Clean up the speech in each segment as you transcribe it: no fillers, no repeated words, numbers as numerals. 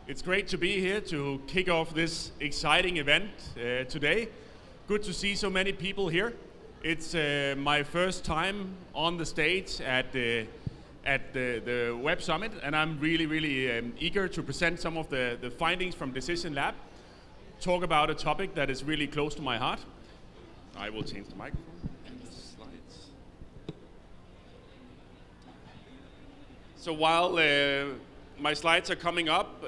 It's great to be here to kick off this exciting event today. Good to see so many people here. It's my first time on the stage at the Web Summit, and I'm really eager to present some of the findings from Decision Lab, talk about a topic that is really close to my heart. I will change the microphone and the slides. So while my slides are coming up,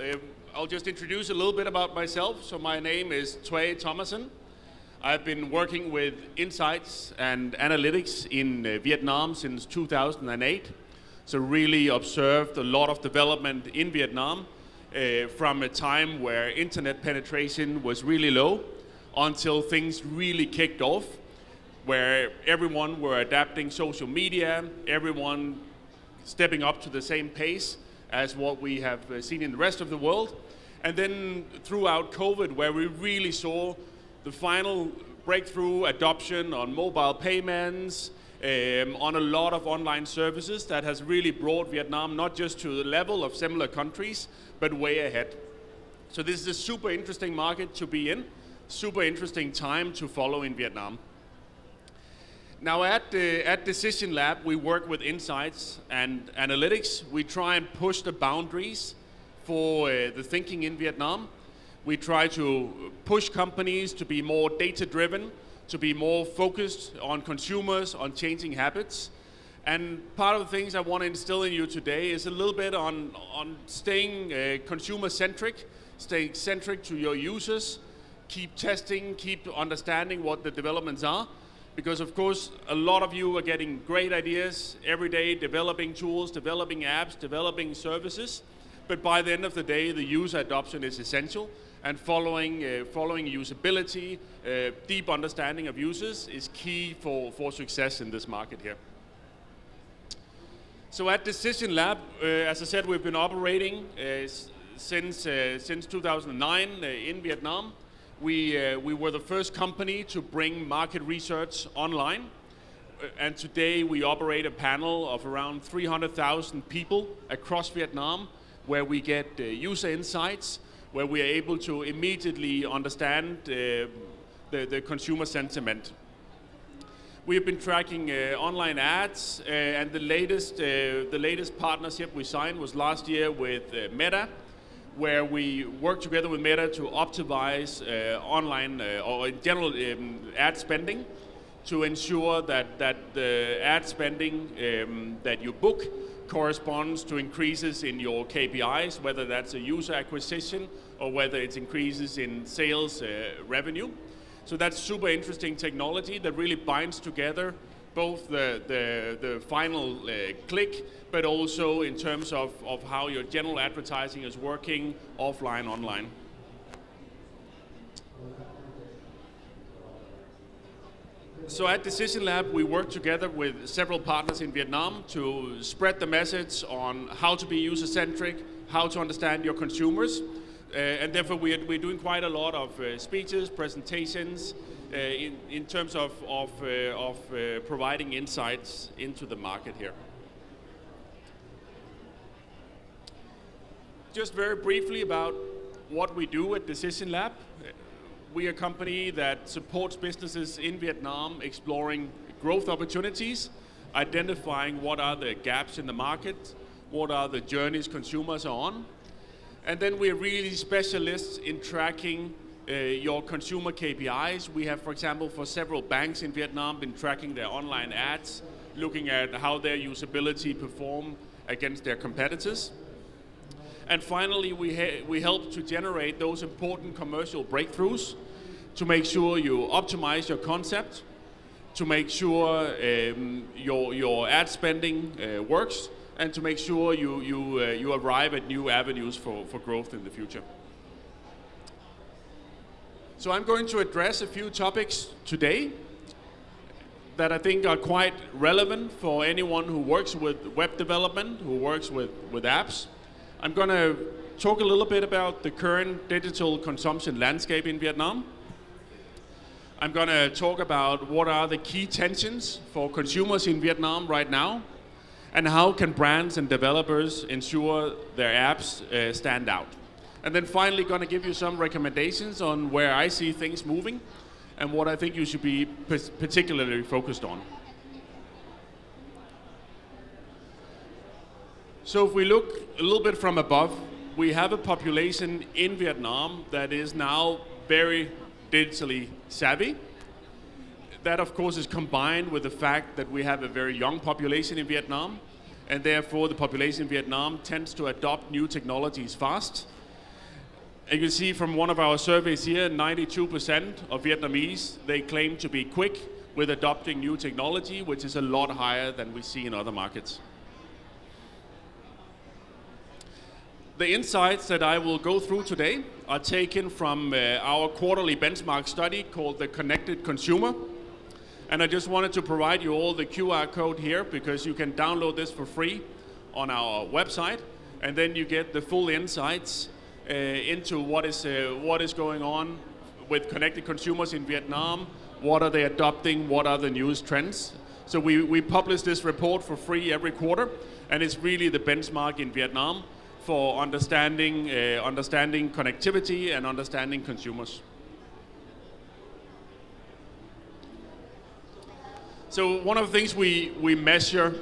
I'll just introduce a little bit about myself. So my name is Tue Thomassen. I've been working with insights and analytics in Vietnam since 2008. So really observed a lot of development in Vietnam from a time where internet penetration was really low until things really kicked off, where everyone were adapting social media, everyone stepping up to the same pace as what we have seen in the rest of the world. And then throughout COVID, where we really saw the final breakthrough adoption on mobile payments, on a lot of online services that has really brought Vietnam not just to the level of similar countries, but way ahead. So this is a super interesting market to be in, super interesting time to follow in Vietnam. Now at Decision Lab, we work with insights and analytics. We try and push the boundaries for the thinking in Vietnam. We try to push companies to be more data-driven, to be more focused on consumers, on changing habits. And part of the things I want to instill in you today is a little bit on staying consumer-centric, staying centric to your users, keep testing, keep understanding what the developments are. Because of course, a lot of you are getting great ideas every day, developing tools, developing apps, developing services. But by the end of the day, the user adoption is essential. And following usability, deep understanding of users is key for success in this market here. So at Decision Lab, as I said, we've been operating since 2009 in Vietnam. We were the first company to bring market research online. And today we operate a panel of around 300,000 people across Vietnam, where we get user insights, where we are able to immediately understand the consumer sentiment. We have been tracking online ads, and the latest partnership we signed was last year with Meta, where we work together with Meta to optimize online or in general ad spending to ensure that the ad spending that you book corresponds to increases in your KPIs, whether that's a user acquisition or whether it's increases in sales revenue. So that's super interesting technology that really binds together both the final click, but also in terms of how your general advertising is working offline, online. So at Decision Lab, we work together with several partners in Vietnam to spread the message on how to be user-centric, how to understand your consumers. And therefore, we're doing quite a lot of speeches, presentations, in terms of providing insights into the market here. Just very briefly about what we do at Decision Lab. We are a company that supports businesses in Vietnam exploring growth opportunities, identifying what are the gaps in the market, what are the journeys consumers are on. And then we're really specialists in tracking your consumer KPIs. We have, for example, for several banks in Vietnam, been tracking their online ads, looking at how their usability perform against their competitors. And finally, we help to generate those important commercial breakthroughs to make sure you optimize your concept, to make sure your ad spending works, and to make sure you arrive at new avenues for growth in the future. So I'm going to address a few topics today that I think are quite relevant for anyone who works with web development, who works with apps. I'm going to talk a little bit about the current digital consumption landscape in Vietnam. I'm going to talk about what are the key tensions for consumers in Vietnam right now, and how can brands and developers ensure their apps stand out. And then finally going to give you some recommendations on where I see things moving and what I think you should be particularly focused on. So if we look a little bit from above, we have a population in Vietnam that is now very digitally savvy. That of course is combined with the fact that we have a very young population in Vietnam, and therefore the population in Vietnam tends to adopt new technologies fast. And you can see from one of our surveys here, 92% of Vietnamese, they claim to be quick with adopting new technology, which is a lot higher than we see in other markets. The insights that I will go through today are taken from our quarterly benchmark study called the Connected Consumer. And I just wanted to provide you all the QR code here because you can download this for free on our website, and then you get the full insights into what is going on with connected consumers in Vietnam, what are they adopting, what are the newest trends. So we publish this report for free every quarter, and it's really the benchmark in Vietnam for understanding connectivity and understanding consumers. So one of the things we measure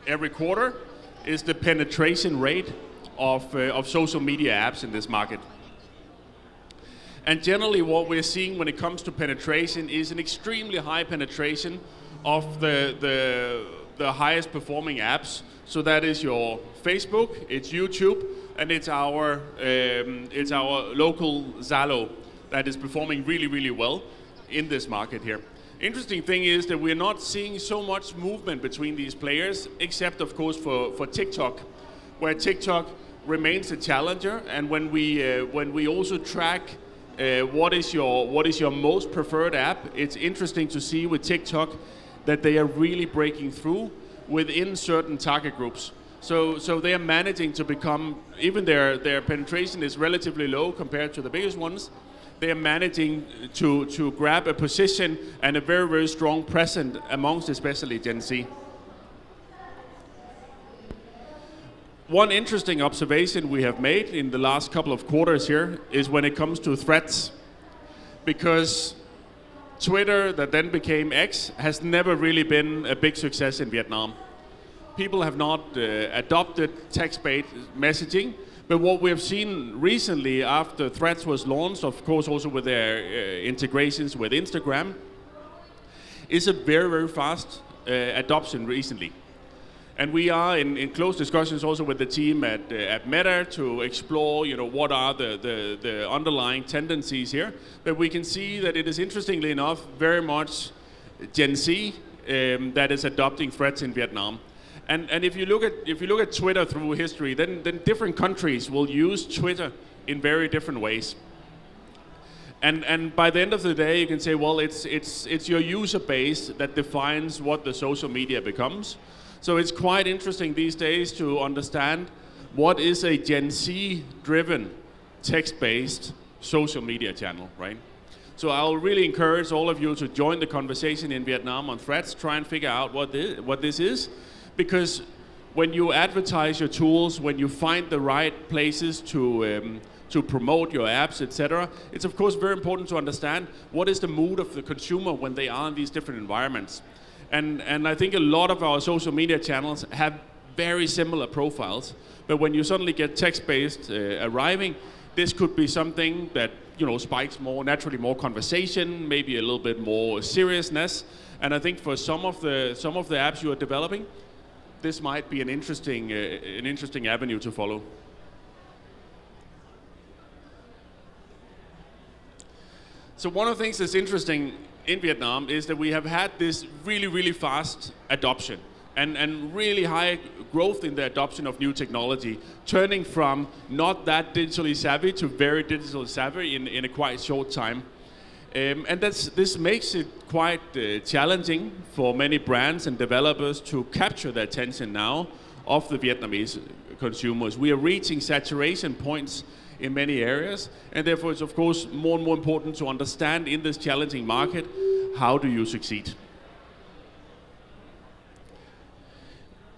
every quarter is the penetration rate of social media apps in this market. And generally what we're seeing when it comes to penetration is an extremely high penetration of the highest performing apps. So that is your Facebook, it's YouTube, and it's our local Zalo that is performing really, really well in this market here. Interesting thing is that we're not seeing so much movement between these players, except of course for TikTok, where TikTok remains a challenger. And when we also track what is your most preferred app, it's interesting to see with TikTok that they are really breaking through within certain target groups. So they are managing to become, even their penetration is relatively low compared to the biggest ones, they are managing to grab a position and a very, very strong presence amongst especially Gen Z. One interesting observation we have made in the last couple of quarters here is when it comes to threats, because Twitter, that then became X, has never really been a big success in Vietnam. People have not adopted text-based messaging, but what we have seen recently after Threads was launched, of course also with their integrations with Instagram, is a very, very fast adoption recently. And we are in close discussions also with the team at Meta to explore, what are the underlying tendencies here. But we can see that it is, interestingly enough, very much Gen Z that is adopting Threads in Vietnam. And if you look at Twitter through history, then different countries will use Twitter in very different ways. And by the end of the day, you can say, well, it's your user base that defines what the social media becomes. So it's quite interesting these days to understand what is a Gen Z-driven, text-based social media channel, right? So I'll really encourage all of you to join the conversation in Vietnam on Threads, try and figure out what this is, because when you advertise your tools, when you find the right places to promote your apps, etc., it's of course very important to understand what is the mood of the consumer when they are in these different environments. And I think a lot of our social media channels have very similar profiles, but when you suddenly get text-based arriving, this could be something that spikes naturally more conversation, maybe a little bit more seriousness. And I think for some of the apps you are developing, this might be an interesting avenue to follow. So one of the things that's interesting in Vietnam is that we have had this really, really fast adoption and really high growth in the adoption of new technology, turning from not that digitally savvy to very digitally savvy in a quite short time. And this makes it quite challenging for many brands and developers to capture the attention now of the Vietnamese consumers. We are reaching saturation points in many areas, and therefore it's of course more and more important to understand in this challenging market, how do you succeed?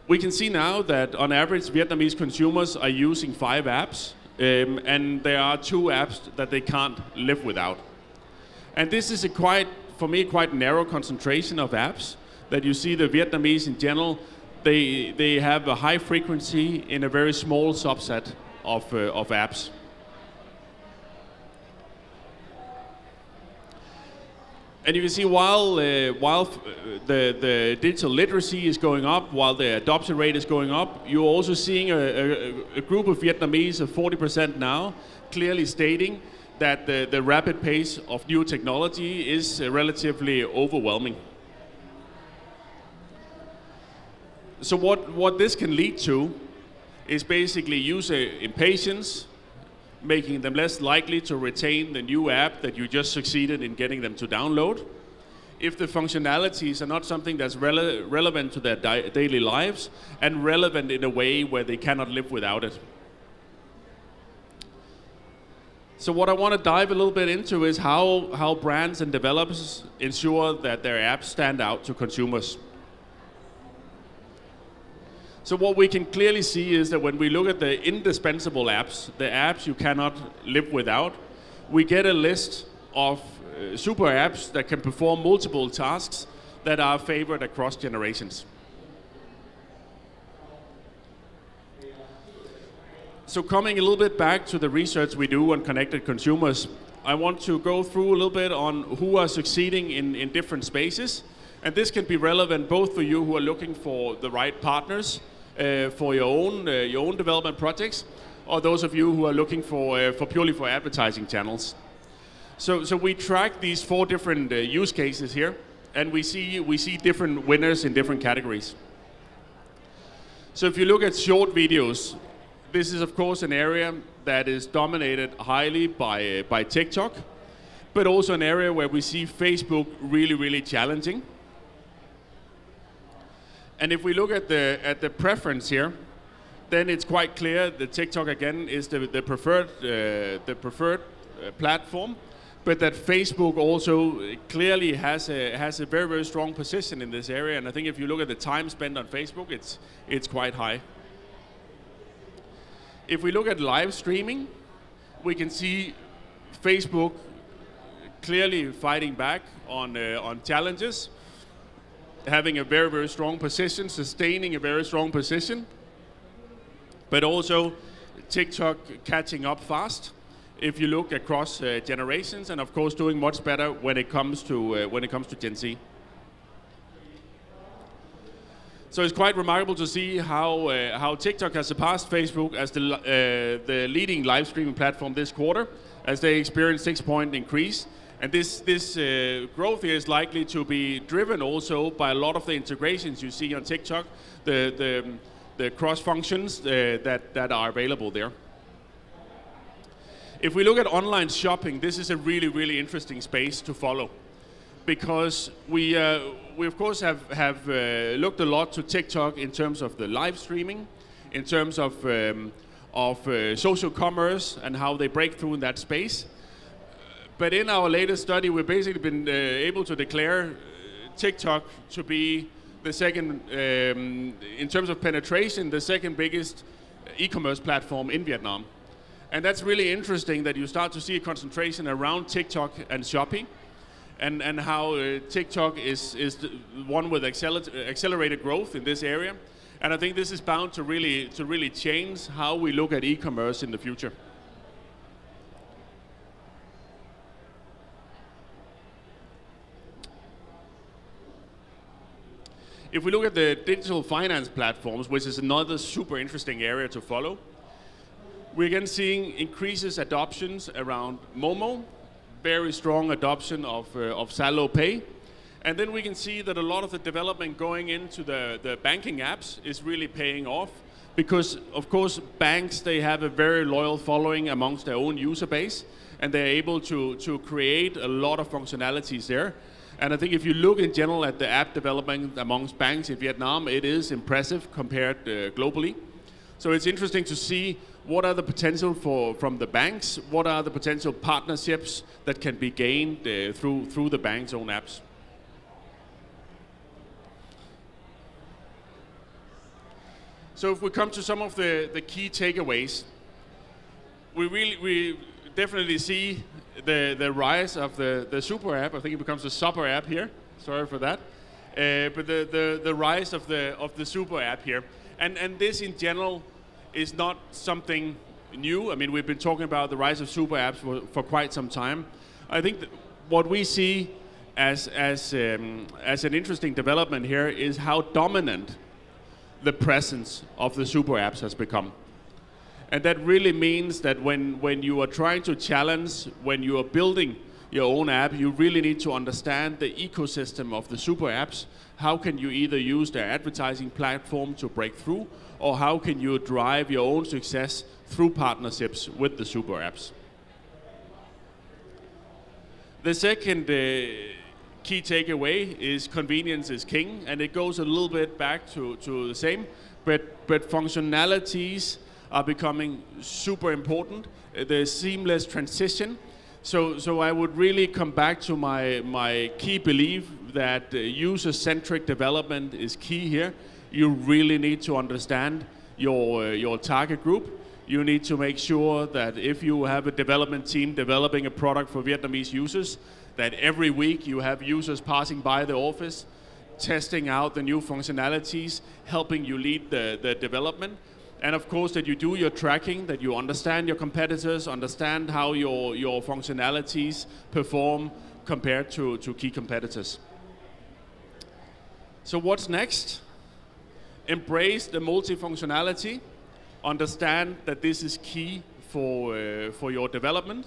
We can see now that on average Vietnamese consumers are using 5 apps and there are 2 apps that they can't live without. And this is for me, quite narrow concentration of apps that you see. The Vietnamese in general, they have a high frequency in a very small subset of apps. And you can see while the digital literacy is going up, while the adoption rate is going up, you're also seeing a group of Vietnamese of 40% now, clearly stating that the rapid pace of new technology is relatively overwhelming. So what this can lead to is basically user impatience, making them less likely to retain the new app that you just succeeded in getting them to download. If the functionalities are not something that's relevant to their daily lives and relevant in a way where they cannot live without it. So what I want to dive a little bit into is how brands and developers ensure that their apps stand out to consumers. So what we can clearly see is that when we look at the indispensable apps, the apps you cannot live without, we get a list of super apps that can perform multiple tasks that are favored across generations. So coming a little bit back to the research we do on connected consumers, I want to go through a little bit on who are succeeding in different spaces. And this can be relevant both for you who are looking for the right partners for your own development projects, or those of you who are looking for purely for advertising channels. So we track these 4 different use cases here, and we see different winners in different categories. So if you look at short videos, this is of course an area that is dominated highly by TikTok, but also an area where we see Facebook really challenging. And if we look at the preference here, then it's quite clear that TikTok again is the preferred platform, but that Facebook also clearly has a very strong position in this area. And I think if you look at the time spent on Facebook, it's quite high. If we look at live streaming, we can see Facebook clearly fighting back on challenges, having a very strong position, sustaining a very strong position, but also TikTok catching up fast if you look across generations, and of course doing much better when it comes to Gen Z. So it's quite remarkable to see how TikTok has surpassed Facebook as the leading live streaming platform this quarter, as they experienced 6-point increase. And this growth here is likely to be driven also by a lot of the integrations you see on TikTok, the cross functions that are available there. If we look at online shopping, this is a really interesting space to follow, because we of course have looked a lot to TikTok in terms of the live streaming, in terms of social commerce and how they break through in that space. But in our latest study, we've basically been able to declare TikTok to be the second, in terms of penetration, the second biggest e-commerce platform in Vietnam. And that's really interesting that you start to see a concentration around TikTok and Shopee, and how TikTok is the one with accelerated growth in this area. And I think this is bound to really change how we look at e-commerce in the future. If we look at the digital finance platforms, which is another super interesting area to follow, we're again seeing increases adoptions around Momo, very strong adoption of Zalo Pay. And then we can see that a lot of the development going into the banking apps is really paying off, because of course banks, they have a very loyal following amongst their own user base, and they're able to create a lot of functionalities there. And I think if you look in general at the app development amongst banks in Vietnam, it is impressive compared globally. So it's interesting to see what are the potential from the banks, what are the potential partnerships that can be gained through the bank's own apps. So if we come to some of the key takeaways, we definitely see the rise of the super app. I think it becomes a super app here. Sorry for that. But the rise of the super app here. And this in general is not something new. I mean, we've been talking about the rise of super apps for quite some time. I think what we see as an interesting development here is how dominant the presence of the super apps has become. And that really means that when you are trying to challenge, when you are building your own app, you really need to understand the ecosystem of the super apps. How can you either use their advertising platform to break through, or how can you drive your own success through partnerships with the super apps? The second key takeaway is convenience is king, and it goes a little bit back to the same, but functionalities are becoming super important. The seamless transition. So I would really come back to my key belief that user-centric development is key here. You really need to understand your target group. You need to make sure that if you have a development team developing a product for Vietnamese users, that every week you have users passing by the office, testing out the new functionalities, helping you lead the development. And of course that you do your tracking, that you understand your competitors, understand how your functionalities perform compared to key competitors. So what's next? Embrace the multi-functionality. Understand that this is key for your development.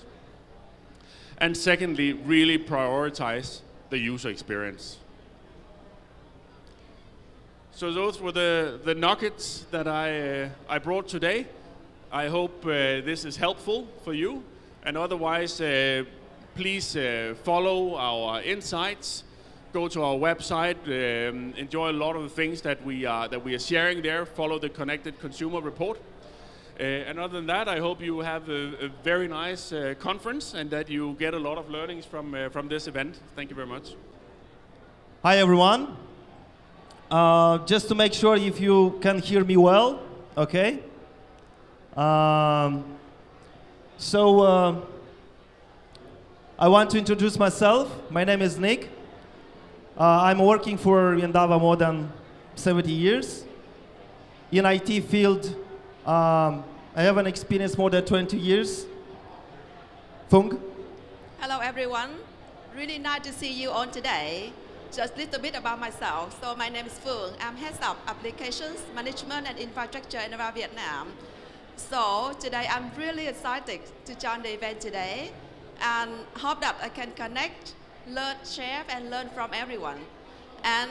And secondly, really prioritize the user experience. So those were the nuggets that I brought today. I hope this is helpful for you. And otherwise, please follow our insights. Go to our website. Enjoy a lot of the things that we are sharing there. Follow the Connected Consumer Report. And other than that, I hope you have a very nice conference and that you get a lot of learnings from this event. Thank you very much. Hi, everyone. Just to make sure if you can hear me well, okay? I want to introduce myself. My name is Nick. I'm working for Endava more than 70 years. In IT field, I have an experience more than 20 years. Phung? Hello, everyone. Really nice to see you on today. Just a little bit about myself. So my name is Phương. I'm Head of Applications, Management and Infrastructure in Endava Vietnam. So today I'm really excited to join the event today and hope that I can connect, learn, share and learn from everyone. And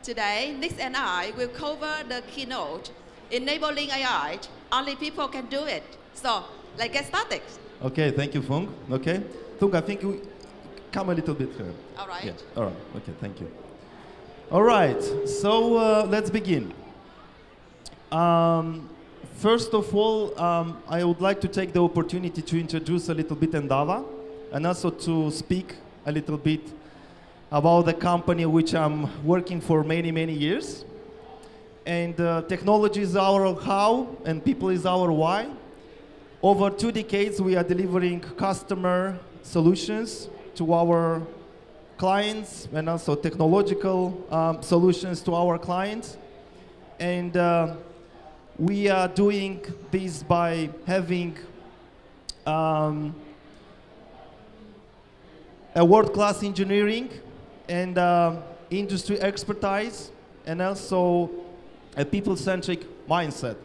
today, Nick and I will cover the keynote, Enabling AI, only people can do it. So let's get started. Okay, thank you, Phung. Okay, Phung, I think we come a little bit here. All right. Yeah. All right. Okay. Thank you. All right. So let's begin. First of all, I would like to take the opportunity to introduce a little bit Endava, and also to speak a little bit about the company which I'm working for many years. And technology is our how, and people is our why. Over 2 decades, we are delivering customer solutions to our clients, and also technological solutions to our clients. And we are doing this by having a world-class engineering and industry expertise, and also a people-centric mindset.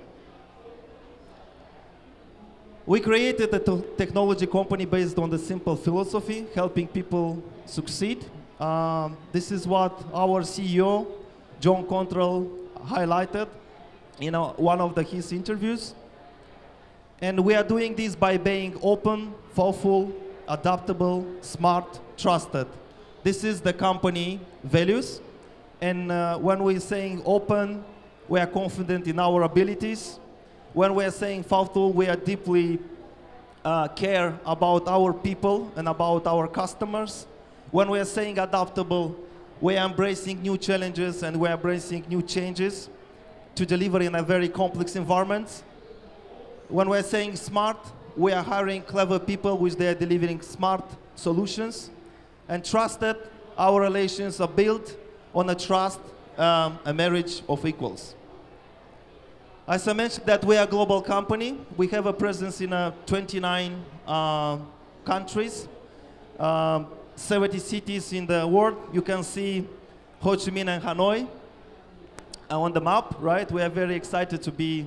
We created a technology company based on the simple philosophy, helping people succeed. This is what our CEO, John Cottrell, highlighted in one of his interviews. And we are doing this by being open, thoughtful, adaptable, smart, trusted. This is the company values. And when we're saying open, we are confident in our abilities. When we are saying thoughtful, we are deeply care about our people and about our customers. When we are saying adaptable, we are embracing new challenges and we are embracing new changes to deliver in a very complex environment. when we're saying smart, we are hiring clever people which they are delivering smart solutions. And trusted, our relations are built on a trust, a marriage of equals. As I mentioned that we are a global company. We have a presence in 29 countries, 70 cities in the world. You can see Ho Chi Minh and Hanoi on the map, right? We are very excited to be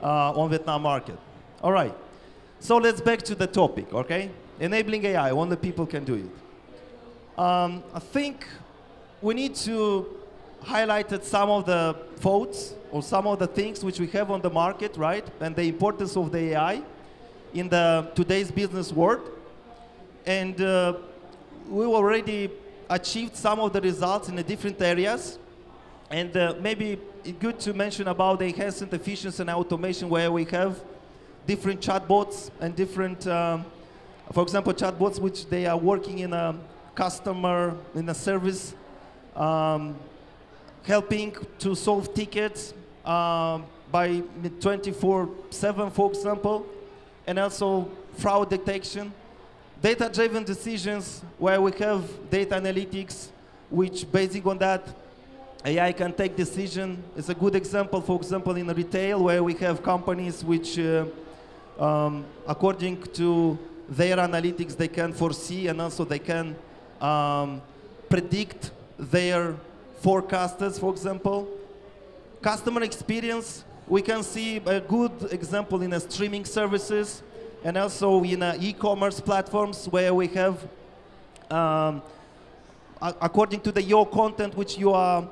on Vietnam market. All right, so let's back to the topic, okay? Enabling AI, only people can do it. I think we need to highlight some of the faults or some of the things which we have on the market, right? And the importance of the AI in today's business world. And we already achieved some of the results in the different areas. And maybe it's good to mention about the enhanced efficiency and automation, where we have different chatbots and different, for example, chatbots which they are working in a customer, in a service, helping to solve tickets by 24/7, for example, and also fraud detection. Data-driven decisions, where we have data analytics, which based on that, AI can take decision. It's a good example, for example, in retail, where we have companies which, according to their analytics, they can foresee and also they can predict their forecasters, for example. Customer experience, we can see a good example in streaming services and also in e-commerce platforms, where we have, according to your content which you are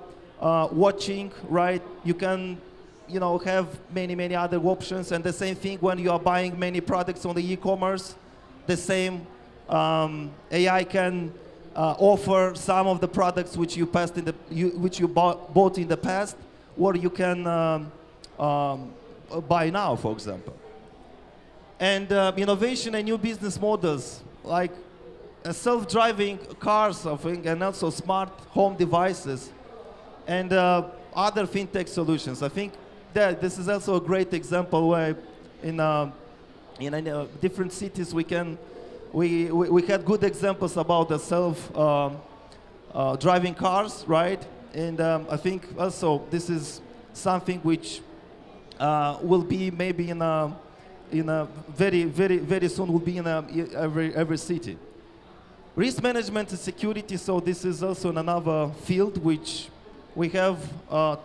watching, right? You can, have many other options. And the same thing when you are buying many products on the e-commerce, the same AI can offer some of the products which you passed which you bought in the past, or you can buy now, for example. And innovation and new business models, like self-driving cars, I think, and also smart home devices, and other fintech solutions. I think that this is also a great example where in different cities we had good examples about the self-driving cars, right? And I think also this is something which will be maybe in a very soon will be in every city. Risk management and security. So this is also in another field which we have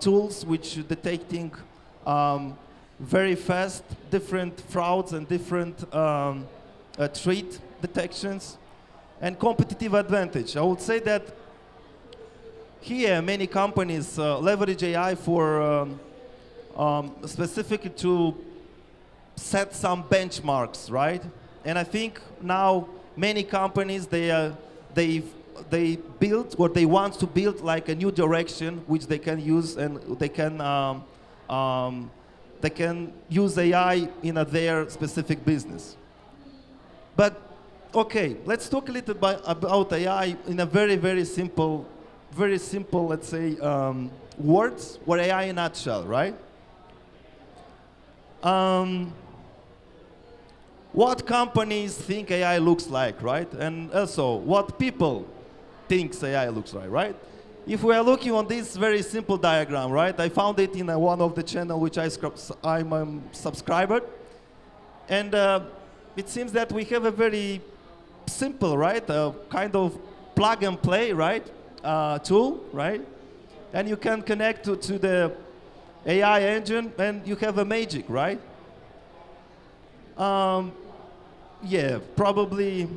tools which detecting very fast different frauds and different threat detections, and competitive advantage. I would say that here many companies leverage AI for specifically to set some benchmarks, right? And I think now many companies they build, or they want to build, like a new direction which they can use, and they can use AI in their specific business. But okay, let's talk a little bit about AI in a very simple, let's say, words, or AI in a nutshell, right? What companies think AI looks like, right? And also, what people think AI looks like, right? If we are looking on this very simple diagram, right? I found it in one of the channel which I'm a subscriber. And it seems that we have a very simple, right? Kind of plug and play, right? Tool, right? And you can connect to the AI engine and you have a magic, right? Yeah, probably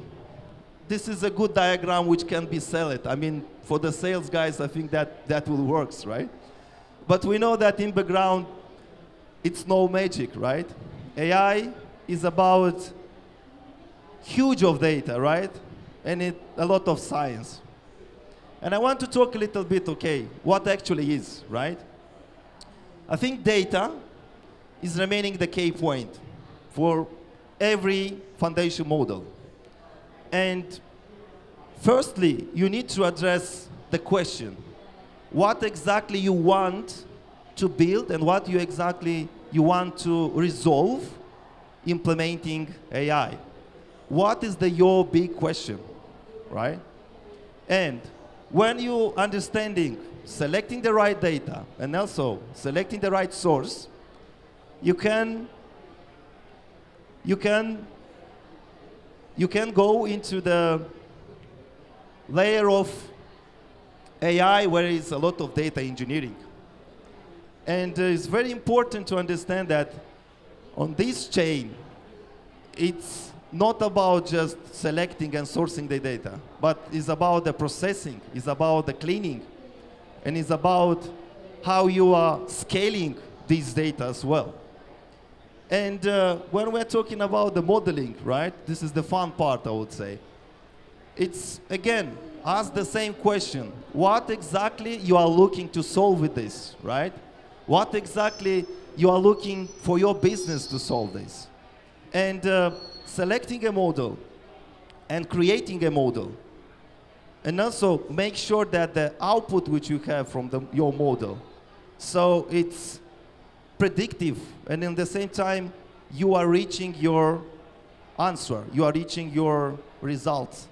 this is a good diagram which can be sold. I mean, for the sales guys, I think that will work, right? But we know that in background, it's no magic, right? AI is about huge of data, right? And a lot of science. And I want to talk a little bit, okay, what actually is, right? I think data is remaining the key point for every foundation model. And firstly, you need to address the question, what exactly you want to build and what you exactly you want to resolve implementing AI? What is your big question, right? And when you understanding selecting the right data and also selecting the right source, you can go into the layer of AI where is a lot of data engineering. And it's very important to understand that on this chain, it's not about just selecting and sourcing the data, but it's about the processing, it's about the cleaning, and it's about how you are scaling these data as well. And when we're talking about the modeling, right, this is the fun part, I would say. It's, again, ask the same question. What exactly you are looking to solve with this, right? What exactly you are looking for your business to solve this? And selecting a model and creating a model. And also make sure that the output which you have from your model, so it's predictive, and in the same time, you are reaching your answer, you are reaching your results.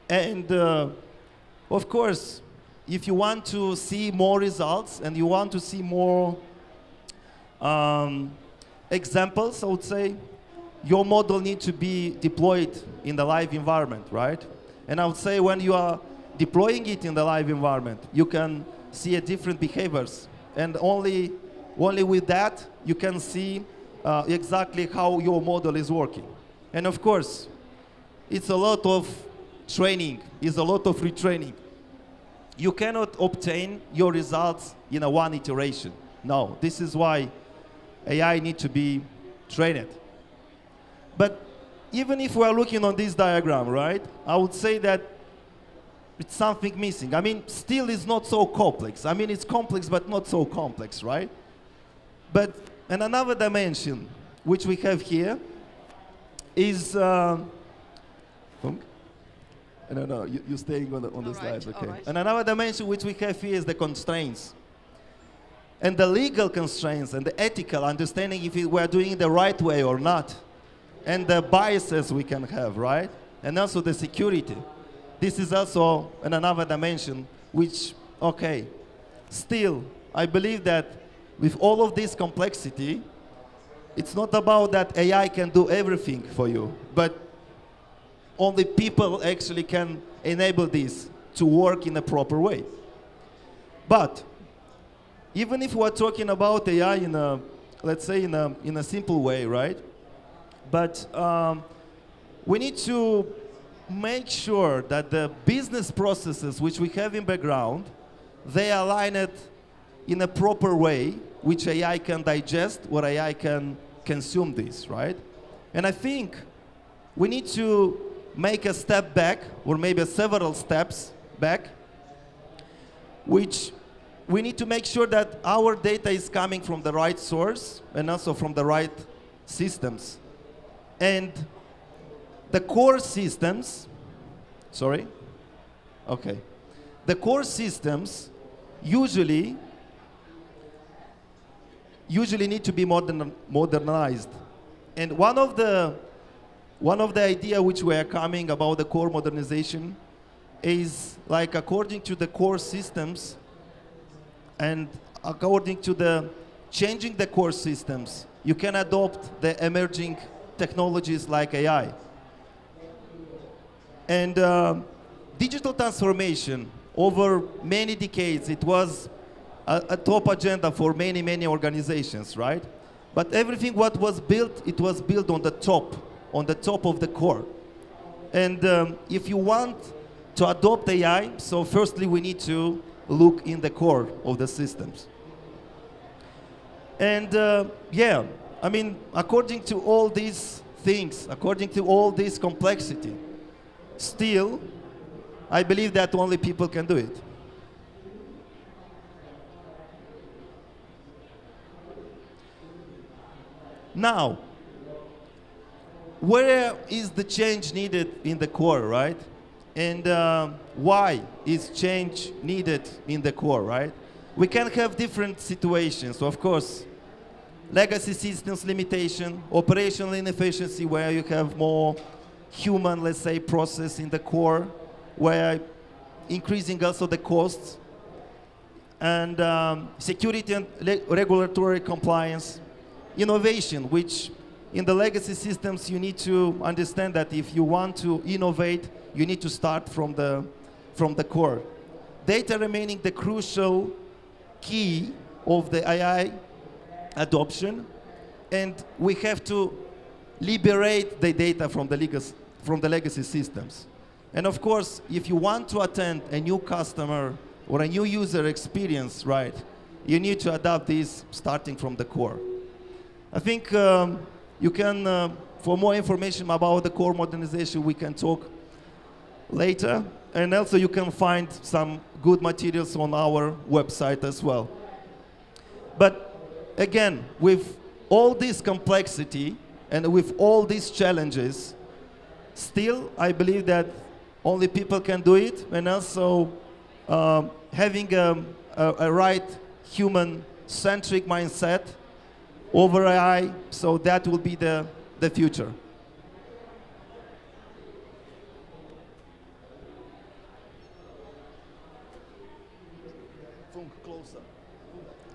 And of course, if you want to see more results and you want to see more examples, I would say, your model needs to be deployed in the live environment, right? And I would say when you are deploying it in the live environment, you can see different behaviors. And only with that, you can see exactly how your model is working. And of course, it's a lot of training, it's a lot of retraining. You cannot obtain your results in one iteration. No, this is why AI needs to be trained. But even if we are looking on this diagram, right, I would say that it's something missing. I mean, still it's not so complex. I mean, it's complex, but not so complex, right? But and another dimension which we have here is, no, you're staying on the slides, okay. Right. And another dimension which we have here is the constraints. And the legal constraints and the ethical understanding if we are doing it the right way or not. And the biases we can have, right? And also the security. This is also another dimension which, okay, still, I believe that with all of this complexity, it's not about that AI can do everything for you, but only people actually can enable this to work in a proper way. But even if we're talking about AI in a, let's say in a simple way, right? But we need to make sure that the business processes which we have in background, they align it in a proper way, which AI can digest, or AI can consume this, right? And I think we need to make a step back, or maybe several steps back, which we need to make sure that our data is coming from the right source and also from the right systems. And the core systems, sorry? Okay. The core systems usually need to be modernized. And one of the idea which we are coming about the core modernization is like according to the core systems and according to the changing the core systems, you can adopt the emerging technologies like AI. And digital transformation, over many decades, it was a top agenda for many, many organizations, right? But everything what was built, it was built on the top of the core. And if you want to adopt AI, so firstly we need to look in the core of the systems. And yeah, I mean, according to all these things, according to all this complexity, still, I believe that only people can do it. Now, where is the change needed in the core, right? And why is change needed in the core, right? We can have different situations. So of course, legacy systems limitation, operational inefficiency where you have more human, let's say, process in the core, where increasing also the costs, and security and regulatory compliance, innovation, which in the legacy systems you need to understand that if you want to innovate, you need to start from the core. Data remaining the crucial key of the AI adoption, and we have to liberate the data from the legacy systems. And of course, if you want to attend a new customer or a new user experience, right, you need to adapt this starting from the core. I think you can, for more information about the core modernization, we can talk later. And also you can find some good materials on our website as well. But again, with all this complexity and with all these challenges, still I believe that only people can do it, and also having a right human-centric mindset over AI, so that will be the future.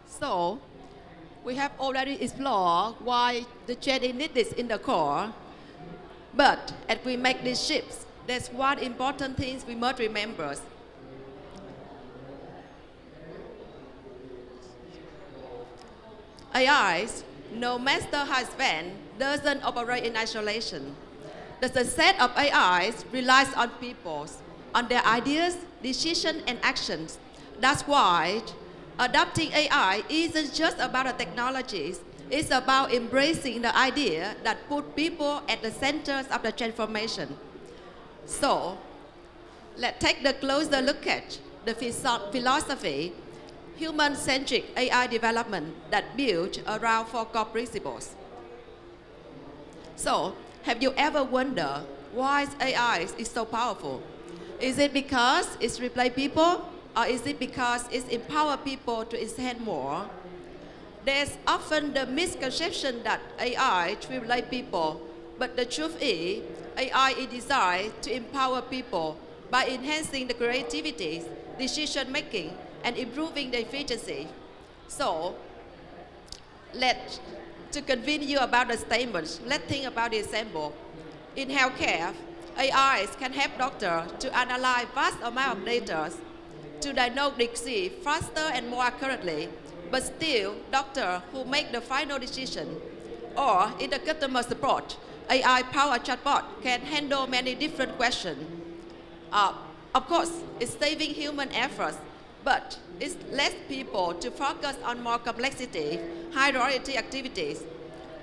So, we have already explored why the change is needed in the core, but as we make these shifts, there's one important thing we must remember. AIs, no matter how advanced, doesn't operate in isolation. The success of AIs relies on people, on their ideas, decisions, and actions. That's why adopting AI isn't just about the technologies. It's about embracing the idea that put people at the center of the transformation. So, let's take a closer look at the philosophy, human-centric AI development that built around 4 core principles. So, have you ever wondered why AI is so powerful? Is it because it replaces people, or is it because it empowers people to enhance more? There's often the misconception that AI replaces people, but the truth is, AI is designed to empower people by enhancing the creativity, decision-making, and improving the efficiency. So, to convince you about the statements, let's think about the example. In healthcare, AIs can help doctors to analyze vast amounts of data, to diagnose disease faster and more accurately, but still, doctors who make the final decision. Or in the customer support, AI-powered chatbot can handle many different questions. Of course, it's saving human efforts, but it's less people to focus on more complexity, high-priority activities.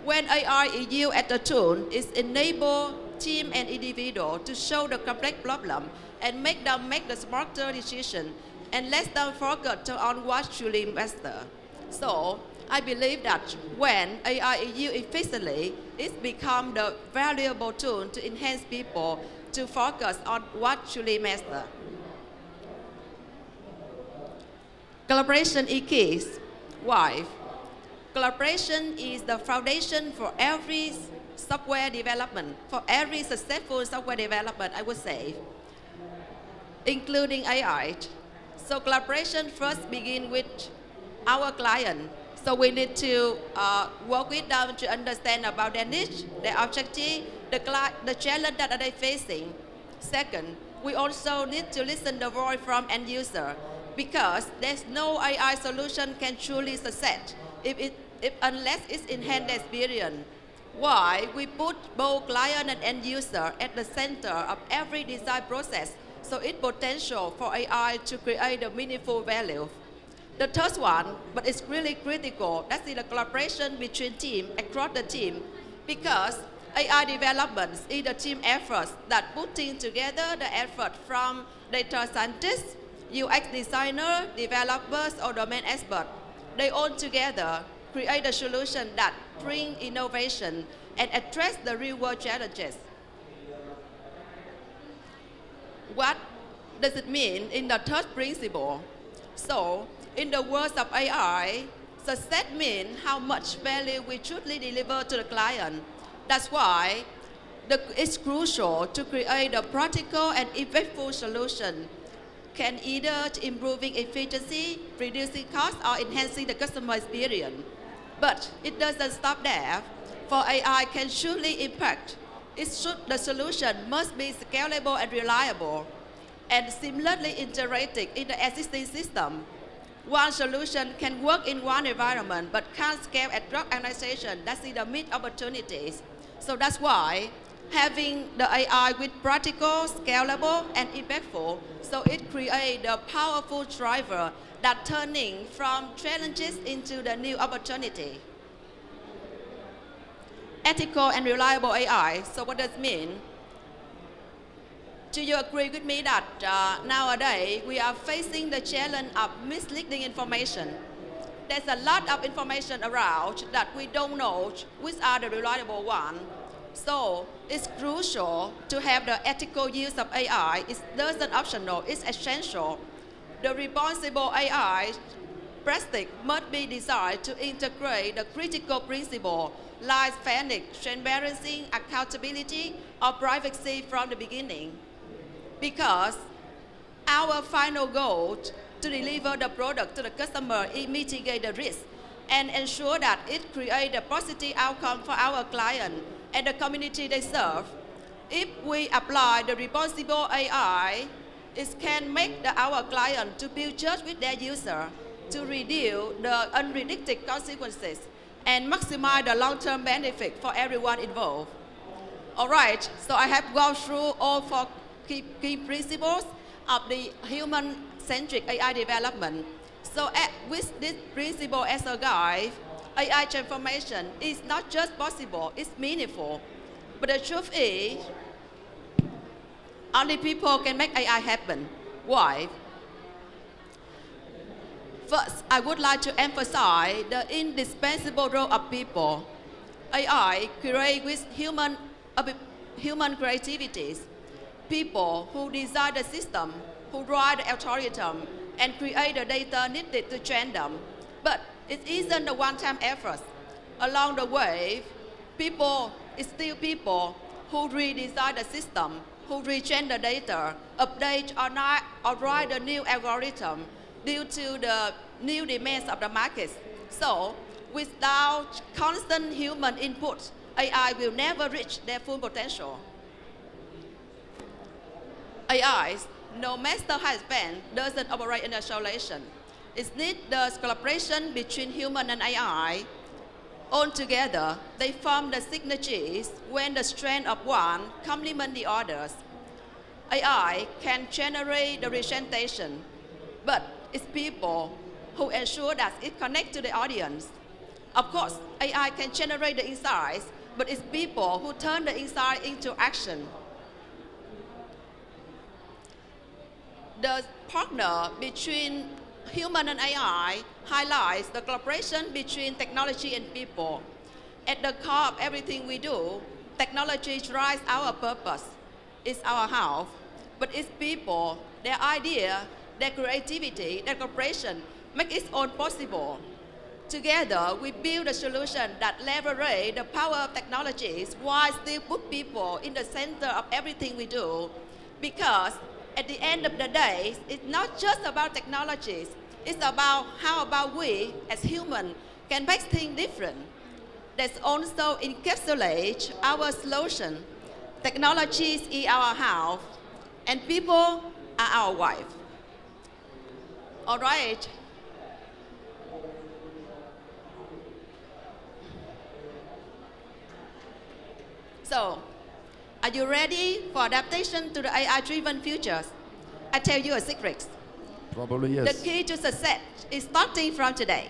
When AI is used as a tool, it enables team and individual to solve the complex problem and make them make the smarter decision and let them focus on what truly matters. So, I believe that when AI is used efficiently, it becomes the valuable tool to enhance people to focus on what truly matters. Collaboration is key. Why? Collaboration is the foundation for every software development, for every successful software development, I would say, including AI. So collaboration first begins with our client. So we need to work with them to understand about their niche, their objective, the challenge that they're facing. Second, we also need to listen the voice from end user, because there's no AI solution can truly succeed unless it's enhanced experience. Why? We put both client and end user at the center of every design process, so it's potential for AI to create a meaningful value. The third one, but it's really critical, that's the collaboration between teams across the team, because AI development is a team effort that putting together the effort from data scientists, UX designer, developers, or domain experts. They all together create a solution that bring innovation and address the real-world challenges. What does it mean in the third principle? So, in the world of AI, success means how much value we truly deliver to the client. That's why it's crucial to create a practical and effective solution, can either improving efficiency, reducing costs, or enhancing the customer experience. But it doesn't stop there. For AI can surely impact, the solution must be scalable and reliable, and seamlessly integrated in the existing system. One solution can work in one environment, but can't scale across organizations. That's the missed opportunities. So that's why having the AI with practical, scalable, and impactful, so it creates a powerful driver that turning from challenges into the new opportunity. Ethical and reliable AI. So what does it mean? Do you agree with me that nowadays we are facing the challenge of misleading information? There's a lot of information around that we don't know which are the reliable ones. So it's crucial to have the ethical use of AI. It doesn't optional, it's essential. The responsible AI practice must be designed to integrate the critical principles like fairness, transparency, accountability, or privacy from the beginning. Because our final goal to deliver the product to the customer is mitigate the risk and ensure that it creates a positive outcome for our client and the community they serve. If we apply the responsible AI, it can make our client to build trust with their user, to reduce the unpredicted consequences, and maximize the long-term benefit for everyone involved. All right, so I have gone through all 4 key principles of the human-centric AI development. So with this principle as a guide, AI transformation is not just possible, it's meaningful. But the truth is, only people can make AI happen. Why? First, I would like to emphasize the indispensable role of people. AI creates with human creativities. People who design the system, who write the algorithm, and create the data needed to train them. But it isn't a one-time effort. Along the way, it's still people who redesign the system, who retrain the data, update or write the new algorithm due to the new demands of the market. So, without constant human input, AI will never reach their full potential. AI, no matter how advanced, doesn't operate in isolation. It needs the collaboration between human and AI. Altogether, they form the synergies when the strength of one complements the others. AI can generate the representation, but it's people who ensure that it connects to the audience. Of course, AI can generate the insights, but it's people who turn the insight into action. The partner between human and AI highlights the collaboration between technology and people. At the core of everything we do, technology drives our purpose. It's our house, but it's people, their idea, their creativity, their cooperation make it all possible. Together, we build a solution that leverages the power of technologies while still put people in the center of everything we do. Because at the end of the day, it's not just about technologies. It's about how about we, as humans, can make things different. That also encapsulates our solution. Technologies is our house, and people are our wife. All right. So, are you ready for adaptation to the AI-driven futures? I tell you a secret. Probably yes. The key to success is starting from today.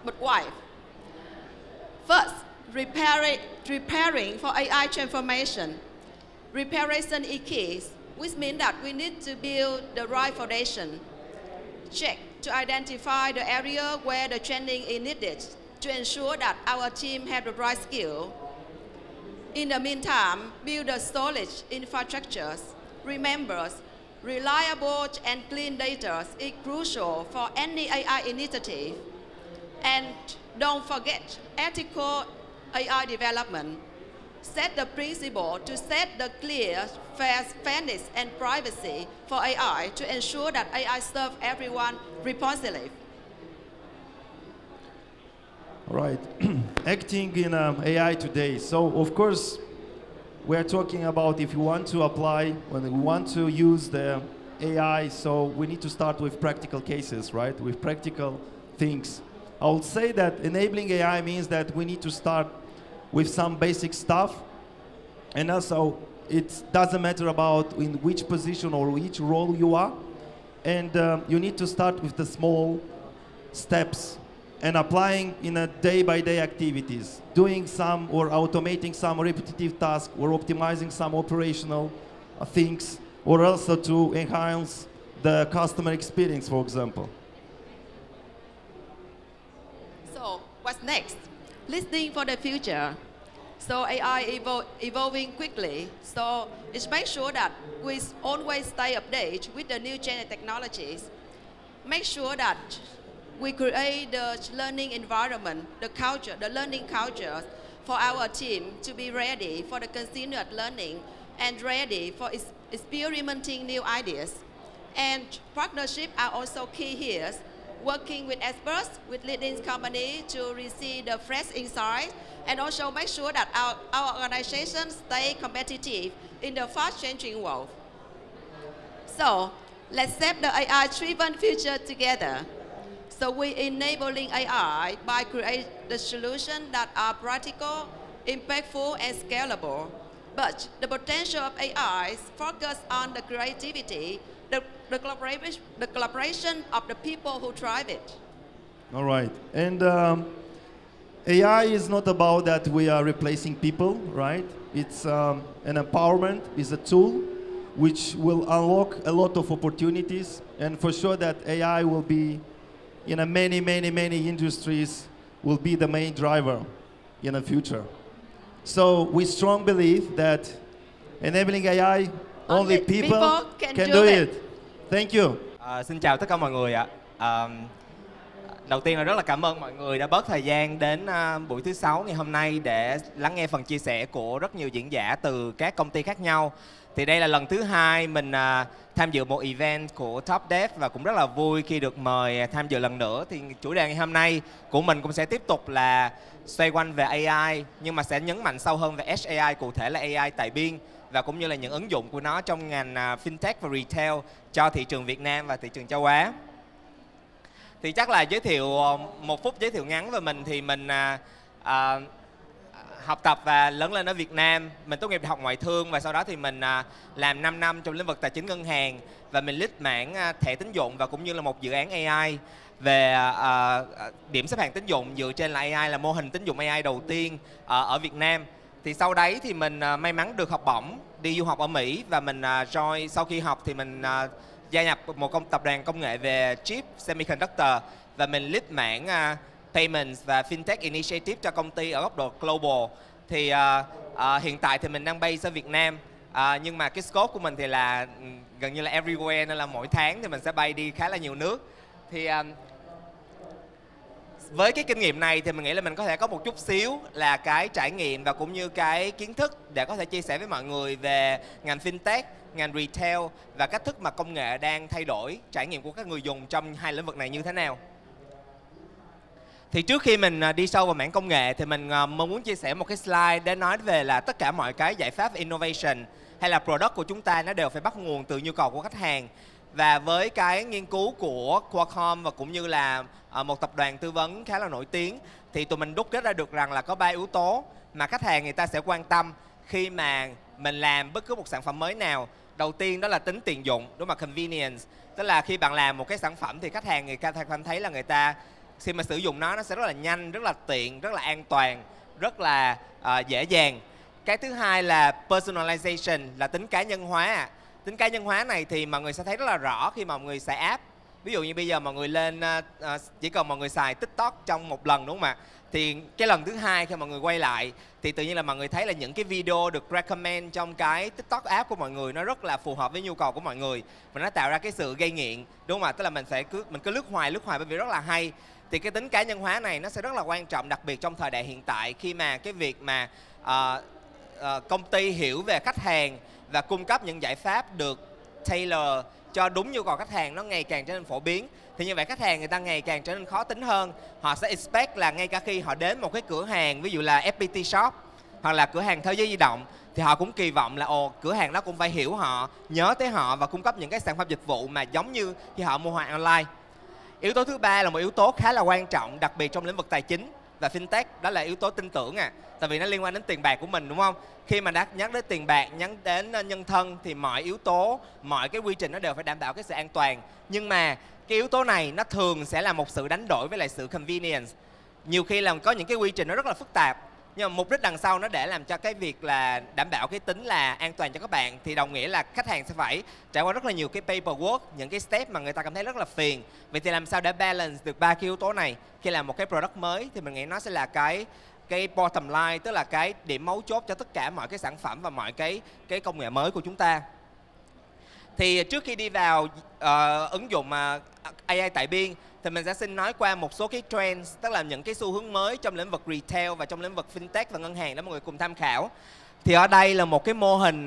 But why? First, preparing for AI transformation. Preparation is key, which means that we need to build the right foundation. Check to identify the area where the training is needed to ensure that our team have the right skill. In the meantime, build the storage infrastructures. Remember, reliable and clean data is crucial for any AI initiative. And don't forget ethical AI development. Set the principle to set the clear fairness and privacy for AI to ensure that AI serves everyone responsibly. All right, acting in AI today. So of course, we are talking about if you want to apply, when we want to use the AI, so we need to start with practical cases, right? With practical things. I would say that enabling AI means that we need to start with some basic stuff, and also it doesn't matter about in which position or which role you are, and you need to start with the small steps and applying in a day-by-day activities, doing some or automating some repetitive tasks or optimizing some operational things, or also to enhance the customer experience, for example. So what's next? Listening for the future. So AI evolving quickly. So it's make sure that we always stay updated with the new gen technologies. Make sure that we create the learning environment, the culture, the learning culture for our team to be ready for the continued learning and ready for experimenting new ideas. And partnerships are also key here, working with experts, with leading companies to receive the fresh insights and also make sure that our organization stay competitive in the fast-changing world. So let's set the AI-driven future together. So we're enabling AI by creating the solutions that are practical, impactful, and scalable. But the potential of AI is focused on the creativity, the collaboration of the people who drive it. All right, and AI is not about that we are replacing people, right? It's an empowerment, it's a tool which will unlock a lot of opportunities, and for sure that AI will be in many industries will be the main driver in the future. So we strongly believe that enabling AI, only people can do it. Thank you. Xin chào tất cả mọi người ạ. Đầu tiên là rất là cảm ơn mọi người đã bớt thời gian đến buổi thứ 6 ngày hôm nay để lắng nghe phần chia sẻ của rất nhiều diễn giả từ các công ty khác nhau. Thì đây là lần thứ 2 mình tham dự một event của Top Dev và cũng rất là vui khi được mời tham dự lần nữa. Thì chủ đề ngày hôm nay của mình cũng sẽ tiếp tục là xoay quanh về AI, nhưng mà sẽ nhấn mạnh sâu hơn về Edge AI, cụ thể là AI tại biên và cũng như là những ứng dụng của nó trong ngành fintech và retail cho thị trường Việt Nam và thị trường châu Á. Thì chắc là giới thiệu một phút giới thiệu ngắn về mình. Thì mình học tập và lớn lên ở Việt Nam. Mình tốt nghiệp đại học ngoại thương và sau đó thì mình làm 5 năm trong lĩnh vực tài chính ngân hàng và mình lead mảng thẻ tín dụng và cũng như là một dự án AI về điểm xếp hạng tín dụng dựa trên là AI, là mô hình tín dụng AI đầu tiên ở Việt Nam. Thì sau đấy thì mình may mắn được học bổng đi du học ở Mỹ và mình join. Sau khi học thì mình gia nhập một tập đoàn công nghệ về chip semiconductor và mình lead mảng Payments và Fintech Initiative cho công ty ở góc độ global. Thì hiện tại thì mình đang base ở Việt Nam, nhưng mà cái scope của mình thì là gần như là everywhere, nên là mỗi tháng thì mình sẽ bay đi khá là nhiều nước. Thì với cái kinh nghiệm này thì mình nghĩ là mình có thể có một chút xíu là cái trải nghiệm và cũng như cái kiến thức để có thể chia sẻ với mọi người về ngành fintech, ngành retail và cách thức mà công nghệ đang thay đổi trải nghiệm của các người dùng trong hai lĩnh vực này như thế nào. Thì trước khi mình đi sâu vào mảng công nghệ thì mình muốn chia sẻ một cái slide để nói về là tất cả mọi cái giải pháp innovation hay là product của chúng ta nó đều phải bắt nguồn từ nhu cầu của khách hàng. Và với cái nghiên cứu của Qualcomm và cũng như là một tập đoàn tư vấn khá là nổi tiếng thì tụi mình đúc kết ra được rằng là có 3 yếu tố mà khách hàng người ta sẽ quan tâm khi mà mình làm bất cứ một sản phẩm mới nào. Đầu tiên đó là tính tiện dụng, đúng là convenience. Tức là khi bạn làm một cái sản phẩm thì khách hàng người ta cảm thấy là người ta khi mà sử dụng nó sẽ rất là nhanh, rất là tiện, rất là an toàn, rất là dễ dàng. Cái thứ hai là personalization, là tính cá nhân hóa. Tính cá nhân hóa này thì mọi người sẽ thấy rất là rõ khi mà mọi người xài app. Ví dụ như bây giờ mọi người lên chỉ cần mọi người xài TikTok trong một lần, đúng không ạ? Thì cái lần thứ hai khi mọi người quay lại thì tự nhiên là mọi người thấy là những cái video được recommend trong cái TikTok app của mọi người nó rất là phù hợp với nhu cầu của mọi người và nó tạo ra cái sự gây nghiện, đúng không ạ? Tức là mình cứ lướt hoài bởi vì rất là hay. Thì cái tính cá nhân hóa này nó sẽ rất là quan trọng, đặc biệt trong thời đại hiện tại, khi mà cái việc mà công ty hiểu về khách hàng và cung cấp những giải pháp được tailor cho đúng nhu cầu khách hàng nó ngày càng trở nên phổ biến. Thì như vậy khách hàng người ta ngày càng trở nên khó tính hơn. Họ sẽ expect là ngay cả khi họ đến một cái cửa hàng, ví dụ là FPT Shop hoặc là cửa hàng Thế giới di động, thì họ cũng kỳ vọng là cửa hàng đó cũng phải hiểu họ, nhớ tới họ và cung cấp những cái sản phẩm dịch vụ mà giống như khi họ mua hàng online. Yếu tố thứ ba là một yếu tố khá là quan trọng, đặc biệt trong lĩnh vực tài chính và fintech, đó là yếu tố tin tưởng tại vì nó liên quan đến tiền bạc của mình, đúng không? Khi mà đã nhắc đến tiền bạc, nhắc đến nhân thân thì mọi yếu tố, mọi cái quy trình nó đều phải đảm bảo cái sự an toàn. Nhưng mà cái yếu tố này nó thường sẽ là một sự đánh đổi với lại sự convenience. Nhiều khi là có những cái quy trình nó rất là phức tạp, nhưng mà mục đích đằng sau nó để làm cho cái việc là đảm bảo cái tính là an toàn cho các bạn, thì đồng nghĩa là khách hàng sẽ phải trải qua rất là nhiều cái paperwork, những cái step mà người ta cảm thấy rất là phiền. Vậy thì làm sao để balance được ba cái yếu tố này khi làm một cái product mới, thì mình nghĩ nó sẽ là cái bottom line, tức là cái điểm mấu chốt cho tất cả mọi cái sản phẩm và mọi cái công nghệ mới của chúng ta. Thì trước khi đi vào ứng dụng AI tại biên, thì mình sẽ xin nói qua một số cái trends, tức là những cái xu hướng mới trong lĩnh vực retail và trong lĩnh vực fintech và ngân hàng để mọi người cùng tham khảo. Thì ở đây là một cái mô hình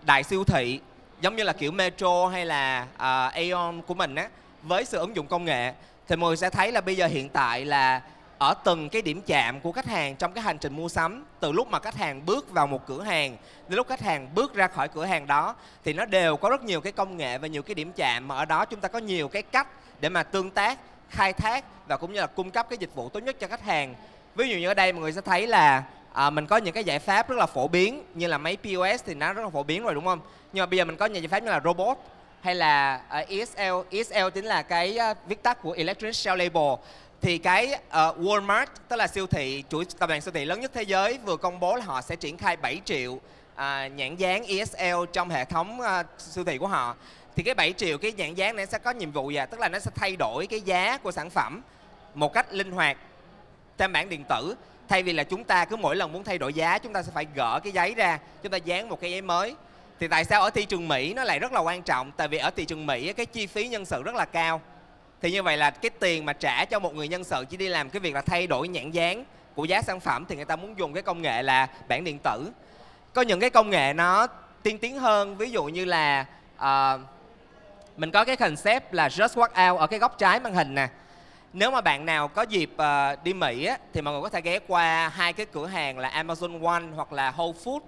đại siêu thị giống như là kiểu Metro hay là Aeon của mình với sự ứng dụng công nghệ. Thì mọi người sẽ thấy là bây giờ hiện tại là ở từng cái điểm chạm của khách hàng trong cái hành trình mua sắm, từ lúc mà khách hàng bước vào một cửa hàng đến lúc khách hàng bước ra khỏi cửa hàng đó, thì nó đều có rất nhiều cái công nghệ và nhiều cái điểm chạm, mà ở đó chúng ta có nhiều cái cách để mà tương tác, khai thác và cũng như là cung cấp cái dịch vụ tốt nhất cho khách hàng. Ví dụ như ở đây mọi người sẽ thấy là mình có những cái giải pháp rất là phổ biến như là máy POS thì nó rất là phổ biến rồi, đúng không? Nhưng mà bây giờ mình có những giải pháp như là robot hay là ESL. ESL chính là cái viết tắt của Electronic Shelf Label. Thì cái Walmart, tức là siêu thị, chuỗi tập đoàn siêu thị lớn nhất thế giới, vừa công bố là họ sẽ triển khai 7 triệu nhãn dán ESL trong hệ thống siêu thị của họ. Thì cái 7 triệu cái nhãn dán này sẽ có nhiệm vụ gì? Tức là nó sẽ thay đổi cái giá của sản phẩm một cách linh hoạt trên bản điện tử. Thay vì là chúng ta cứ mỗi lần muốn thay đổi giá, chúng ta sẽ phải gỡ cái giấy ra, chúng ta dán một cái giấy mới. Thì tại sao ở thị trường Mỹ nó lại rất là quan trọng? Tại vì ở thị trường Mỹ cái chi phí nhân sự rất là cao. Thì như vậy là cái tiền mà trả cho một người nhân sự chỉ đi làm cái việc là thay đổi nhãn dán của giá sản phẩm, thì người ta muốn dùng cái công nghệ là bản điện tử. Có những cái công nghệ nó tiên tiến hơn, ví dụ như là mình có cái concept là Just Walk Out ở cái góc trái màn hình nè. Nếu mà bạn nào có dịp đi Mỹ thì mọi người có thể ghé qua hai cái cửa hàng là Amazon One hoặc là Whole Foods,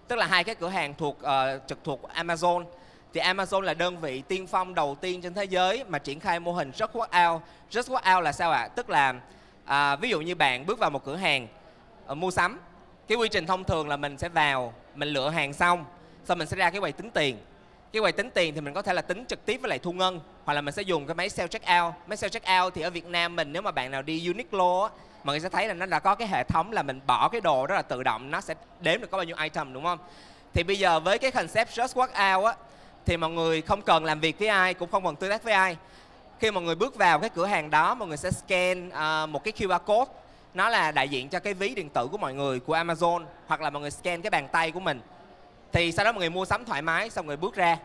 tức là hai cái cửa hàng trực thuộc Amazon. Thì Amazon là đơn vị tiên phong đầu tiên trên thế giới mà triển khai mô hình Just Walk Out. Just Walk Out là sao ạ? Tức là ví dụ như bạn bước vào một cửa hàng mua sắm, cái quy trình thông thường là mình sẽ vào, mình lựa hàng xong mình sẽ ra cái quầy tính tiền. Cái quầy tính tiền thì mình có thể là tính trực tiếp với lại thu ngân, hoặc là mình sẽ dùng cái máy self check out. Máy self check out thì ở Việt Nam mình, nếu mà bạn nào đi Uniqlo mọi người sẽ thấy là nó đã có cái hệ thống là mình bỏ cái đồ đó là tự động nó sẽ đếm được có bao nhiêu item, đúng không? Thì bây giờ với cái concept Just Walk Out thì mọi người không cần làm việc với ai, cũng không cần tương tác với ai. Khi mọi người bước vào cái cửa hàng đó, mọi người sẽ scan một cái QR code, nó là đại diện cho cái ví điện tử của mọi người, của Amazon, hoặc là mọi người scan cái bàn tay của mình. Thì sau đó mọi người mua sắm thoải mái, xong rồi bước ra.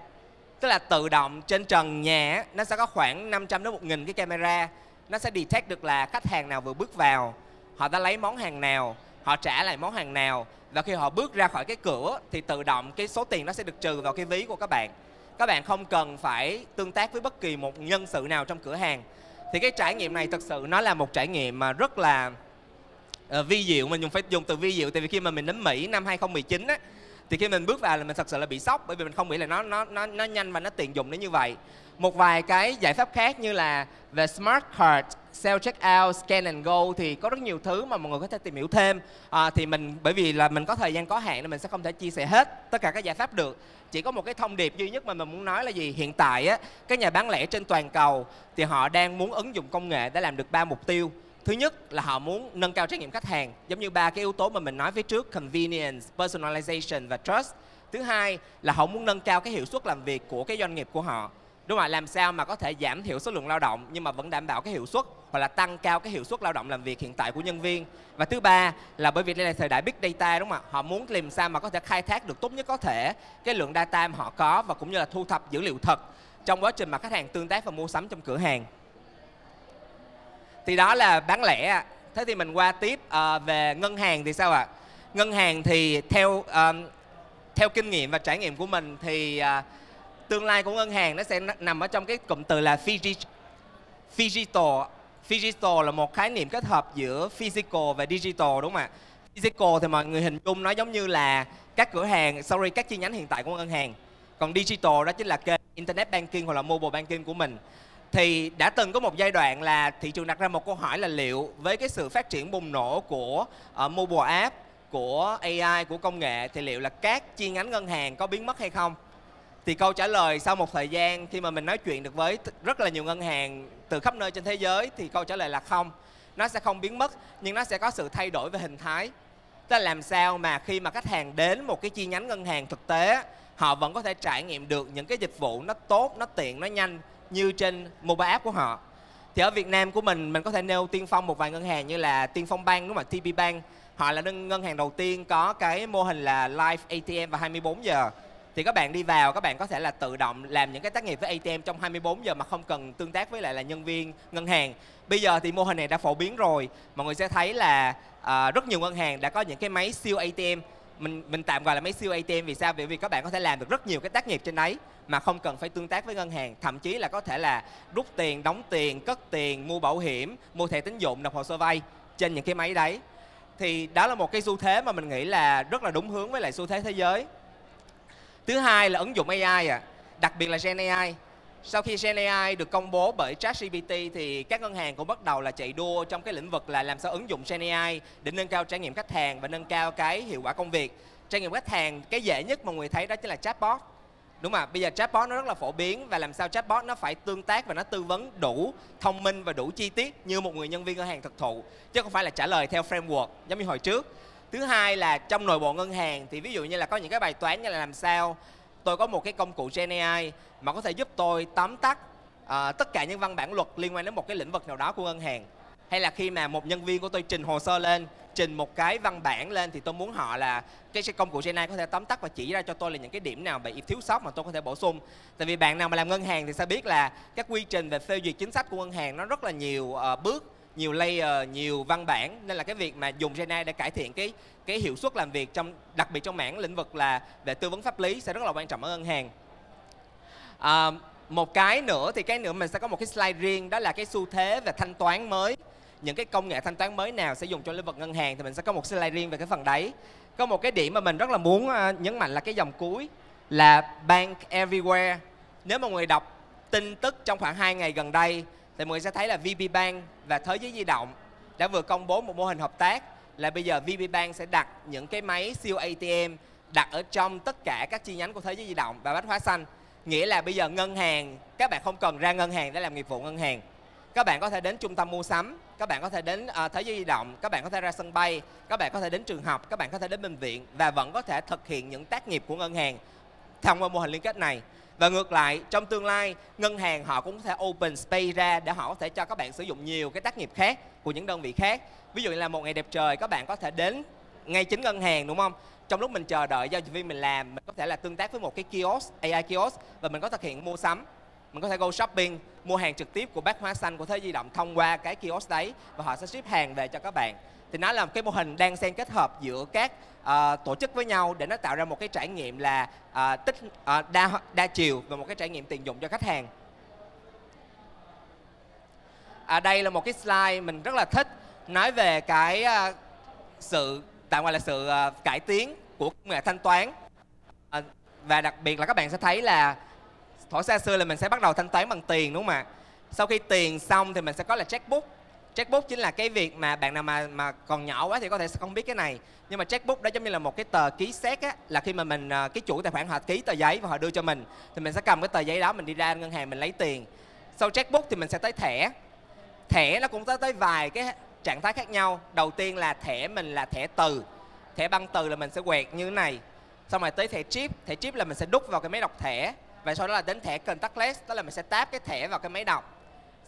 Tức là tự động trên trần nhà nó sẽ có khoảng 500 đến 1000 cái camera, nó sẽ detect được là khách hàng nào vừa bước vào, họ đã lấy món hàng nào, họ trả lại món hàng nào, và khi họ bước ra khỏi cái cửa thì tự động cái số tiền nó sẽ được trừ vào cái ví của các bạn. Các bạn không cần phải tương tác với bất kỳ một nhân sự nào trong cửa hàng. Thì cái trải nghiệm này thực sự nó là một trải nghiệm mà rất là vi diệu. Mình phải dùng từ vi diệu tại vì khi mà mình đến Mỹ năm 2019 thì khi mình bước vào là mình thật sự là bị sốc, bởi vì mình không nghĩ là nó nhanh và nó tiện dụng đến như vậy. Một vài cái giải pháp khác như là về Smart Card, Self Checkout, Scan and Go thì có rất nhiều thứ mà mọi người có thể tìm hiểu thêm. Thì bởi vì là mình có thời gian có hạn nên mình sẽ không thể chia sẻ hết tất cả các giải pháp được. Chỉ có một cái thông điệp duy nhất mà mình muốn nói là gì? Hiện tại các nhà bán lẻ trên toàn cầu thì họ đang muốn ứng dụng công nghệ để làm được 3 mục tiêu. Thứ nhất là họ muốn nâng cao trải nghiệm khách hàng, giống như 3 cái yếu tố mà mình nói phía trước: convenience, personalization và trust. Thứ hai là họ muốn nâng cao cái hiệu suất làm việc của cái doanh nghiệp của họ. Đúng không? Làm sao mà có thể giảm thiểu số lượng lao động nhưng mà vẫn đảm bảo cái hiệu suất, hoặc là tăng cao cái hiệu suất lao động làm việc hiện tại của nhân viên. Và thứ ba là bởi vì đây là thời đại Big Data, đúng không ạ? Họ muốn làm sao mà có thể khai thác được tốt nhất có thể cái lượng data mà họ có, và cũng như là thu thập dữ liệu thật trong quá trình mà khách hàng tương tác và mua sắm trong cửa hàng. Thì đó là bán lẻ. Thế thì mình qua tiếp về ngân hàng thì sao ạ? Ngân hàng thì theo kinh nghiệm và trải nghiệm của mình thì tương lai của ngân hàng nó sẽ nằm ở trong cái cụm từ là phygital. Phygital là một khái niệm kết hợp giữa physical và digital, đúng không ạ? Physical thì mọi người hình dung nó giống như là các cửa hàng, các chi nhánh hiện tại của ngân hàng. Còn digital đó chính là kênh internet banking hoặc là mobile banking của mình. Thì đã từng có một giai đoạn là thị trường đặt ra một câu hỏi là liệu với cái sự phát triển bùng nổ của mobile app, của AI, của công nghệ thì liệu là các chi nhánh ngân hàng có biến mất hay không? Thì câu trả lời sau một thời gian khi mà mình nói chuyện được với rất là nhiều ngân hàng từ khắp nơi trên thế giới thì câu trả lời là không. Nó sẽ không biến mất nhưng nó sẽ có sự thay đổi về hình thái. Tức là làm sao mà khi mà khách hàng đến một cái chi nhánh ngân hàng thực tế, họ vẫn có thể trải nghiệm được những cái dịch vụ nó tốt, nó tiện, nó nhanh như trên mobile app của họ. Thì ở Việt Nam của mình có thể nêu tiên phong một vài ngân hàng như là Tiên Phong Bank, đúng không ạ? TP Bank. Họ là ngân hàng đầu tiên có cái mô hình là live ATM và 24 giờ. Thì các bạn đi vào, các bạn có thể là tự động làm những cái tác nghiệp với ATM trong 24 giờ mà không cần tương tác với lại là nhân viên ngân hàng. Bây giờ thì mô hình này đã phổ biến rồi. Mọi người sẽ thấy là rất nhiều ngân hàng đã có những cái máy siêu ATM. Mình tạm gọi là máy siêu ATM vì sao? Vì các bạn có thể làm được rất nhiều cái tác nghiệp trên đấy mà không cần phải tương tác với ngân hàng. Thậm chí là có thể là rút tiền, đóng tiền, cất tiền, mua bảo hiểm, mua thẻ tín dụng, nộp hồ sơ vay trên những cái máy đấy. Thì đó là một cái xu thế mà mình nghĩ là rất là đúng hướng với lại xu thế thế giới. Thứ hai là ứng dụng AI đặc biệt là Gen AI. Sau khi Gen AI được công bố bởi ChatGPT thì các ngân hàng cũng bắt đầu là chạy đua trong cái lĩnh vực là làm sao ứng dụng Gen AI để nâng cao trải nghiệm khách hàng và nâng cao cái hiệu quả công việc. Trải nghiệm khách hàng cái dễ nhất mà mọi người thấy đó chính là chatbot. Đúng không ạ? Bây giờ chatbot nó rất là phổ biến và làm sao chatbot nó phải tương tác và nó tư vấn đủ thông minh và đủ chi tiết như một người nhân viên ngân hàng thực thụ, chứ không phải là trả lời theo framework giống như hồi trước. Thứ hai là trong nội bộ ngân hàng thì ví dụ như là có những cái bài toán như là làm sao tôi có một cái công cụ Gen AI mà có thể giúp tôi tóm tắt tất cả những văn bản luật liên quan đến một cái lĩnh vực nào đó của ngân hàng. Hay là khi mà một nhân viên của tôi trình hồ sơ lên, trình một cái văn bản lên thì tôi muốn họ là cái công cụ Gen AI có thể tóm tắt và chỉ ra cho tôi là những cái điểm nào bị thiếu sót mà tôi có thể bổ sung. Tại vì bạn nào mà làm ngân hàng thì sẽ biết là các quy trình về phê duyệt chính sách của ngân hàng nó rất là nhiều bước, nhiều layer, nhiều văn bản, nên là cái việc mà dùng Gen AI để cải thiện cái hiệu suất làm việc đặc biệt trong mảng lĩnh vực là về tư vấn pháp lý sẽ rất là quan trọng ở ngân hàng. Một cái nữa thì mình sẽ có một cái slide riêng, đó là cái xu thế về thanh toán mới. Những cái công nghệ thanh toán mới nào sẽ dùng trong lĩnh vực ngân hàng thì mình sẽ có một slide riêng về cái phần đấy. Có một cái điểm mà mình rất là muốn nhấn mạnh là cái dòng cuối là Bank Everywhere. Nếu mà người đọc tin tức trong khoảng 2 ngày gần đây thì mọi người sẽ thấy là VP Bank và Thế giới di động đã vừa công bố một mô hình hợp tác là bây giờ VP Bank sẽ đặt những cái máy siêu ATM đặt ở trong tất cả các chi nhánh của Thế giới di động và Bách Hóa Xanh. Nghĩa là bây giờ ngân hàng, các bạn không cần ra ngân hàng để làm nghiệp vụ ngân hàng. Các bạn có thể đến trung tâm mua sắm, các bạn có thể đến Thế giới di động, các bạn có thể ra sân bay, các bạn có thể đến trường học, các bạn có thể đến bệnh viện và vẫn có thể thực hiện những tác nghiệp của ngân hàng thông qua mô hình liên kết này. Và ngược lại, trong tương lai, ngân hàng họ cũng có thể open space ra để họ có thể cho các bạn sử dụng nhiều cái tác nghiệp khác của những đơn vị khác. Ví dụ như là một ngày đẹp trời, các bạn có thể đến ngay chính ngân hàng, đúng không? Trong lúc mình chờ đợi giao dịch viên mình làm, mình có thể là tương tác với một cái kiosk, AI kiosk và mình có thực hiện mua sắm. Mình có thể go shopping, mua hàng trực tiếp của Bách Hóa Xanh, của Thế giới di động thông qua cái kiosk đấy và họ sẽ ship hàng về cho các bạn. Thì nó là một cái mô hình đang xen kết hợp giữa các tổ chức với nhau để nó tạo ra một cái trải nghiệm là đa chiều và một cái trải nghiệm tiền dụng cho khách hàng. Đây là một cái slide mình rất là thích nói về cái sự tạm gọi là sự cải tiến của công nghệ thanh toán. Và đặc biệt là các bạn sẽ thấy là thuở xa xưa là mình sẽ bắt đầu thanh toán bằng tiền, đúng không ạ? Sau khi tiền xong thì mình sẽ có là checkbook. Checkbook chính là cái việc mà bạn nào mà còn nhỏ quá thì có thể sẽ không biết cái này. Nhưng mà checkbook đó giống như là một cái tờ ký xét á, là khi mà mình cái chủ tài khoản họ ký tờ giấy và họ đưa cho mình thì mình sẽ cầm cái tờ giấy đó mình đi ra ngân hàng mình lấy tiền. Sau checkbook thì mình sẽ tới thẻ. Thẻ nó cũng tới vài cái trạng thái khác nhau. Đầu tiên là thẻ mình là thẻ từ. Thẻ băng từ là mình sẽ quẹt như thế này. Xong rồi tới thẻ chip. Thẻ chip là mình sẽ đút vào cái máy đọc thẻ. Và sau đó là đến thẻ contactless, đó là mình sẽ tap cái thẻ vào cái máy đọc.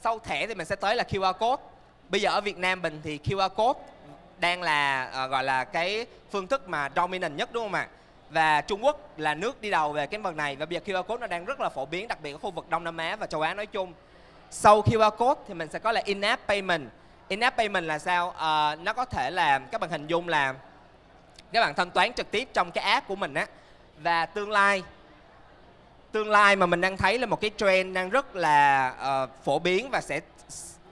Sau thẻ thì mình sẽ tới là QR code. Bây giờ ở Việt Nam mình thì QR code đang là gọi là cái phương thức mà dominant nhất, đúng không ạ? Và Trung Quốc là nước đi đầu về cái phần này. Và bây giờ QR code nó đang rất là phổ biến, đặc biệt ở khu vực Đông Nam Á và châu Á nói chung. Sau QR code thì mình sẽ có là in-app payment. In-app payment là sao? Nó có thể là các bạn hình dung là các bạn thanh toán trực tiếp trong cái app của mình á. Và tương lai mà mình đang thấy là một cái trend đang rất là phổ biến và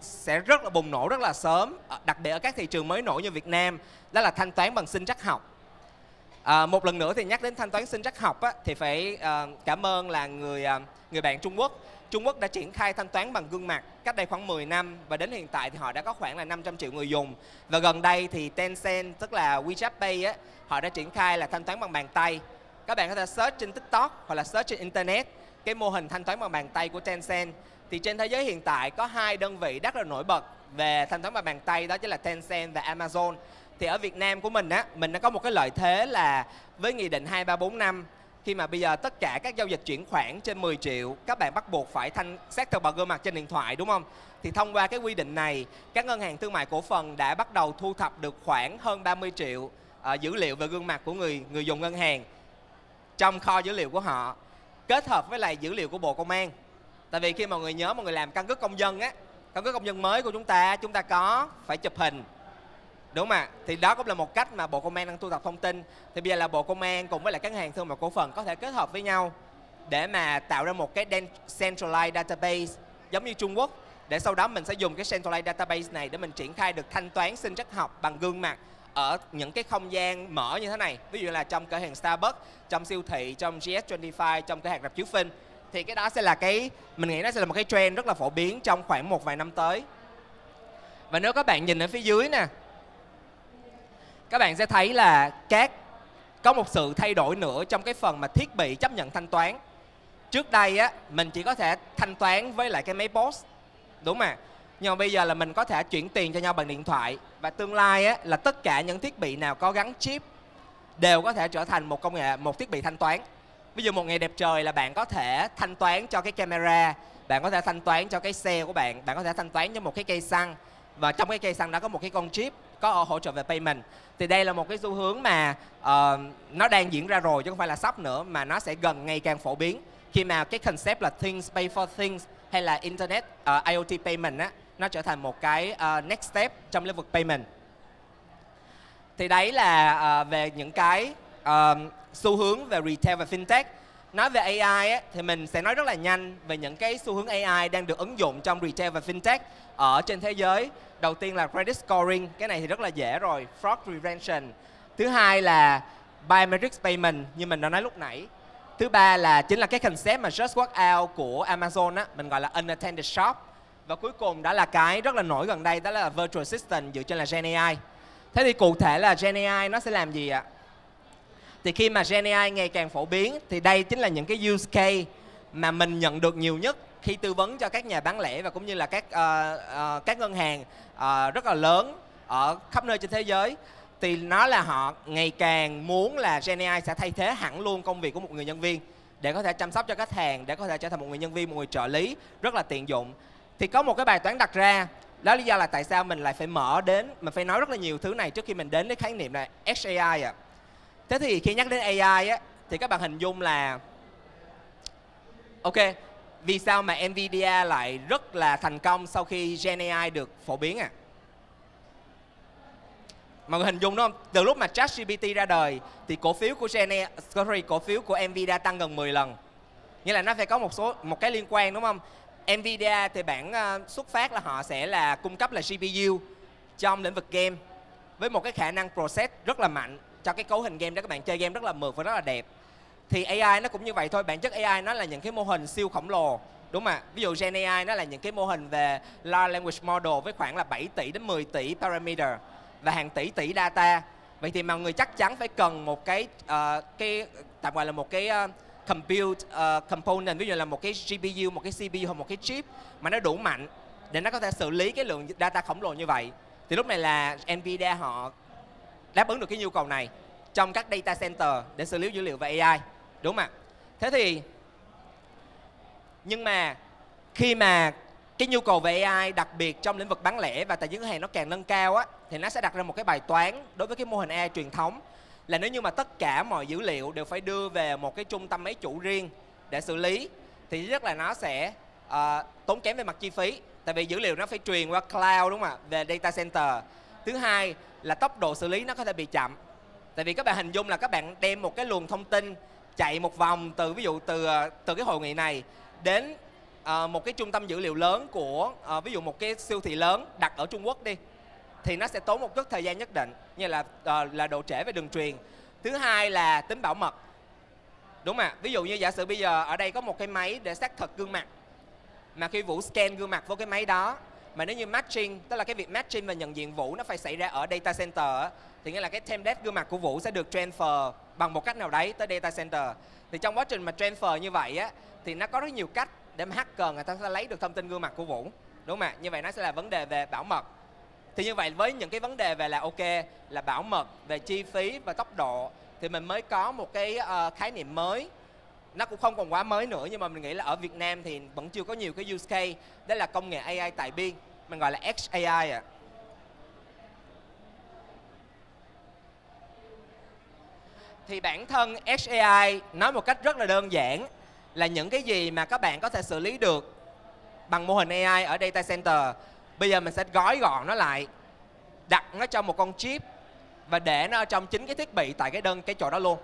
sẽ rất là bùng nổ rất là sớm, đặc biệt ở các thị trường mới nổi như Việt Nam, đó là thanh toán bằng sinh trắc học. Một lần nữa thì nhắc đến thanh toán sinh trắc học á, thì phải cảm ơn là người bạn Trung Quốc. Trung Quốc đã triển khai thanh toán bằng gương mặt cách đây khoảng 10 năm và đến hiện tại thì họ đã có khoảng là 500 triệu người dùng. Và gần đây thì Tencent, tức là WeChat Pay á, họ đã triển khai là thanh toán bằng bàn tay. Các bạn có thể search trên TikTok hoặc là search trên Internet cái mô hình thanh toán bằng bàn tay của Tencent. Thì trên thế giới hiện tại có 2 đơn vị rất là nổi bật về thanh toán bằng bàn tay, đó chính là Tencent và Amazon. Thì ở Việt Nam của mình á, mình đã có một cái lợi thế là với nghị định 2345, khi mà bây giờ tất cả các giao dịch chuyển khoản trên 10 triệu các bạn bắt buộc phải xác thực bằng gương mặt trên điện thoại, đúng không? Thì thông qua cái quy định này, các ngân hàng thương mại cổ phần đã bắt đầu thu thập được khoảng hơn 30 triệu dữ liệu về gương mặt của người dùng ngân hàng trong kho dữ liệu của họ, kết hợp với lại dữ liệu của Bộ Công an. Tại vì khi mọi người nhớ, mọi người làm căn cước công dân á, căn cước công dân mới của chúng ta có phải chụp hình, đúng không ạ? Thì đó cũng là một cách mà Bộ Công an đang thu thập thông tin. Thì bây giờ là Bộ Công an cùng với lại các ngân hàng thương mại cổ phần có thể kết hợp với nhau để mà tạo ra một cái centralized database giống như Trung Quốc, để sau đó mình sẽ dùng cái centralized database này để mình triển khai được thanh toán sinh trắc học bằng gương mặt ở những cái không gian mở như thế này. Ví dụ là trong cửa hàng Starbucks, trong siêu thị, trong GS25, trong cửa hàng rạp chiếu phim. Thì cái đó sẽ là mình nghĩ nó sẽ là một cái trend rất là phổ biến trong khoảng một vài năm tới. Và nếu các bạn nhìn ở phía dưới nè, các bạn sẽ thấy là có một sự thay đổi nữa trong cái phần mà thiết bị chấp nhận thanh toán. Trước đây á, mình chỉ có thể thanh toán với lại cái máy POS, đúng không ạ? Nhưng mà bây giờ là mình có thể chuyển tiền cho nhau bằng điện thoại. Và tương lai á, là tất cả những thiết bị nào có gắn chip đều có thể trở thành một thiết bị thanh toán. Ví dụ một ngày đẹp trời là bạn có thể thanh toán cho cái camera, bạn có thể thanh toán cho cái xe của bạn, bạn có thể thanh toán cho một cái cây xăng. Và trong cái cây xăng đó có một cái con chip có hỗ trợ về payment. Thì đây là một cái xu hướng mà nó đang diễn ra rồi chứ không phải là sắp nữa, mà nó sẽ ngày càng phổ biến. Khi mà cái concept là things pay for things hay là internet IoT payment á, nó trở thành một cái next step trong lĩnh vực payment. Thì đấy là về những cái xu hướng về retail và fintech. Nói về AI á, thì mình sẽ nói rất là nhanh về những cái xu hướng AI đang được ứng dụng trong retail và fintech ở trên thế giới. Đầu tiên là credit scoring, cái này thì rất là dễ rồi, fraud prevention. Thứ hai là biometrics payment như mình đã nói lúc nãy. Thứ ba là chính là cái concept mà Just Walk Out của Amazon á, mình gọi là unattended shop. Và cuối cùng đó là cái rất là nổi gần đây, đó là virtual assistant dựa trên là Gen AI. Thế thì cụ thể là Gen AI nó sẽ làm gì ạ? Thì khi mà Gen AI ngày càng phổ biến thì đây chính là những cái use case mà mình nhận được nhiều nhất khi tư vấn cho các nhà bán lẻ và cũng như là các ngân hàng rất là lớn ở khắp nơi trên thế giới. Thì nó là họ ngày càng muốn là Gen AI sẽ thay thế hẳn luôn công việc của một người nhân viên để có thể chăm sóc cho khách hàng, để có thể trở thành một người nhân viên, một người trợ lý rất là tiện dụng. Thì có một cái bài toán đặt ra, đó là lý do là tại sao mình lại phải mình phải nói rất là nhiều thứ này trước khi mình đến với khái niệm là XAI ạ. Thế thì khi nhắc đến AI á, thì các bạn hình dung là ok, vì sao mà Nvidia lại rất là thành công sau khi Gen AI được phổ biến à? Mọi người hình dung đúng không? Từ lúc mà ChatGPT ra đời thì cổ phiếu của Nvidia tăng gần 10 lần. Nghĩa là nó phải có một cái liên quan, đúng không? Nvidia thì bản xuất phát là họ sẽ là cung cấp là GPU trong lĩnh vực game với một cái khả năng process rất là mạnh cho cái cấu hình game để các bạn chơi game rất là mượt và rất là đẹp. Thì AI nó cũng như vậy thôi, bản chất AI nó là những cái mô hình siêu khổng lồ, đúng không ạ? Ví dụ Gen AI nó là những cái mô hình về Large Language Model với khoảng là 7 tỷ đến 10 tỷ parameter và hàng tỷ data. Vậy thì mọi người chắc chắn phải cần một cái tạm gọi là một cái compute component, ví dụ là một cái GPU, một cái CPU hoặc một cái chip mà nó đủ mạnh để nó có thể xử lý cái lượng data khổng lồ như vậy. Thì lúc này là Nvidia họ đáp ứng được cái nhu cầu này trong các data center để xử lý dữ liệu về AI, đúng không ạ? Thế thì nhưng mà khi mà cái nhu cầu về AI đặc biệt trong lĩnh vực bán lẻ và tài chính ngân hàng nó càng nâng cao á, thì nó sẽ đặt ra một cái bài toán đối với cái mô hình AI truyền thống là nếu như mà tất cả mọi dữ liệu đều phải đưa về một cái trung tâm máy chủ riêng để xử lý thì rất là nó sẽ tốn kém về mặt chi phí. tại vì dữ liệu nó phải truyền qua cloud, đúng không ạ, về data center. Thứ hai là tốc độ xử lý nó có thể bị chậm, tại vì các bạn hình dung là các bạn đem một cái luồng thông tin chạy một vòng từ ví dụ từ cái hội nghị này đến một cái trung tâm dữ liệu lớn của ví dụ một cái siêu thị lớn đặt ở Trung Quốc đi, thì nó sẽ tốn một chút thời gian nhất định, như là độ trễ về đường truyền. Thứ hai là tính bảo mật, đúng không ạ? Ví dụ như giả sử bây giờ ở đây có một cái máy để xác thực gương mặt, mà khi Vũ scan gương mặt vô cái máy đó, mà nếu như matching, tức là cái việc matching và nhận diện Vũ nó phải xảy ra ở data center, thì nghĩa là cái template gương mặt của Vũ sẽ được transfer bằng một cách nào đấy tới data center. Thì trong quá trình mà transfer như vậy á, thì nó có rất nhiều cách để mà hacker người ta sẽ lấy được thông tin gương mặt của Vũ, đúng không ạ? Như vậy nó sẽ là vấn đề về bảo mật. Thì như vậy với những cái vấn đề về là ok, là bảo mật, về chi phí và tốc độ, thì mình mới có một cái khái niệm mới. Nó cũng không còn quá mới nữa, nhưng mà mình nghĩ là ở Việt Nam thì vẫn chưa có nhiều cái use case. Đó là công nghệ AI tại biên, mình gọi là XAI ạ. Thì bản thân XAI nói một cách rất là đơn giản là những cái gì mà các bạn có thể xử lý được bằng mô hình AI ở data center, bây giờ mình sẽ gói gọn nó lại, đặt nó trong một con chip và để nó ở trong chính cái thiết bị tại cái chỗ đó luôn.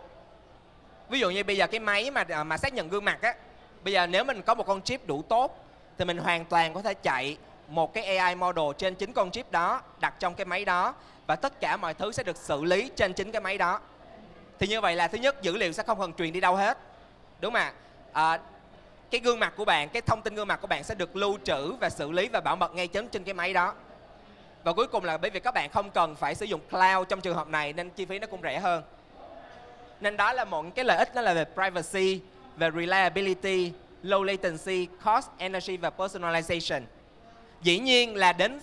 Ví dụ như bây giờ cái máy mà xác nhận gương mặt á, bây giờ nếu mình có một con chip đủ tốt thì mình hoàn toàn có thể chạy một cái AI model trên chính con chip đó, đặt trong cái máy đó, và tất cả mọi thứ sẽ được xử lý trên chính cái máy đó. Thì như vậy là thứ nhất, dữ liệu sẽ không cần truyền đi đâu hết, đúng không ạ? Cái gương mặt của bạn, cái thông tin gương mặt của bạn sẽ được lưu trữ và xử lý và bảo mật ngay trên cái máy đó. Và cuối cùng là bởi vì các bạn không cần phải sử dụng cloud trong trường hợp này nên chi phí nó cũng rẻ hơn. Nên đó là một cái lợi ích, đó là về privacy, về reliability, low latency, cost, energy và personalization. Dĩ nhiên là đến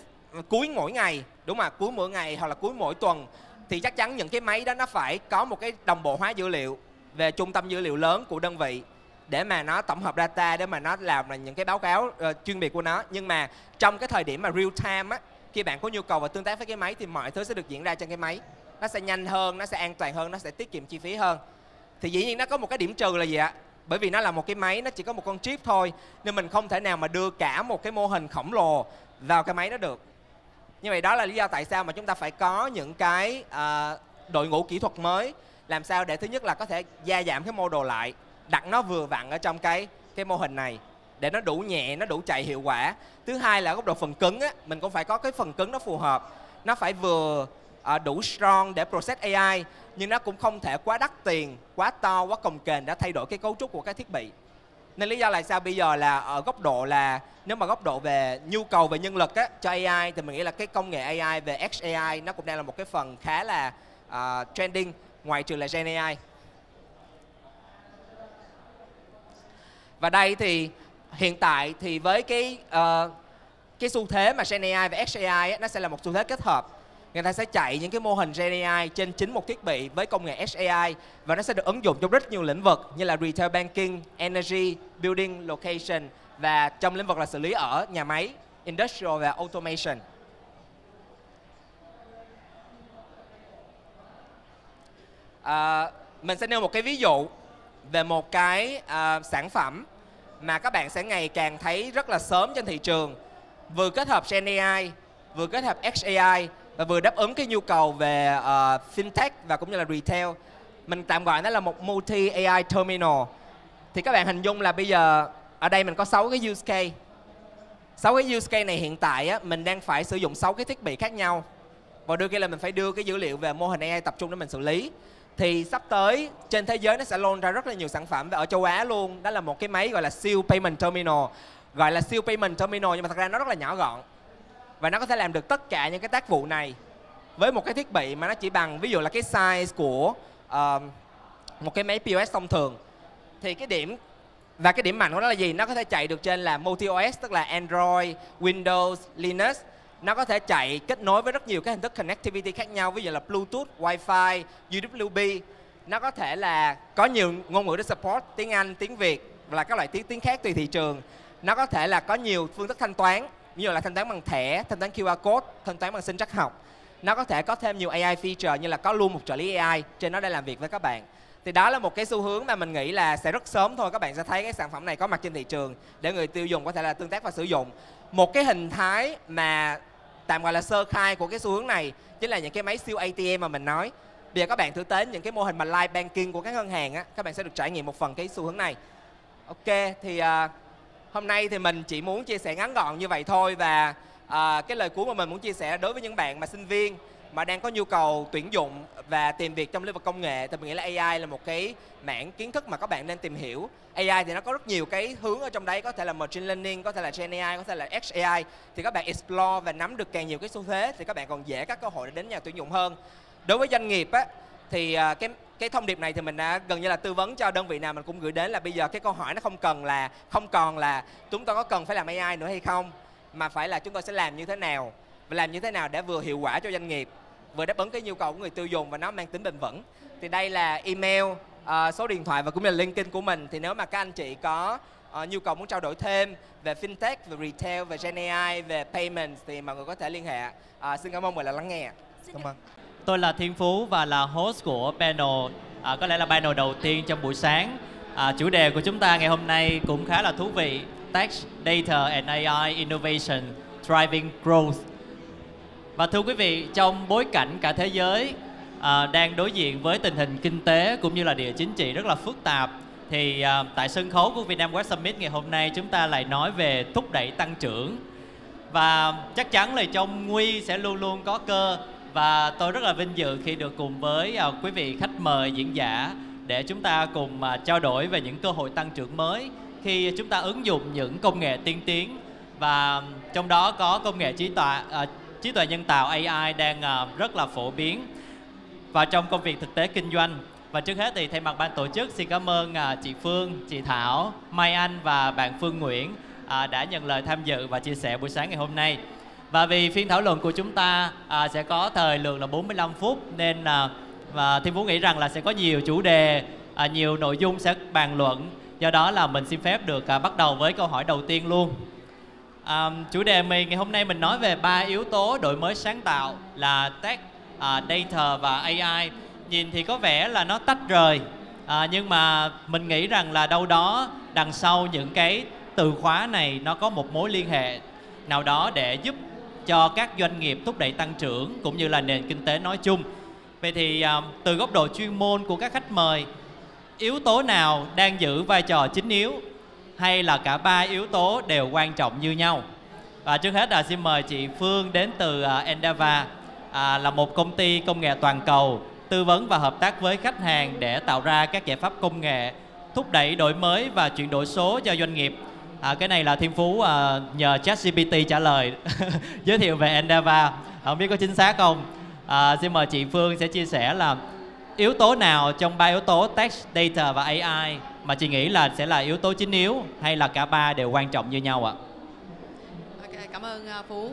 cuối mỗi ngày, đúng không ạ? Cuối mỗi ngày hoặc là cuối mỗi tuần thì chắc chắn những cái máy đó nó phải có một cái đồng bộ hóa dữ liệu về trung tâm dữ liệu lớn của đơn vị để mà nó tổng hợp data, để mà nó làm những cái báo cáo chuyên biệt của nó. Nhưng mà trong cái thời điểm mà real time á, khi bạn có nhu cầu và tương tác với cái máy thì mọi thứ sẽ được diễn ra trên cái máy. Nó sẽ nhanh hơn, nó sẽ an toàn hơn, nó sẽ tiết kiệm chi phí hơn. Thì dĩ nhiên nó có một cái điểm trừ là gì ạ? Bởi vì nó là một cái máy, nó chỉ có một con chip thôi, nên mình không thể nào mà đưa cả một cái mô hình khổng lồ vào cái máy đó được. Như vậy đó là lý do tại sao mà chúng ta phải có những cái đội ngũ kỹ thuật mới, làm sao để thứ nhất là có thể gia giảm cái model lại, đặt nó vừa vặn ở trong cái mô hình này để nó đủ nhẹ, nó đủ chạy hiệu quả. Thứ hai là góc độ phần cứng á, mình cũng phải có cái phần cứng nó phù hợp, nó phải vừa đủ strong để process AI, nhưng nó cũng không thể quá đắt tiền, quá to, quá cồng kềnh đã thay đổi cái cấu trúc của cái thiết bị. Nên lý do là sao bây giờ là ở góc độ là nếu mà góc độ về nhu cầu về nhân lực á, cho AI thì mình nghĩ là cái công nghệ AI về XAI nó cũng đang là một cái phần khá là trending, ngoài trừ là Gen AI. Và đây thì hiện tại thì với cái xu thế mà Gen AI và XAI á, nó sẽ là một xu thế kết hợp. Người ta sẽ chạy những cái mô hình Gen AI trên chính một thiết bị với công nghệ XAI, và nó sẽ được ứng dụng trong rất nhiều lĩnh vực như là retail banking, energy, building, location, và trong lĩnh vực là xử lý ở nhà máy, industrial và automation. Mình sẽ nêu một cái ví dụ về một cái sản phẩm mà các bạn sẽ ngày càng thấy rất là sớm trên thị trường, vừa kết hợp Gen AI, vừa kết hợp XAI và vừa đáp ứng cái nhu cầu về fintech và cũng như là retail. Mình tạm gọi nó là một multi AI terminal. Thì các bạn hình dung là bây giờ ở đây mình có 6 cái use case. 6 cái use case này hiện tại á, mình đang phải sử dụng 6 cái thiết bị khác nhau. Và đôi khi là mình phải đưa cái dữ liệu về mô hình AI tập trung để mình xử lý. Thì sắp tới trên thế giới nó sẽ launch ra rất là nhiều sản phẩm, và ở châu Á luôn, đó là một cái máy gọi là siêu payment terminal. Gọi là siêu payment terminal nhưng mà thật ra nó rất là nhỏ gọn. Và nó có thể làm được tất cả những cái tác vụ này với một cái thiết bị mà nó chỉ bằng ví dụ là cái size của một cái máy POS thông thường. Thì cái điểm mạnh của nó là gì? Nó có thể chạy được trên là multi-OS, tức là Android, Windows, Linux. Nó có thể chạy kết nối với rất nhiều cái hình thức connectivity khác nhau, ví dụ là Bluetooth, Wi-Fi, UWB. Nó có thể là có nhiều ngôn ngữ để support, tiếng Anh, tiếng Việt và là các loại tiếng khác tùy thị trường. Nó có thể là có nhiều phương thức thanh toán, ví dụ là thanh toán bằng thẻ, thanh toán QR code, thanh toán bằng sinh trắc học. Nó có thể có thêm nhiều AI feature như là có luôn một trợ lý AI trên nó để làm việc với các bạn. Thì đó là một cái xu hướng mà mình nghĩ là sẽ rất sớm thôi các bạn sẽ thấy cái sản phẩm này có mặt trên thị trường để người tiêu dùng có thể là tương tác và sử dụng. Một cái hình thái mà tạm gọi là sơ khai của cái xu hướng này chính là những cái máy siêu ATM mà mình nói. Bây giờ các bạn thử đến những cái mô hình mà live banking của các ngân hàng á, các bạn sẽ được trải nghiệm một phần cái xu hướng này. Ok, thì hôm nay thì mình chỉ muốn chia sẻ ngắn gọn như vậy thôi. Và cái lời cuối mà mình muốn chia sẻ đối với những bạn mà sinh viên mà đang có nhu cầu tuyển dụng và tìm việc trong lĩnh vực công nghệ, thì mình nghĩ là AI là một cái mảng kiến thức mà các bạn nên tìm hiểu. AI thì nó có rất nhiều cái hướng ở trong đấy, có thể là machine learning, có thể là Gen AI, có thể là Edge AI. Thì các bạn explore và nắm được càng nhiều cái xu thế thì các bạn còn dễ các cơ hội để đến nhà tuyển dụng hơn. Đối với doanh nghiệp á, thì cái thông điệp này thì mình đã gần như là tư vấn cho đơn vị nào mình cũng gửi đến là bây giờ cái câu hỏi nó không còn là chúng ta có cần phải làm AI nữa hay không, mà phải là chúng tôi sẽ làm như thế nào và làm như thế nào để vừa hiệu quả cho doanh nghiệp, vừa đáp ứng cái nhu cầu của người tiêu dùng và nó mang tính bền vững. Thì đây là email, số điện thoại và cũng như là LinkedIn của mình. Thì nếu mà các anh chị có nhu cầu muốn trao đổi thêm về fintech, về retail, về Gen AI, về payments thì mọi người có thể liên hệ. Xin cảm ơn và lắng nghe. Cảm ơn. Tôi là Thiên Phú và là host của panel, có lẽ là panel đầu tiên trong buổi sáng. Chủ đề của chúng ta ngày hôm nay cũng khá là thú vị: Tech, Data and AI Innovation Driving Growth. Và thưa quý vị, trong bối cảnh cả thế giới đang đối diện với tình hình kinh tế cũng như là địa chính trị rất là phức tạp, thì tại sân khấu của Vietnam Web Summit ngày hôm nay chúng ta lại nói về thúc đẩy tăng trưởng. Và chắc chắn là trong nguy sẽ luôn luôn có cơ. Và tôi rất là vinh dự khi được cùng với quý vị khách mời diễn giả để chúng ta cùng trao đổi về những cơ hội tăng trưởng mới khi chúng ta ứng dụng những công nghệ tiên tiến. Và trong đó có công nghệ trí tuệ nhân tạo AI đang rất là phổ biến vào trong công việc thực tế kinh doanh. Và trước hết thì thay mặt ban tổ chức xin cảm ơn chị Phương, chị Thảo, Mai Anh và bạn Phương Nguyễn đã nhận lời tham dự và chia sẻ buổi sáng ngày hôm nay. Và vì phiên thảo luận của chúng ta sẽ có thời lượng là 45 phút nên và Thiên Phú nghĩ rằng là sẽ có nhiều chủ đề, nhiều nội dung sẽ bàn luận. Do đó là mình xin phép được bắt đầu với câu hỏi đầu tiên luôn. Chủ đề mình ngày hôm nay mình nói về 3 yếu tố đổi mới sáng tạo là Tech, Data và AI. Nhìn thì có vẻ là nó tách rời, nhưng mà mình nghĩ rằng là đâu đó đằng sau những cái từ khóa này nó có một mối liên hệ nào đó để giúp cho các doanh nghiệp thúc đẩy tăng trưởng cũng như là nền kinh tế nói chung. Vậy thì từ góc độ chuyên môn của các khách mời, yếu tố nào đang giữ vai trò chính yếu hay là cả 3 yếu tố đều quan trọng như nhau? Và trước hết là xin mời chị Phương đến từ Endava, là một công ty công nghệ toàn cầu tư vấn và hợp tác với khách hàng để tạo ra các giải pháp công nghệ thúc đẩy đổi mới và chuyển đổi số cho doanh nghiệp. Cái này là Thiên Phú nhờ ChatGPT trả lời giới thiệu về Endava, không biết có chính xác không. Xin mời chị Phương sẽ chia sẻ là yếu tố nào trong 3 yếu tố Tech, Data và AI mà chị nghĩ là sẽ là yếu tố chính yếu hay là cả 3 đều quan trọng như nhau ạ? Ok, cảm ơn Phú.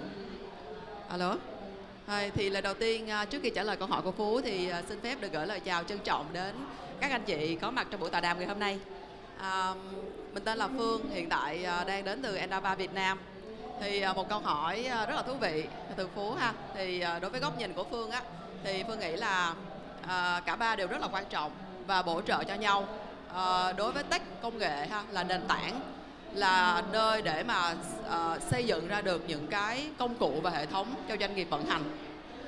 Alo. Thì lời đầu tiên trước khi trả lời câu hỏi của Phú thì xin phép được gửi lời chào trân trọng đến các anh chị có mặt trong buổi tọa đàm ngày hôm nay. Mình tên là Phương, hiện tại đang đến từ Endava Việt Nam. Thì một câu hỏi rất là thú vị từ Phú ha. Thì đối với góc nhìn của Phương á, thì Phương nghĩ là cả 3 đều rất là quan trọng và bổ trợ cho nhau. Đối với tech, công nghệ ha, là nền tảng, là nơi để mà xây dựng ra được những cái công cụ và hệ thống cho doanh nghiệp vận hành.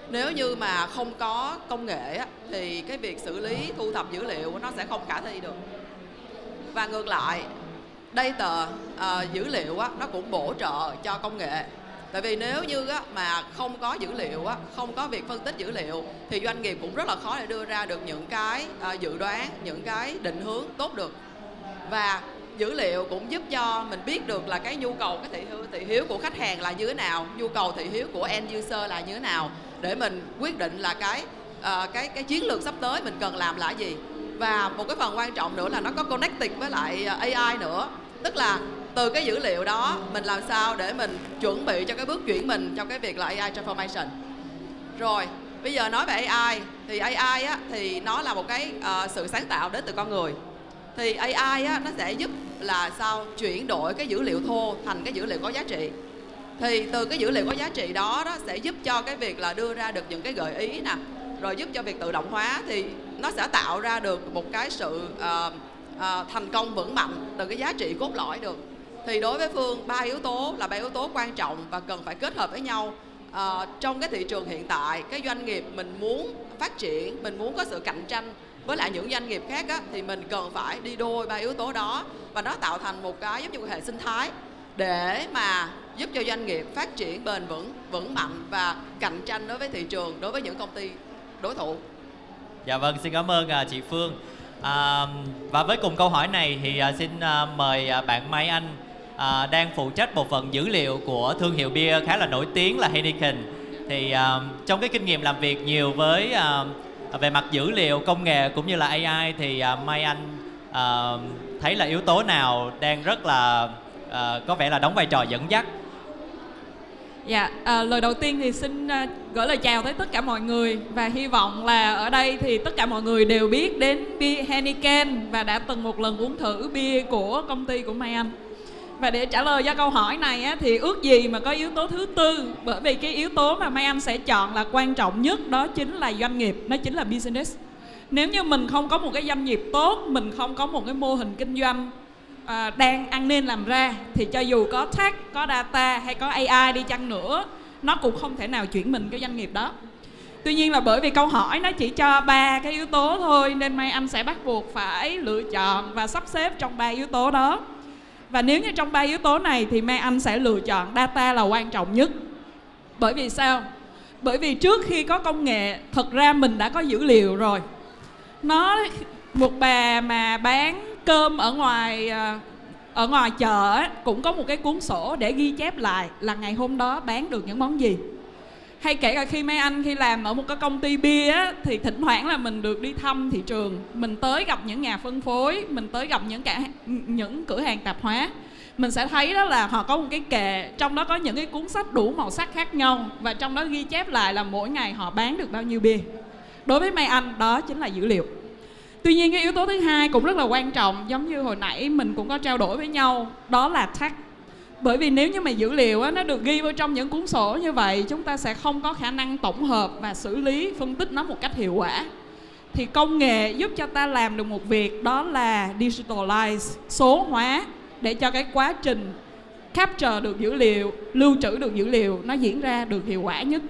Nếu như mà không có công nghệ á, thì cái việc xử lý, thu thập dữ liệu nó sẽ không khả thi được. Và ngược lại, data, dữ liệu á, nó cũng bổ trợ cho công nghệ. Tại vì nếu như á, mà không có dữ liệu á, không có việc phân tích dữ liệu thì doanh nghiệp cũng rất là khó để đưa ra được những cái dự đoán, những cái định hướng tốt được. Và dữ liệu cũng giúp cho mình biết được là cái nhu cầu, cái thị hiếu của khách hàng là như thế nào, nhu cầu thị hiếu của end user là như thế nào, để mình quyết định là cái chiến lược sắp tới mình cần làm là gì. Và một cái phần quan trọng nữa là nó có connecting với lại AI nữa. Tức là từ cái dữ liệu đó mình làm sao để mình chuẩn bị cho cái bước chuyển mình trong cái việc là AI transformation. Rồi, bây giờ nói về AI thì AI á, thì nó là một cái sự sáng tạo đến từ con người. Thì AI á, nó sẽ giúp là sao chuyển đổi cái dữ liệu thô thành cái dữ liệu có giá trị. Thì từ cái dữ liệu có giá trị đó sẽ giúp cho cái việc là đưa ra được những cái gợi ý nè, rồi giúp cho việc tự động hóa. Thì nó sẽ tạo ra được một cái sự thành công vững mạnh từ cái giá trị cốt lõi được. Thì đối với Phương, 3 yếu tố là 3 yếu tố quan trọng và cần phải kết hợp với nhau. Trong cái thị trường hiện tại, cái doanh nghiệp mình muốn phát triển, mình muốn có sự cạnh tranh với lại những doanh nghiệp khác á, thì mình cần phải đi đôi 3 yếu tố đó, và nó tạo thành một cái giống như một hệ sinh thái để mà giúp cho doanh nghiệp phát triển bền vững, vững mạnh và cạnh tranh đối với thị trường, đối với những công ty đối thủ. Dạ vâng, xin cảm ơn chị Phương. Và với cùng câu hỏi này thì xin mời bạn Mai Anh, đang phụ trách bộ phận dữ liệu của thương hiệu bia khá là nổi tiếng là Heineken. Thì trong cái kinh nghiệm làm việc nhiều với về mặt dữ liệu, công nghệ cũng như là AI thì Mai Anh thấy là yếu tố nào đang rất là có vẻ là đóng vai trò dẫn dắt? Dạ, lời đầu tiên thì xin gửi lời chào tới tất cả mọi người, và hy vọng là ở đây thì tất cả mọi người đều biết đến bia Heineken và đã từng một lần uống thử bia của công ty của Mai Anh. Và để trả lời cho câu hỏi này á, thì ước gì mà có yếu tố thứ tư, bởi vì cái yếu tố mà Mai Anh sẽ chọn là quan trọng nhất, đó chính là doanh nghiệp, nó chính là business. Nếu như mình không có một cái doanh nghiệp tốt, mình không có một cái mô hình kinh doanh đang ăn nên làm ra, thì cho dù có tech, có data hay có AI đi chăng nữa, nó cũng không thể nào chuyển mình cái doanh nghiệp đó. Tuy nhiên là bởi vì câu hỏi nó chỉ cho 3 cái yếu tố thôi, nên Mai Anh sẽ bắt buộc phải lựa chọn và sắp xếp trong 3 yếu tố đó. Và nếu như trong 3 yếu tố này thì Mai Anh sẽ lựa chọn data là quan trọng nhất. Bởi vì sao? Bởi vì trước khi có công nghệ, thật ra mình đã có dữ liệu rồi. Một bà mà bán cơm ở ngoài chợ ấy, cũng có một cái cuốn sổ để ghi chép lại là ngày hôm đó bán được những món gì. Hay kể cả khi Mai Anh khi làm ở một cái công ty bia á, thì thỉnh thoảng là mình được đi thăm thị trường, mình tới gặp những nhà phân phối, mình tới gặp những cửa hàng tạp hóa. Mình sẽ thấy đó là họ có một cái kệ, trong đó có những cái cuốn sách đủ màu sắc khác nhau, và trong đó ghi chép lại là mỗi ngày họ bán được bao nhiêu bia. Đối với Mai Anh, đó chính là dữ liệu. Tuy nhiên cái yếu tố thứ hai cũng rất là quan trọng, giống như hồi nãy mình cũng có trao đổi với nhau, đó là tech. Bởi vì nếu như mà dữ liệu á, nó được ghi vào trong những cuốn sổ như vậy, chúng ta sẽ không có khả năng tổng hợp và xử lý, phân tích nó một cách hiệu quả. Thì công nghệ giúp cho ta làm được một việc, đó là digitalize, số hóa, để cho cái quá trình capture được dữ liệu, lưu trữ được dữ liệu nó diễn ra được hiệu quả nhất.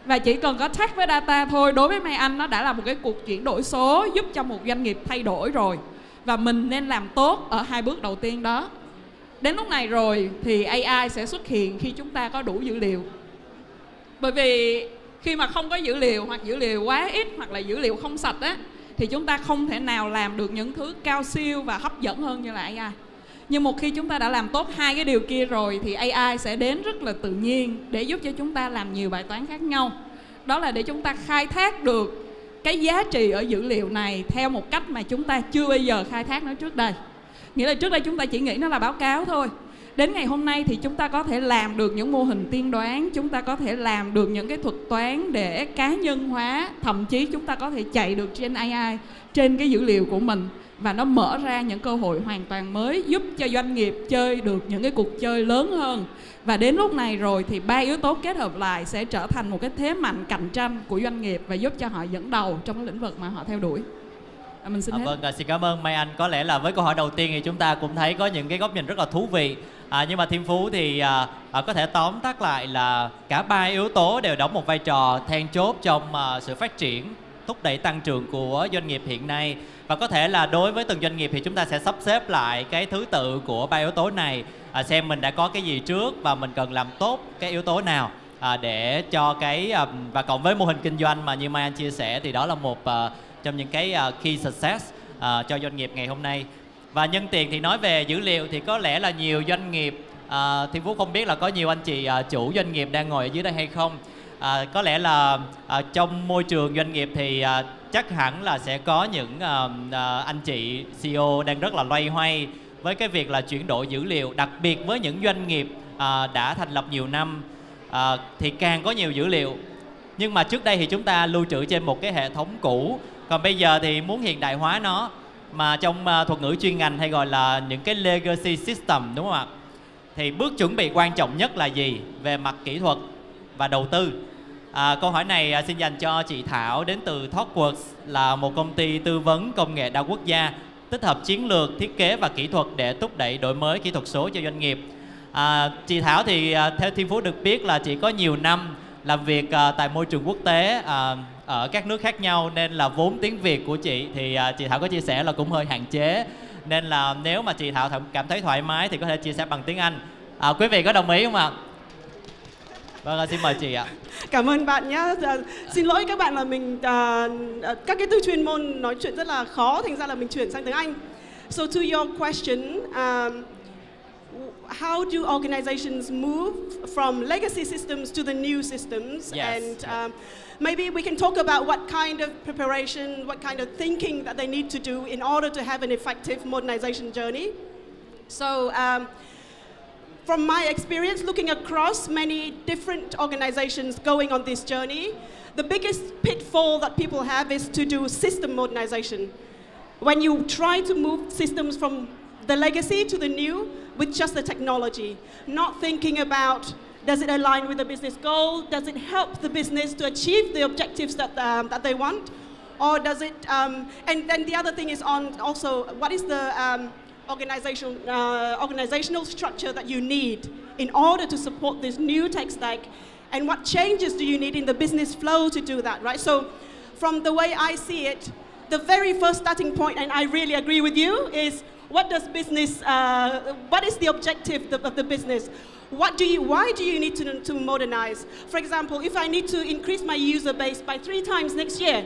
Và chỉ cần có tech với data thôi, đối với Mai Anh nó đã là một cái cuộc chuyển đổi số giúp cho một doanh nghiệp thay đổi rồi. Và mình nên làm tốt ở 2 bước đầu tiên đó. Đến lúc này rồi thì AI sẽ xuất hiện khi chúng ta có đủ dữ liệu. Bởi vì khi mà không có dữ liệu, hoặc dữ liệu quá ít, hoặc là dữ liệu không sạch á, thì chúng ta không thể nào làm được những thứ cao siêu và hấp dẫn hơn như là AI. Nhưng một khi chúng ta đã làm tốt 2 cái điều kia rồi thì AI sẽ đến rất là tự nhiên để giúp cho chúng ta làm nhiều bài toán khác nhau. Đó là để chúng ta khai thác được cái giá trị ở dữ liệu này theo một cách mà chúng ta chưa bao giờ khai thác nó trước đây. Nghĩa là trước đây chúng ta chỉ nghĩ nó là báo cáo thôi. Đến ngày hôm nay thì chúng ta có thể làm được những mô hình tiên đoán, chúng ta có thể làm được những cái thuật toán để cá nhân hóa, thậm chí chúng ta có thể chạy được trên AI, trên cái dữ liệu của mình. Và nó mở ra những cơ hội hoàn toàn mới, giúp cho doanh nghiệp chơi được những cái cuộc chơi lớn hơn. Và đến lúc này rồi thì 3 yếu tố kết hợp lại sẽ trở thành một cái thế mạnh cạnh tranh của doanh nghiệp và giúp cho họ dẫn đầu trong cái lĩnh vực mà họ theo đuổi. Mình xin hết. Vâng, xin cảm ơn Mai Anh. Có lẽ là với câu hỏi đầu tiên thì chúng ta cũng thấy có những cái góc nhìn rất là thú vị. Nhưng mà Thiên Phú thì có thể tóm tắt lại là cả 3 yếu tố đều đóng một vai trò then chốt trong sự phát triển, thúc đẩy tăng trưởng của doanh nghiệp hiện nay. Và có thể là đối với từng doanh nghiệp thì chúng ta sẽ sắp xếp lại cái thứ tự của 3 yếu tố này, xem mình đã có cái gì trước và mình cần làm tốt cái yếu tố nào để cho cái và cộng với mô hình kinh doanh mà như Mai Anh chia sẻ thì đó là một trong những cái key success cho doanh nghiệp ngày hôm nay. Và nhân tiền thì nói về dữ liệu thì có lẽ là nhiều doanh nghiệp, Thiên Phú không biết là có nhiều anh chị chủ doanh nghiệp đang ngồi ở dưới đây hay không. Có lẽ là trong môi trường doanh nghiệp thì chắc hẳn là sẽ có những anh chị CEO đang rất là loay hoay với cái việc là chuyển đổi dữ liệu, đặc biệt với những doanh nghiệp đã thành lập nhiều năm thì càng có nhiều dữ liệu. Nhưng mà trước đây thì chúng ta lưu trữ trên một cái hệ thống cũ, còn bây giờ thì muốn hiện đại hóa nó, mà trong thuật ngữ chuyên ngành hay gọi là những cái legacy system, đúng không ạ? Thì bước chuẩn bị quan trọng nhất là gì về mặt kỹ thuật và đầu tư? Câu hỏi này xin dành cho chị Thảo đến từ ThoughtWorks, là một công ty tư vấn công nghệ đa quốc gia, tích hợp chiến lược, thiết kế và kỹ thuật để thúc đẩy đổi mới kỹ thuật số cho doanh nghiệp. Chị Thảo thì theo Thiên Phú được biết là chị có nhiều năm làm việc tại môi trường quốc tế ở các nước khác nhau, nên là vốn tiếng Việt của chị thì chị Thảo có chia sẻ là cũng hơi hạn chế, nên là nếu mà chị Thảo cảm thấy thoải mái thì có thể chia sẻ bằng tiếng Anh. Quý vị có đồng ý không ạ? Vâng, xin mời chị ạ. Cảm ơn bạn nhé. Xin lỗi các bạn là mình các cái từ chuyên môn nói chuyện rất là khó, thành ra là mình chuyển sang tiếng Anh. So to your question, how do organizations move from legacy systems to the new systems? Yes. And maybe we can talk about what kind of preparation, what kind of thinking that they need to do in order to have an effective modernization journey. So from my experience looking across many different organizations going on this journey, the biggest pitfall that people have is to do system modernization. When you try to move systems from the legacy to the new with just the technology, not thinking about does it align with the business goal, does it help the business to achieve the objectives that they want, or does it, and then the other thing is on also what is the organizational structure that you need in order to support this new tech stack, and what changes do you need in the business flow to do that, right? So from the way I see it, the very first starting point, and I really agree with you, is what does business, what is the objective of the business? Why do you need to modernize? For example, if I need to increase my user base by 3 times next year,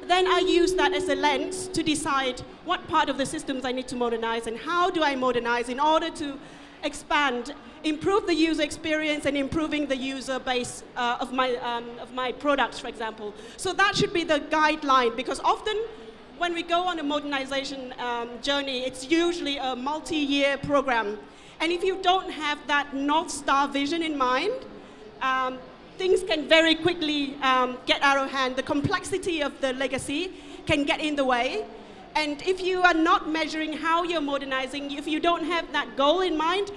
then I use that as a lens to decide what part of the systems I need to modernize and how do I modernize in order to expand, improve the user experience and improving the user base of my products, for example. So that should be the guideline, because often when we go on a modernization journey, it's usually a multi-year program. And if you don't have that North Star vision in mind, things can very quickly get out of hand. The complexity of the legacy can get in the way. And if you are not measuring how you're modernizing, if you don't have that goal in mind,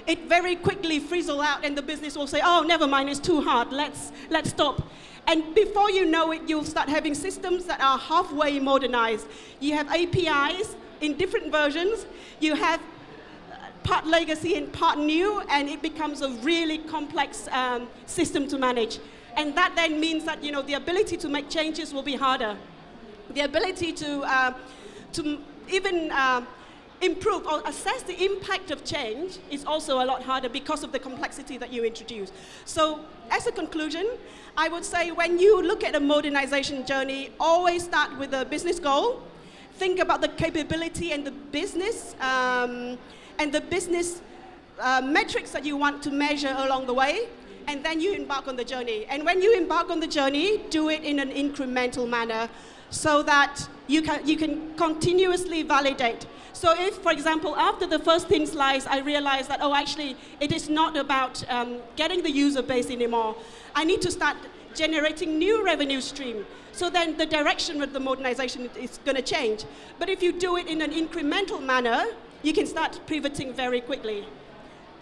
it very quickly fizzles out and the business will say, oh, never mind, it's too hard, let's stop. And before you know it, you'll start having systems that are halfway modernized. You have APIs in different versions. You have part legacy and part new, and it becomes a really complex system to manage. And that then means that, you know, the ability to make changes will be harder. The ability to even improve or assess the impact of change is also a lot harder because of the complexity that you introduce. So as a conclusion, I would say when you look at a modernization journey, always start with a business goal. Think about the capability and the business metrics that you want to measure along the way, and then you embark on the journey. And when you embark on the journey, do it in an incremental manner so that you can continuously validate. So if, for example, after the first 10 slides, I realize that, oh, actually, it is not about getting the user base anymore. I need to start generating new revenue stream. So then the direction of the modernization is going to change. But if you do it in an incremental manner, you can start pivoting very quickly.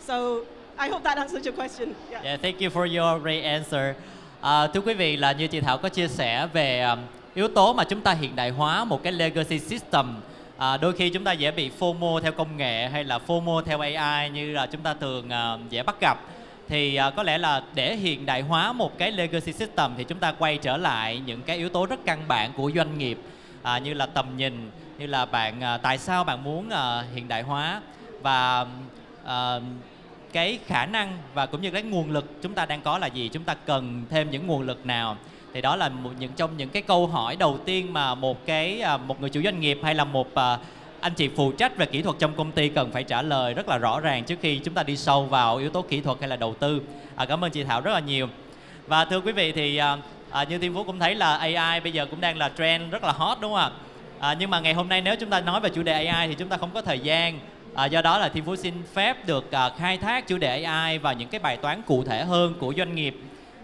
So I hope that answers your question. Yeah, thank you for your great answer. Thưa quý vị, là như chị Thảo có chia sẻ về yếu tố mà chúng ta hiện đại hóa một cái legacy system. Đôi khi chúng ta dễ bị FOMO theo công nghệ hay là FOMO theo AI như là chúng ta thường dễ bắt gặp. Thì có lẽ là để hiện đại hóa một cái legacy system thì chúng ta quay trở lại những cái yếu tố rất căn bản của doanh nghiệp, như là tầm nhìn, như là tại sao bạn muốn hiện đại hóa, và cái khả năng và cũng như cái nguồn lực chúng ta đang có là gì, chúng ta cần thêm những nguồn lực nào. Thì đó là trong những cái câu hỏi đầu tiên mà một người chủ doanh nghiệp hay là một anh chị phụ trách về kỹ thuật trong công ty cần phải trả lời rất là rõ ràng trước khi chúng ta đi sâu vào yếu tố kỹ thuật hay là đầu tư. Cảm ơn chị Thảo rất là nhiều. Và thưa quý vị thì như Thiên Phú cũng thấy là AI bây giờ cũng đang là trend rất là hot, đúng không ạ? Nhưng mà ngày hôm nay nếu chúng ta nói về chủ đề AI thì chúng ta không có thời gian. Do đó là Thiên Phú xin phép được khai thác chủ đề AI vào những cái bài toán cụ thể hơn của doanh nghiệp.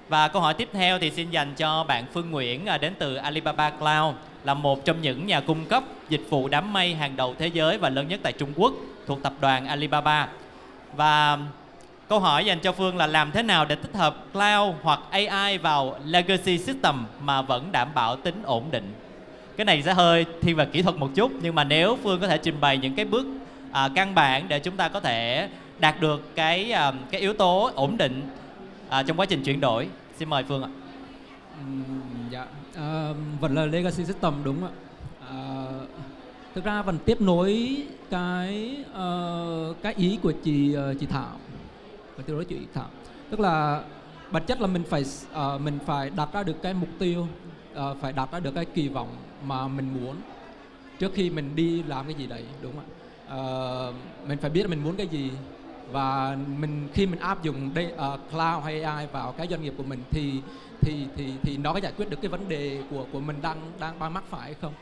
Và câu hỏi tiếp theo thì xin dành cho bạn Phương Nguyễn đến từ Alibaba Cloud, là một trong những nhà cung cấp dịch vụ đám mây hàng đầu thế giới và lớn nhất tại Trung Quốc thuộc tập đoàn Alibaba. Và câu hỏi dành cho Phương là làm thế nào để tích hợp cloud hoặc AI vào legacy system mà vẫn đảm bảo tính ổn định? Cái này sẽ hơi thiên về kỹ thuật một chút, nhưng mà nếu Phương có thể trình bày những cái bước căn bản để chúng ta có thể đạt được cái yếu tố ổn định trong quá trình chuyển đổi. Xin mời Phương ạ. Dạ, vẫn là legacy system đúng ạ. Thực ra vẫn tiếp nối cái ý của chị Thảo, và tiếp nối chị Thảo, tức là bản chất là mình phải đặt ra được cái mục tiêu, phải đặt ra được cái kỳ vọng mà mình muốn trước khi mình đi làm cái gì đấy, đúng không ạ? Mình phải biết là mình muốn cái gì, và khi mình áp dụng cloud hay AI vào cái doanh nghiệp của mình thì nó có giải quyết được cái vấn đề của mình đang mắc phải hay không.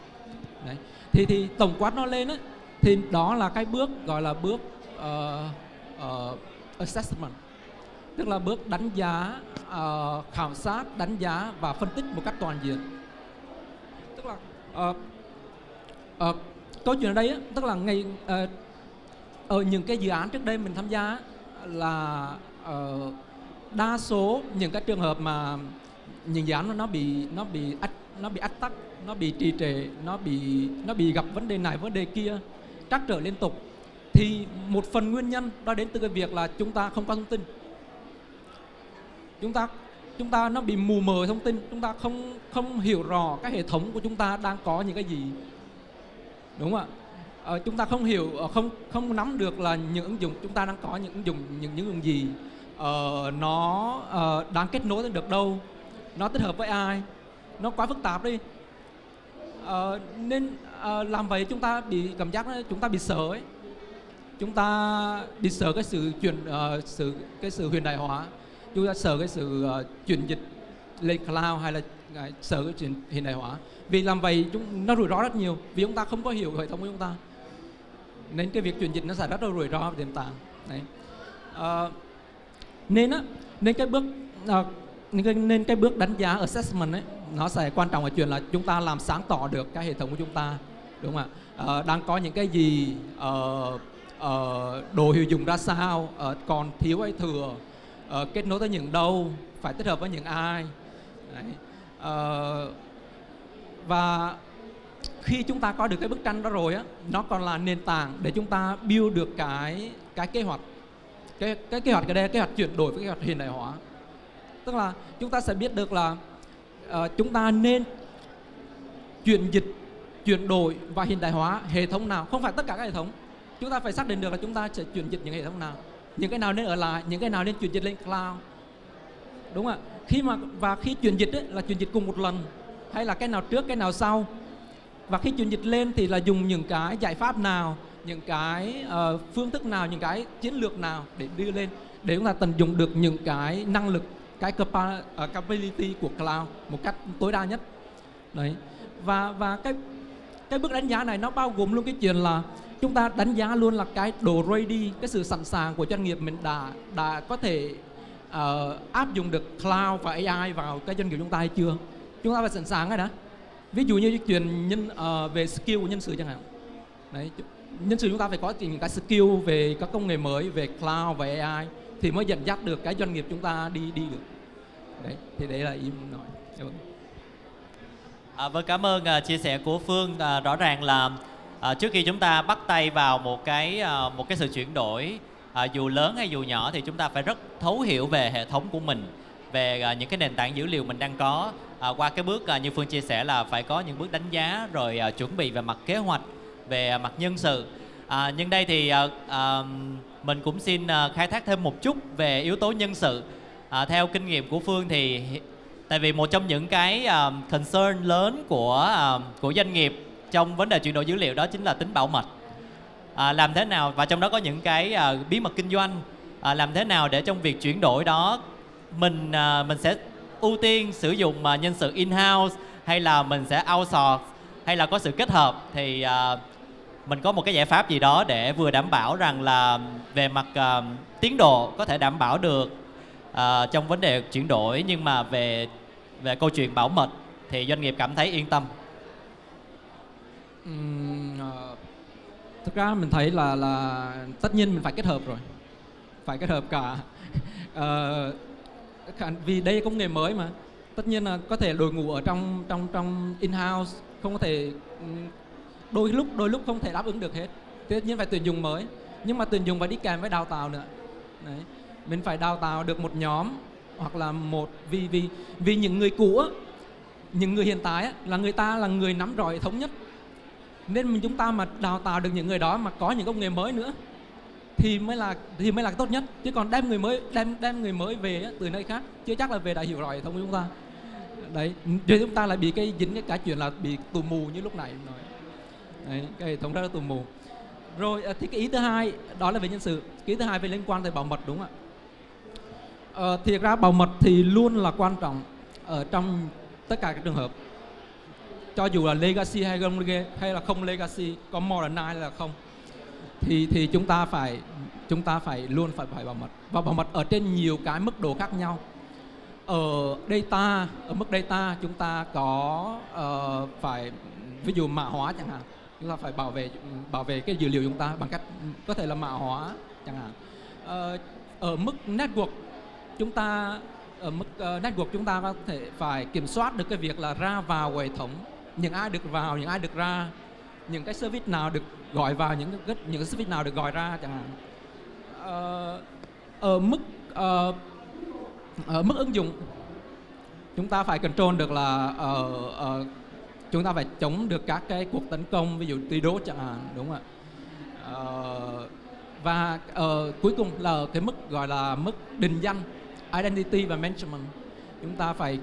Đấy. Thì tổng quát nó lên á, thì đó là cái bước gọi là bước assessment, tức là bước đánh giá, khảo sát, đánh giá và phân tích một cách toàn diện. Tức là câu chuyện ở đây á, tức là ở những cái dự án trước đây mình tham gia là đa số những cái trường hợp mà những dự án nó bị ách tắc, nó bị trì trệ, nó bị gặp vấn đề này vấn đề kia, trắc trở liên tục, thì một phần nguyên nhân đó đến từ cái việc là chúng ta không có thông tin, chúng ta nó bị mù mờ thông tin, chúng ta không hiểu rõ cái hệ thống của chúng ta đang có những cái gì, đúng không ạ? Chúng ta không hiểu, không nắm được là những ứng dụng chúng ta đang có những ứng dụng gì, nó đang kết nối được đâu, nó tích hợp với ai, nó quá phức tạp đi. Nên làm vậy chúng ta bị cảm giác chúng ta bị sợ ấy, chúng ta bị sợ cái sự hiện đại hóa, chúng ta sợ cái sự chuyển dịch lên cloud, hay là sợ cái chuyện hiện đại hóa. Vì làm vậy nó rủi ro rất nhiều, vì chúng ta không có hiểu hệ thống của chúng ta, nên cái việc chuyển dịch nó sẽ rất là rủi ro và tiềm tàng. Đấy. Nên cái bước đánh giá assessment ấy, nó sẽ quan trọng ở chuyện là chúng ta làm sáng tỏ được cái hệ thống của chúng ta, đúng không ạ? Đang có những cái gì, đồ hiệu dụng ra sao, còn thiếu hay thừa, kết nối tới những đâu, phải tích hợp với những ai. Đấy. Và khi chúng ta có được cái bức tranh đó rồi á, nó còn là nền tảng để chúng ta build được cái kế hoạch. Cái kế hoạch ở đây là kế hoạch chuyển đổi với kế hoạch hiện đại hóa. Tức là chúng ta sẽ biết được là chúng ta nên chuyển đổi và hiện đại hóa hệ thống nào. Không phải tất cả các hệ thống, chúng ta phải xác định được là chúng ta sẽ chuyển dịch những hệ thống nào, những cái nào nên ở lại, những cái nào nên chuyển dịch lên cloud, đúng không ạ? Khi chuyển dịch ấy, là chuyển dịch cùng một lần, hay là cái nào trước cái nào sau, và khi chuyển dịch lên thì là dùng những cái giải pháp nào, những cái phương thức nào, những cái chiến lược nào để đưa lên, để chúng ta tận dụng được những cái năng lực, cái capability của cloud một cách tối đa nhất. Đấy. Và cái bước đánh giá này nó bao gồm luôn cái chuyện là chúng ta đánh giá luôn là cái độ ready, cái sự sẵn sàng của doanh nghiệp mình đã có thể áp dụng được cloud và AI vào cái doanh nghiệp chúng ta hay chưa. Chúng ta phải sẵn sàng rồi đó. Ví dụ như chuyện về skill của nhân sự chẳng hạn. Đấy, nhân sự chúng ta phải có những cái skill về các công nghệ mới, về cloud và AI thì mới dẫn dắt được cái doanh nghiệp chúng ta đi được. Đấy, thì đấy là ý mình nói. Vâng, cảm ơn chia sẻ của Phương. Rõ ràng là trước khi chúng ta bắt tay vào một cái sự chuyển đổi, dù lớn hay dù nhỏ, thì chúng ta phải rất thấu hiểu về hệ thống của mình, về những cái nền tảng dữ liệu mình đang có. Qua cái bước như Phương chia sẻ là phải có những bước đánh giá, rồi chuẩn bị về mặt kế hoạch, về mặt nhân sự. Nhưng đây thì mình cũng xin khai thác thêm một chút về yếu tố nhân sự. Theo kinh nghiệm của Phương thì tại vì một trong những cái concern lớn của doanh nghiệp trong vấn đề chuyển đổi dữ liệu đó chính là tính bảo mật. Làm thế nào, và trong đó có những cái bí mật kinh doanh, làm thế nào để trong việc chuyển đổi đó mình sẽ ưu tiên sử dụng nhân sự in-house, hay là mình sẽ outsource, hay là có sự kết hợp, thì mình có một cái giải pháp gì đó để vừa đảm bảo rằng là về mặt tiến độ có thể đảm bảo được trong vấn đề chuyển đổi, nhưng mà về câu chuyện bảo mật thì doanh nghiệp cảm thấy yên tâm. Thực ra mình thấy là tất nhiên mình phải kết hợp rồi. phải kết hợp cả vì đây là công nghệ mới mà, tất nhiên là có thể đội ngũ ở trong in-house không có thể, đôi lúc không thể đáp ứng được hết, tất nhiên phải tuyển dụng mới, nhưng mà tuyển dụng phải đi kèm với đào tạo nữa. Đấy. Mình phải đào tạo được một nhóm hoặc là một vì những người cũ á, những người hiện tại á, là người ta là người nắm rõ hệ thống nhất, nên chúng ta mà đào tạo được những người đó mà có những công nghệ mới nữa thì mới là tốt nhất, chứ còn đem người mới về á, từ nơi khác chưa chắc là về đã hiểu rõ hệ thống của chúng ta. Đấy, rồi chúng ta lại bị dính cái chuyện là bị tù mù như lúc này nói. Đấy, cái hệ thống rất là tù mù. Rồi thì cái ý thứ hai đó là về nhân sự, cái ý thứ hai về liên quan tới bảo mật, đúng không ạ? Thiệt ra bảo mật thì luôn là quan trọng ở trong tất cả các trường hợp, cho dù là legacy hay là không legacy, có modernize hay là không, thì chúng ta phải luôn phải bảo mật, và bảo mật ở trên nhiều cái mức độ khác nhau. Ở mức data chúng ta có phải ví dụ mã hóa chẳng hạn, chúng ta phải bảo vệ cái dữ liệu chúng ta bằng cách có thể là mã hóa chẳng hạn. Ở mức network chúng ta có thể phải kiểm soát được cái việc là ra vào hệ thống, những ai được vào, những ai được ra, những cái service nào được gọi vào, những cái service nào được gọi ra chẳng hạn. Ở mức ứng dụng chúng ta phải control được là chúng ta phải chống được các cái cuộc tấn công, ví dụ DDoS chẳng hạn, đúng không ạ? Và cuối cùng là cái mức gọi là mức định danh, identity và management. Chúng ta phải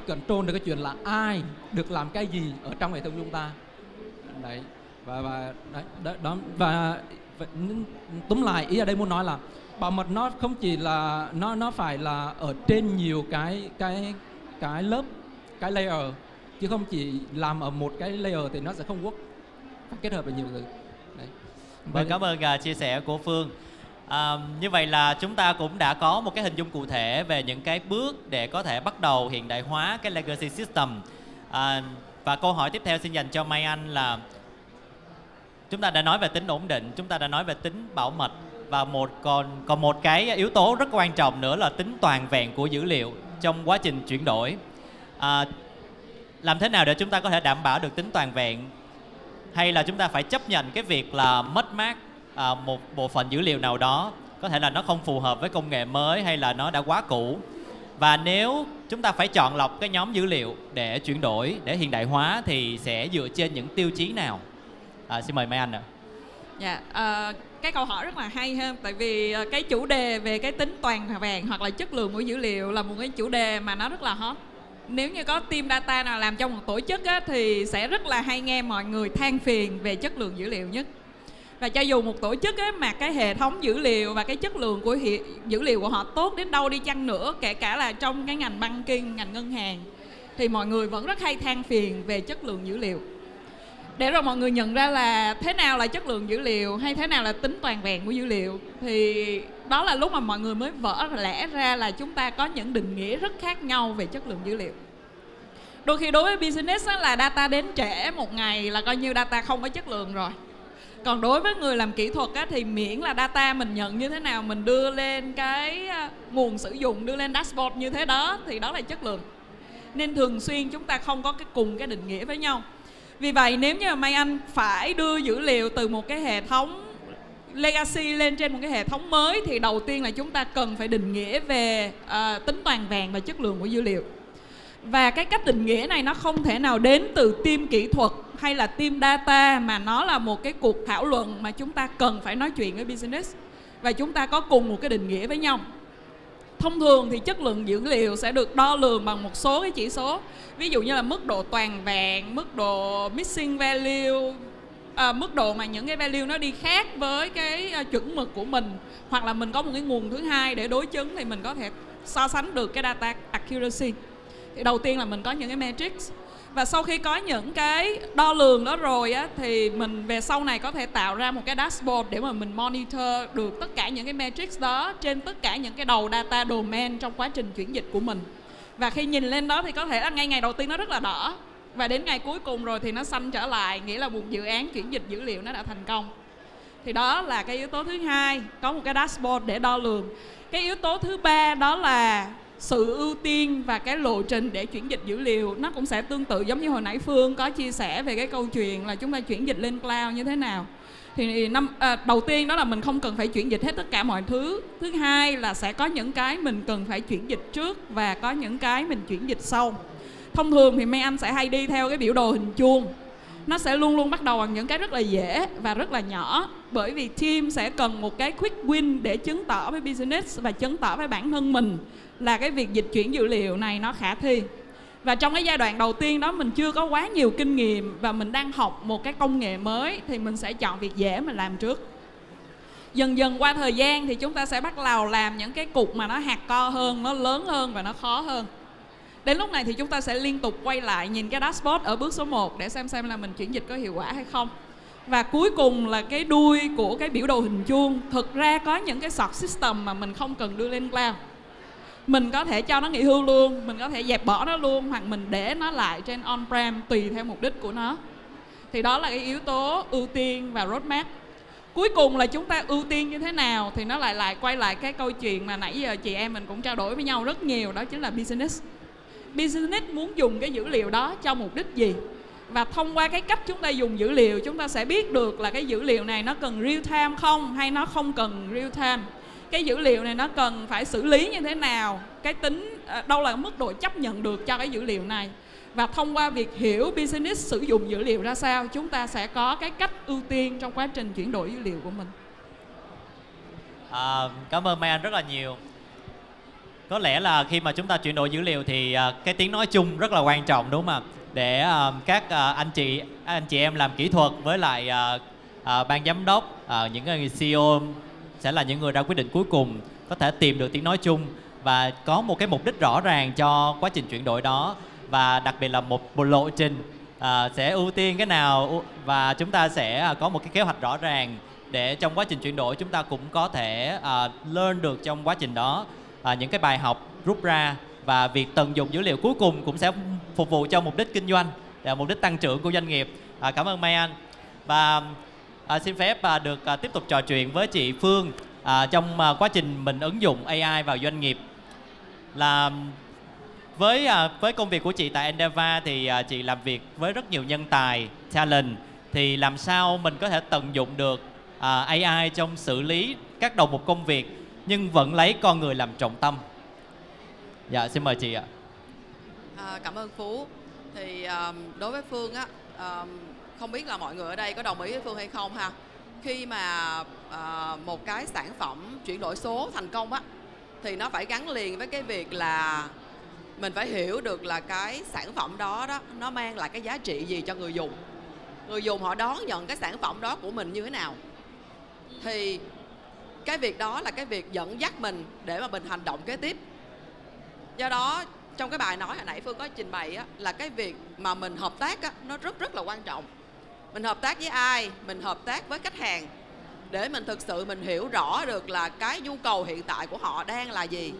control được cái chuyện là ai được làm cái gì ở trong hệ thống chúng ta. Đấy. Và túm lại ý ở đây muốn nói là bảo mật nó không chỉ là nó phải là ở trên nhiều cái lớp, cái layer, chứ không chỉ làm ở một cái layer thì nó sẽ không work, phải kết hợp với nhiều thứ. Đấy. Vâng, cảm ơn chia sẻ của Phương. Như vậy là chúng ta cũng đã có một cái hình dung cụ thể về những cái bước để có thể bắt đầu hiện đại hóa cái legacy system. Và câu hỏi tiếp theo xin dành cho Mai Anh là chúng ta đã nói về tính ổn định, chúng ta đã nói về tính bảo mật, và còn một cái yếu tố rất quan trọng nữa là tính toàn vẹn của dữ liệu trong quá trình chuyển đổi. Làm thế nào để chúng ta có thể đảm bảo được tính toàn vẹn, hay là chúng ta phải chấp nhận cái việc là mất mát một bộ phận dữ liệu nào đó, có thể là nó không phù hợp với công nghệ mới hay là nó đã quá cũ, và nếu chúng ta phải chọn lọc cái nhóm dữ liệu để chuyển đổi, để hiện đại hóa thì sẽ dựa trên những tiêu chí nào? Xin mời Mai Anh ạ. Dạ, cái câu hỏi rất là hay ha, tại vì cái chủ đề về cái tính toàn vẹn hoặc là chất lượng của dữ liệu là một cái chủ đề mà nó rất là hot. Nếu như có team data nào làm trong một tổ chức á, thì sẽ rất là hay nghe mọi người than phiền về chất lượng dữ liệu nhất. Và cho dù một tổ chức á, mà cái hệ thống dữ liệu và cái chất lượng của dữ liệu của họ tốt đến đâu đi chăng nữa, kể cả là trong cái ngành banking, ngành ngân hàng, thì mọi người vẫn rất hay than phiền về chất lượng dữ liệu. Để rồi mọi người nhận ra là thế nào là chất lượng dữ liệu hay thế nào là tính toàn vẹn của dữ liệu, thì đó là lúc mà mọi người mới vỡ lẽ ra là chúng ta có những định nghĩa rất khác nhau về chất lượng dữ liệu. Đôi khi đối với business á, là data đến trễ một ngày là coi như data không có chất lượng rồi. Còn đối với người làm kỹ thuật á, thì miễn là data mình nhận như thế nào, mình đưa lên cái nguồn sử dụng, đưa lên dashboard như thế đó thì đó là chất lượng. Nên thường xuyên chúng ta không có cùng cái định nghĩa với nhau. Vì vậy nếu như Mai Anh phải đưa dữ liệu từ một cái hệ thống legacy lên trên một cái hệ thống mới, thì đầu tiên là chúng ta cần phải định nghĩa về tính toàn vẹn và chất lượng của dữ liệu. Và cái cách định nghĩa này nó không thể nào đến từ team kỹ thuật hay là team data, mà nó là một cái cuộc thảo luận mà chúng ta cần phải nói chuyện với business và chúng ta có cùng một cái định nghĩa với nhau. Thông thường thì chất lượng dữ liệu sẽ được đo lường bằng một số cái chỉ số, ví dụ như là mức độ toàn vẹn, mức độ missing value, mức độ mà những cái value nó đi khác với cái chuẩn mực của mình, hoặc là mình có một cái nguồn thứ hai để đối chứng thì mình có thể so sánh được cái data accuracy. Thì đầu tiên là mình có những cái metrics, và sau khi có những cái đo lường đó rồi á, thì mình về sau này có thể tạo ra một cái dashboard để mà mình monitor được tất cả những cái metrics đó trên tất cả những cái đầu data domain trong quá trình chuyển dịch của mình. Và khi nhìn lên đó thì có thể là ngay ngày đầu tiên nó rất là đỏ, và đến ngày cuối cùng rồi thì nó xanh trở lại, nghĩa là một dự án chuyển dịch dữ liệu nó đã thành công. Thì đó là cái yếu tố thứ hai, có một cái dashboard để đo lường. Cái yếu tố thứ ba đó là sự ưu tiên và cái lộ trình để chuyển dịch dữ liệu. Nó cũng sẽ tương tự giống như hồi nãy Phương có chia sẻ về cái câu chuyện là chúng ta chuyển dịch lên cloud như thế nào. Thì đầu tiên đó là mình không cần phải chuyển dịch hết tất cả mọi thứ. Thứ hai là sẽ có những cái mình cần phải chuyển dịch trước và có những cái mình chuyển dịch sau. Thông thường thì mấy anh sẽ hay đi theo cái biểu đồ hình chuông. Nó sẽ luôn luôn bắt đầu bằng những cái rất là dễ và rất là nhỏ. Bởi vì team sẽ cần một cái quick win để chứng tỏ với business và chứng tỏ với bản thân mình là cái việc dịch chuyển dữ liệu này nó khả thi. Và trong cái giai đoạn đầu tiên đó mình chưa có quá nhiều kinh nghiệm và mình đang học một cái công nghệ mới thì mình sẽ chọn việc dễ mình làm trước. Dần dần qua thời gian thì chúng ta sẽ bắt đầu làm những cái cục mà nó hardcore hơn, nó lớn hơn và nó khó hơn. Đến lúc này thì chúng ta sẽ liên tục quay lại nhìn cái dashboard ở bước số 1 để xem là mình chuyển dịch có hiệu quả hay không. Và cuối cùng là cái đuôi của cái biểu đồ hình chuông. Thực ra có những cái sort system mà mình không cần đưa lên cloud. Mình có thể cho nó nghỉ hưu luôn, mình có thể dẹp bỏ nó luôn, hoặc mình để nó lại trên on-prem tùy theo mục đích của nó. Thì đó là cái yếu tố ưu tiên và roadmap. Cuối cùng là chúng ta ưu tiên như thế nào thì nó lại quay lại cái câu chuyện mà nãy giờ chị em mình cũng trao đổi với nhau rất nhiều, đó chính là business. Business muốn dùng cái dữ liệu đó cho mục đích gì? Và thông qua cái cách chúng ta dùng dữ liệu, chúng ta sẽ biết được là cái dữ liệu này nó cần real time không hay nó không cần real time. Cái dữ liệu này nó cần phải xử lý như thế nào, cái tính đâu là mức độ chấp nhận được cho cái dữ liệu này. Và thông qua việc hiểu business sử dụng dữ liệu ra sao, chúng ta sẽ có cái cách ưu tiên trong quá trình chuyển đổi dữ liệu của mình. Cảm ơn Mai Anh rất là nhiều. Có lẽ là khi mà chúng ta chuyển đổi dữ liệu thì cái tiếng nói chung rất là quan trọng, đúng không ạ? Để các anh chị em làm kỹ thuật với lại ban giám đốc, những người CEO sẽ là những người ra quyết định cuối cùng, có thể tìm được tiếng nói chung và có một cái mục đích rõ ràng cho quá trình chuyển đổi đó, và đặc biệt là một lộ trình sẽ ưu tiên cái nào, và chúng ta sẽ có một cái kế hoạch rõ ràng để trong quá trình chuyển đổi chúng ta cũng có thể learn được trong quá trình đó những cái bài học rút ra, và việc tận dụng dữ liệu cuối cùng cũng sẽ phục vụ cho mục đích kinh doanh, mục đích tăng trưởng của doanh nghiệp. Cảm ơn Mai Anh. Và xin phép được tiếp tục trò chuyện với chị Phương trong quá trình mình ứng dụng AI vào doanh nghiệp. Là với công việc của chị tại Endava thì chị làm việc với rất nhiều nhân tài, talent, thì làm sao mình có thể tận dụng được AI trong xử lý các đầu mục công việc nhưng vẫn lấy con người làm trọng tâm? Dạ, xin mời chị ạ. Cảm ơn Phú. Thì đối với Phương á, không biết là mọi người ở đây có đồng ý với Phương hay không ha. Khi mà một cái sản phẩm chuyển đổi số thành công á, thì nó phải gắn liền với cái việc là mình phải hiểu được là cái sản phẩm đó nó mang lại cái giá trị gì cho người dùng. Người dùng họ đón nhận cái sản phẩm đó của mình như thế nào. Thì cái việc đó là cái việc dẫn dắt mình để mà mình hành động kế tiếp. Do đó trong cái bài nói hồi nãy Phương có trình bày á, là cái việc mà mình hợp tác á, nó rất là quan trọng. Mình hợp tác với ai? Mình hợp tác với khách hàng để mình thực sự mình hiểu rõ được là cái nhu cầu hiện tại của họ đang là gì,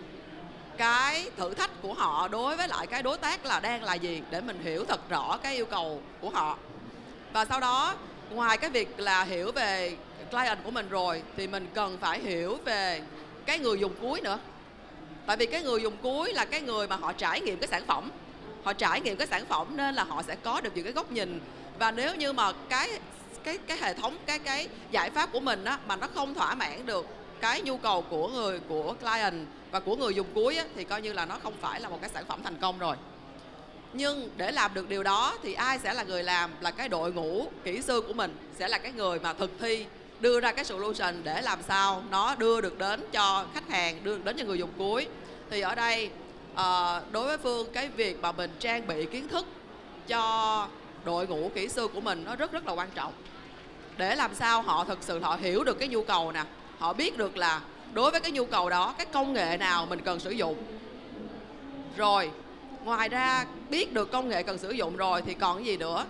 cái thử thách của họ đối với lại cái đối tác là đang là gì, để mình hiểu thật rõ cái yêu cầu của họ. Và sau đó ngoài cái việc là hiểu về client của mình rồi thì mình cần phải hiểu về cái người dùng cuối nữa. Tại vì cái người dùng cuối là cái người mà họ trải nghiệm cái sản phẩm. Họ trải nghiệm cái sản phẩm nên là họ sẽ có được những cái góc nhìn. Và nếu như mà cái hệ thống, cái giải pháp của mình á, mà nó không thỏa mãn được cái nhu cầu của client và của người dùng cuối á, thì coi như là nó không phải là một cái sản phẩm thành công rồi. Nhưng để làm được điều đó thì ai sẽ là người làm? Là cái đội ngũ kỹ sư của mình sẽ là cái người mà thực thi, đưa ra cái solution để làm sao nó đưa được đến cho khách hàng, đưa được đến cho người dùng cuối. Thì ở đây đối với Phương, cái việc mà mình trang bị kiến thức cho đội ngũ kỹ sư của mình nó rất là quan trọng, để làm sao họ thực sự họ hiểu được cái nhu cầu nè, họ biết được là đối với cái nhu cầu đó cái công nghệ nào mình cần sử dụng. Rồi ngoài ra biết được công nghệ cần sử dụng rồi thì còn cái gì nữa?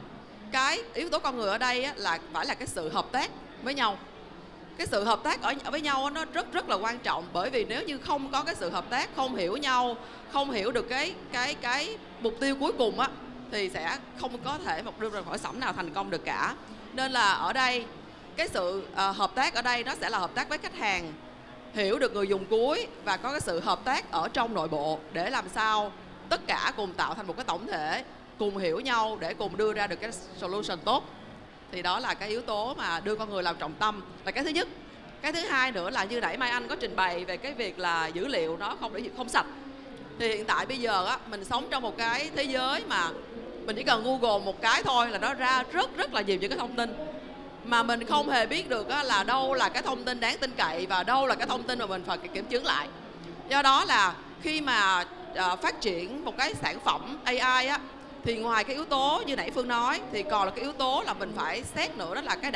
Cái yếu tố con người ở đây á, là phải là cái sự hợp tác với nhau. Cái sự hợp tác ở với nhau nó rất là quan trọng, bởi vì nếu như không có cái sự hợp tác, không hiểu nhau, không hiểu được cái mục tiêu cuối cùng á, thì sẽ không có thể một đưa ra khỏi sẩm nào thành công được cả. Nên là ở đây cái sự hợp tác ở đây nó sẽ là hợp tác với khách hàng, hiểu được người dùng cuối và có cái sự hợp tác ở trong nội bộ để làm sao tất cả cùng tạo thành một cái tổng thể, cùng hiểu nhau để cùng đưa ra được cái solution tốt. Thì đó là cái yếu tố mà đưa con người làm trọng tâm là cái thứ nhất. Cái thứ hai nữa là như nãy Mai Anh có trình bày về cái việc là dữ liệu nó không sạch. Thì hiện tại bây giờ á, mình sống trong một cái thế giới mà mình chỉ cần Google một cái thôi là nó ra rất là nhiều những cái thông tin mà mình không hề biết được á, là đâu là cái thông tin đáng tin cậy và đâu là cái thông tin mà mình phải kiểm chứng lại. Do đó là khi mà phát triển một cái sản phẩm AI á, thì ngoài cái yếu tố như nãy Phương nói thì còn là cái yếu tố là mình phải xét nữa, đó là cái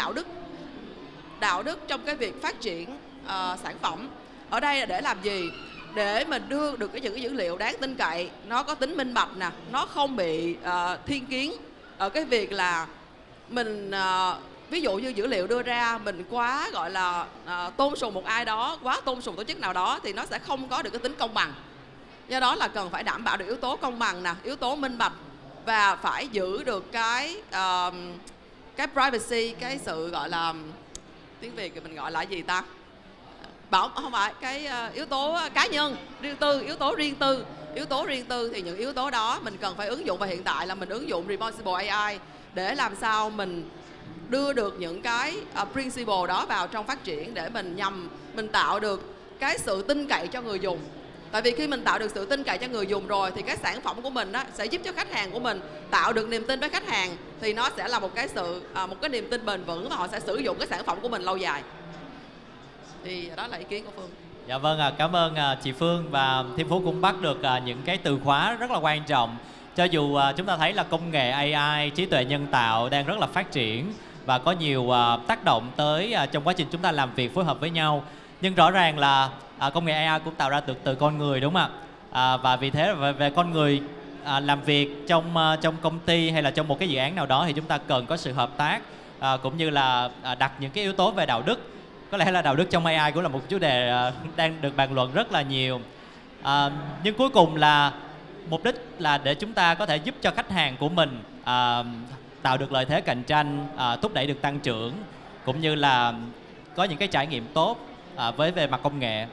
đạo đức trong cái việc phát triển sản phẩm. Ở đây là để làm gì? Để mình đưa được những cái dữ liệu đáng tin cậy, nó có tính minh bạch nè, nó không bị thiên kiến ở cái việc là mình ví dụ như dữ liệu đưa ra mình quá gọi là tôn sùng một ai đó, quá tôn sùng tổ chức nào đó thì nó sẽ không có được cái tính công bằng. Do đó là cần phải đảm bảo được yếu tố công bằng nè, yếu tố minh bạch và phải giữ được cái privacy, cái sự gọi là tiếng Việt thì mình gọi là gì ta? Không phải cái yếu tố cá nhân, riêng tư, yếu tố riêng tư thì những yếu tố đó mình cần phải ứng dụng, và hiện tại là mình ứng dụng Responsible AI để làm sao mình đưa được những cái principle đó vào trong phát triển để mình tạo được cái sự tin cậy cho người dùng. Tại vì khi mình tạo được sự tin cậy cho người dùng rồi thì cái sản phẩm của mình đó sẽ giúp cho khách hàng của mình tạo được niềm tin với khách hàng, thì nó sẽ là một cái niềm tin bền vững và họ sẽ sử dụng cái sản phẩm của mình lâu dài. Thì đó là ý kiến của Phương. Dạ vâng, cảm ơn chị Phương, và Thiên Phú cũng bắt được những cái từ khóa rất là quan trọng. Cho dù chúng ta thấy là công nghệ AI, trí tuệ nhân tạo đang rất là phát triển và có nhiều tác động tới trong quá trình chúng ta làm việc phối hợp với nhau, nhưng rõ ràng là công nghệ AI cũng tạo ra từ con người, đúng không ạ? Và vì thế về con người làm việc trong công ty hay là trong một cái dự án nào đó thì chúng ta cần có sự hợp tác, cũng như là đặt những cái yếu tố về đạo đức. Có lẽ là đạo đức trong AI cũng là một chủ đề đang được bàn luận rất là nhiều. Nhưng cuối cùng là mục đích là để chúng ta có thể giúp cho khách hàng của mình tạo được lợi thế cạnh tranh, thúc đẩy được tăng trưởng, cũng như là có những cái trải nghiệm tốt về mặt công nghệ.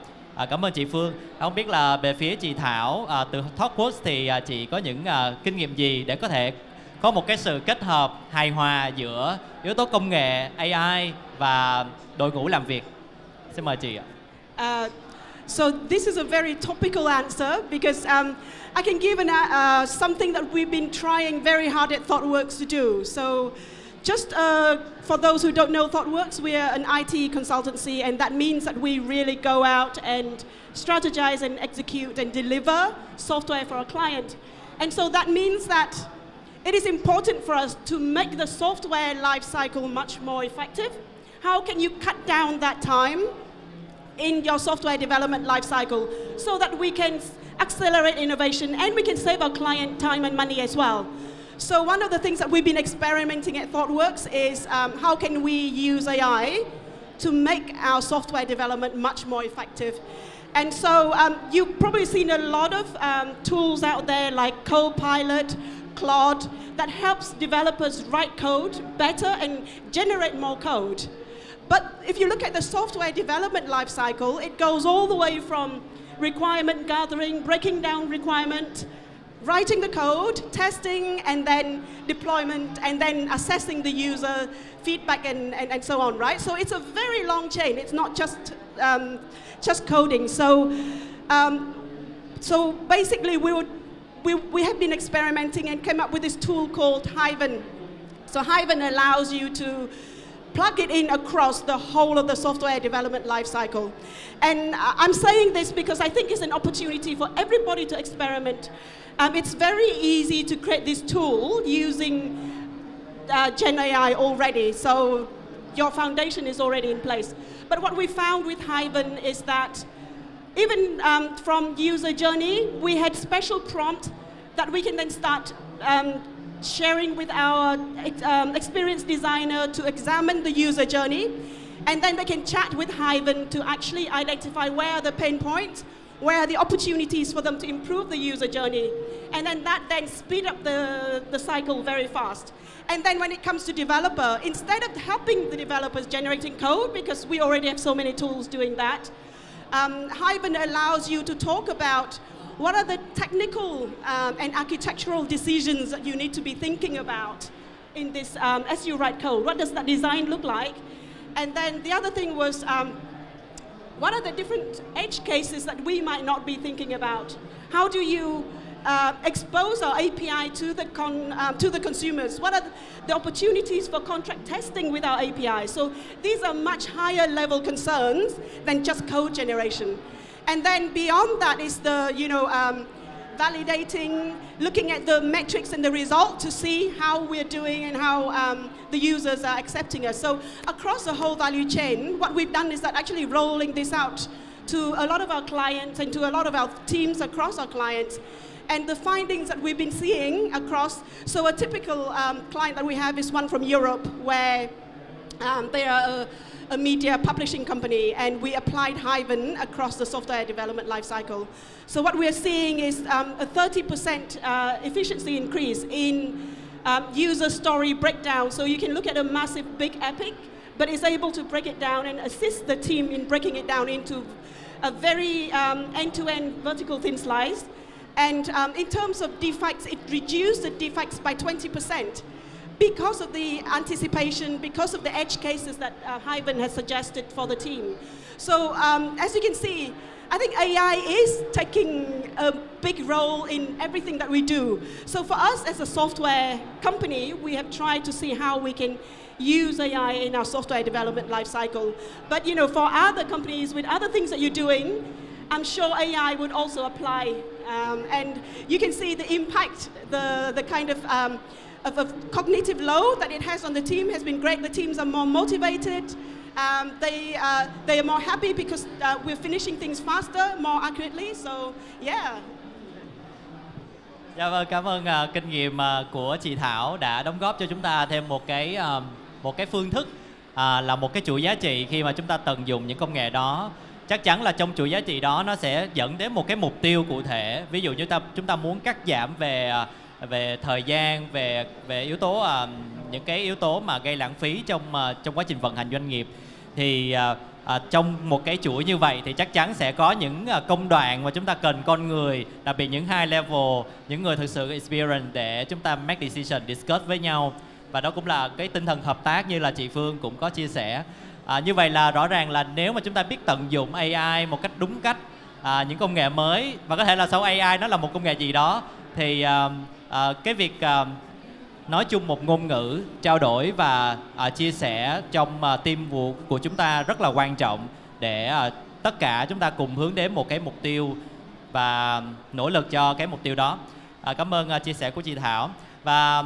Cảm ơn chị Phương. Không biết là về phía chị Thảo từ ThoughtWorks thì chị có những kinh nghiệm gì để có thể có một cái sự kết hợp hài hòa giữa yếu tố công nghệ AI và đội ngũ làm việc? Xin mời chị ạ. So this is a very topical answer because I can give something that we've been trying very hard at ThoughtWorks to do. So just for those who don't know ThoughtWorks, we are an IT consultancy, and that means that we really go out and strategize and execute and deliver software for our client. And so that means that it is important for us to make the software lifecycle much more effective. How can you cut down that time in your software development lifecycle so that we can accelerate innovation and we can save our client time and money as well? So one of the things that we've been experimenting at ThoughtWorks is how can we use AI to make our software development much more effective. And so you've probably seen a lot of tools out there like Copilot, Claude, that helps developers write code better and generate more code. But if you look at the software development lifecycle, it goes all the way from requirement gathering, breaking down requirement, writing the code, testing, and then deployment, and then assessing the user feedback and so on, right? So it's a very long chain. It's not just coding. So basically we have been experimenting and came up with this tool called Hyven. So Hyven allows you to plug it in across the whole of the software development lifecycle. And I'm saying this because I think it's an opportunity for everybody to experiment. It's very easy to create this tool using Gen AI already, so your foundation is already in place. But what we found with Hyven is that even from user journey, we had special prompt that we can then start sharing with our experienced designer to examine the user journey, and then they can chat with Hyven to actually identify where are the pain points, where are the opportunities for them to improve the user journey. And then that then speed up the cycle very fast. And then when it comes to developer, instead of helping the developers generating code, because we already have so many tools doing that, Hyven allows you to talk about what are the technical and architectural decisions that you need to be thinking about in this as you write code. What does that design look like? And then the other thing was, what are the different edge cases that we might not be thinking about? How do you expose our API to the consumers? What are the opportunities for contract testing with our API? So these are much higher level concerns than just code generation. And then beyond that is the, validating, looking at the metrics and the result to see how we're doing and how the users are accepting us. So across the whole value chain, what we've done is that actually rolling this out to a lot of our clients and to a lot of our teams across our clients. And the findings that we've been seeing across, so a typical client that we have is one from Europe, where they are a media publishing company, and we applied Hyven across the software development lifecycle. So what we're seeing is a 30% efficiency increase in user story breakdown. So you can look at a massive big epic, but it's able to break it down and assist the team in breaking it down into a very end-to-end vertical thin slice. And in terms of defects, it reduced the defects by 20%. Because of the anticipation, because of the edge cases that Hyven has suggested for the team. So as you can see, I think AI is taking a big role in everything that we do. So for us as a software company, we have tried to see how we can use AI in our software development lifecycle. But for other companies with other things that you're doing, I'm sure AI would also apply. And you can see the impact, the kind of cognitive load that it has on the team has been great. The teams are more motivated. They are more happy because we're finishing things faster, more accurately. So yeah. Dạ vâng, cảm ơn kinh nghiệm của chị Thảo đã đóng góp cho chúng ta thêm một cái phương thức là một cái chuỗi giá trị. Khi mà chúng ta tận dụng những công nghệ đó, chắc chắn là trong chuỗi giá trị đó nó sẽ dẫn đến một cái mục tiêu cụ thể. Ví dụ như chúng ta muốn cắt giảm về thời gian, về yếu tố những cái yếu tố mà gây lãng phí trong quá trình vận hành doanh nghiệp, thì trong một cái chuỗi như vậy thì chắc chắn sẽ có những công đoạn mà chúng ta cần con người, đặc biệt những high level, những người thực sự experience để chúng ta make decision, discuss với nhau. Và đó cũng là cái tinh thần hợp tác như là chị Phương cũng có chia sẻ. Như vậy là rõ ràng là nếu mà chúng ta biết tận dụng AI một cách đúng cách, những công nghệ mới, và có thể là sau AI nó là một công nghệ gì đó, thì cái việc nói chung một ngôn ngữ, trao đổi và chia sẻ trong team của chúng ta rất là quan trọng để tất cả chúng ta cùng hướng đến một cái mục tiêu và nỗ lực cho cái mục tiêu đó. Cảm ơn chia sẻ của chị Thảo. Và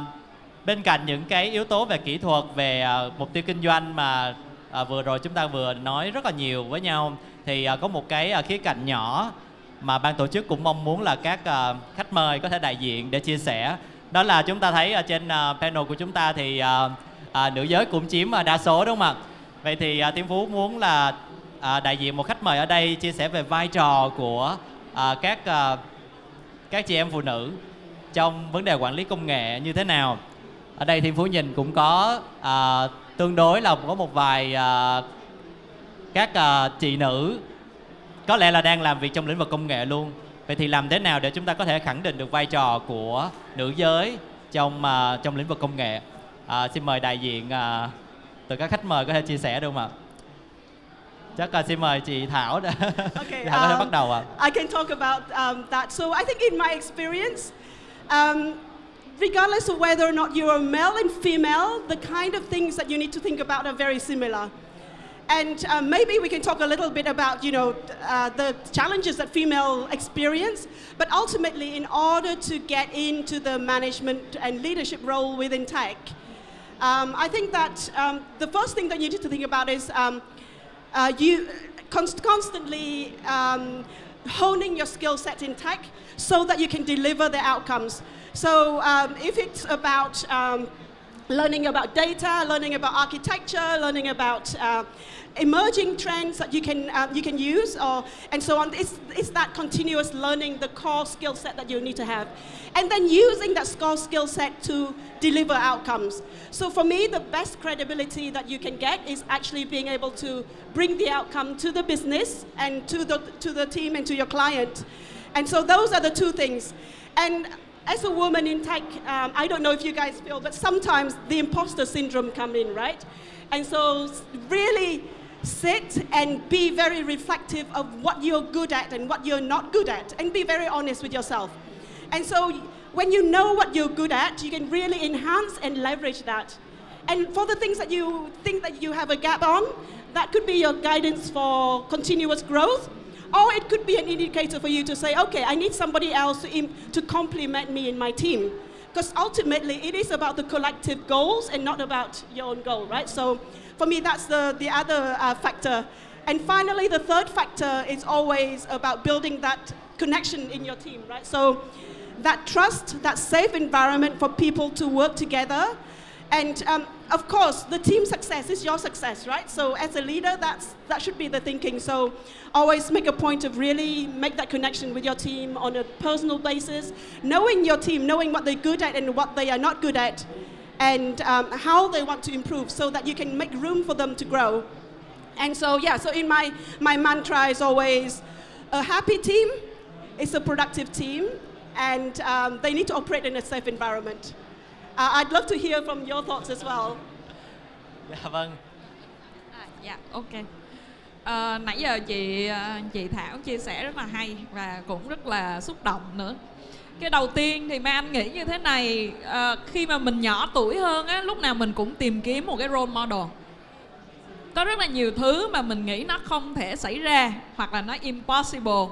bên cạnh những cái yếu tố về kỹ thuật, về mục tiêu kinh doanh mà vừa rồi chúng ta vừa nói rất là nhiều với nhau, thì có một cái khía cạnh nhỏ mà ban tổ chức cũng mong muốn là các khách mời có thể đại diện để chia sẻ. Đó là chúng ta thấy ở trên panel của chúng ta thì nữ giới cũng chiếm đa số, đúng không ạ? Vậy thì Thiên Phú muốn là đại diện một khách mời ở đây chia sẻ về vai trò của các chị em phụ nữ trong vấn đề quản lý công nghệ như thế nào. Ở đây Thiên Phú nhìn cũng có tương đối là có một vài các chị nữ có lẽ là đang làm việc trong lĩnh vực công nghệ luôn. Vậy thì làm thế nào để chúng ta có thể khẳng định được vai trò của nữ giới trong lĩnh vực công nghệ? Xin mời đại diện từ các khách mời có thể chia sẻ được không ạ? Chắc là xin mời chị Thảo đã. Okay, Thảo có thể bắt đầu ạ. I can talk about that. So I think in my experience, regardless of whether or not you're a male and female, the kind of things that you need to think about are very similar. And maybe we can talk a little bit about, the challenges that female experience. But ultimately, in order to get into the management and leadership role within tech, I think that the first thing that you need to think about is you constantly honing your skill set in tech so that you can deliver the outcomes. So if it's about learning about data, learning about architecture, learning about emerging trends that you can use, and so on. It's that continuous learning, the core skill set that you need to have, and then using that core skill set to deliver outcomes. So for me, the best credibility that you can get is actually being able to bring the outcome to the business and to the team and to your client. And so those are the two things. And as a woman in tech, I don't know if you guys feel, but sometimes the imposter syndrome come in, right? And so really sit and be very reflective of what you're good at and what you're not good at, and be very honest with yourself. And so when you know what you're good at, you can really enhance and leverage that. And for the things that you think that you have a gap on, that could be your guidance for continuous growth. Or it could be an indicator for you to say, okay, I need somebody else to complement me in my team. Because ultimately, it is about the collective goals and not about your own goal, right? So for me, that's the other factor. And finally, the third factor is always about building that connection in your team, right? So that trust, that safe environment for people to work together. And of course, the team success is your success, right? So as a leader, that should be the thinking. So always make a point of really make that connection with your team on a personal basis, knowing your team, knowing what they're good at and what they are not good at, and how they want to improve so that you can make room for them to grow. And so, yeah, so in my mantra is always, a happy team is a productive team, and they need to operate in a safe environment. I'd love to hear from your thoughts as well. Dạ vâng. Dạ, ok. Nãy giờ chị Thảo chia sẻ rất là hay và cũng rất là xúc động nữa. Cái đầu tiên thì Mai Anh nghĩ như thế này, khi mà mình nhỏ tuổi hơn á, lúc nào mình cũng tìm kiếm một cái role model. Có rất là nhiều thứ mà mình nghĩ nó không thể xảy ra hoặc là nó impossible.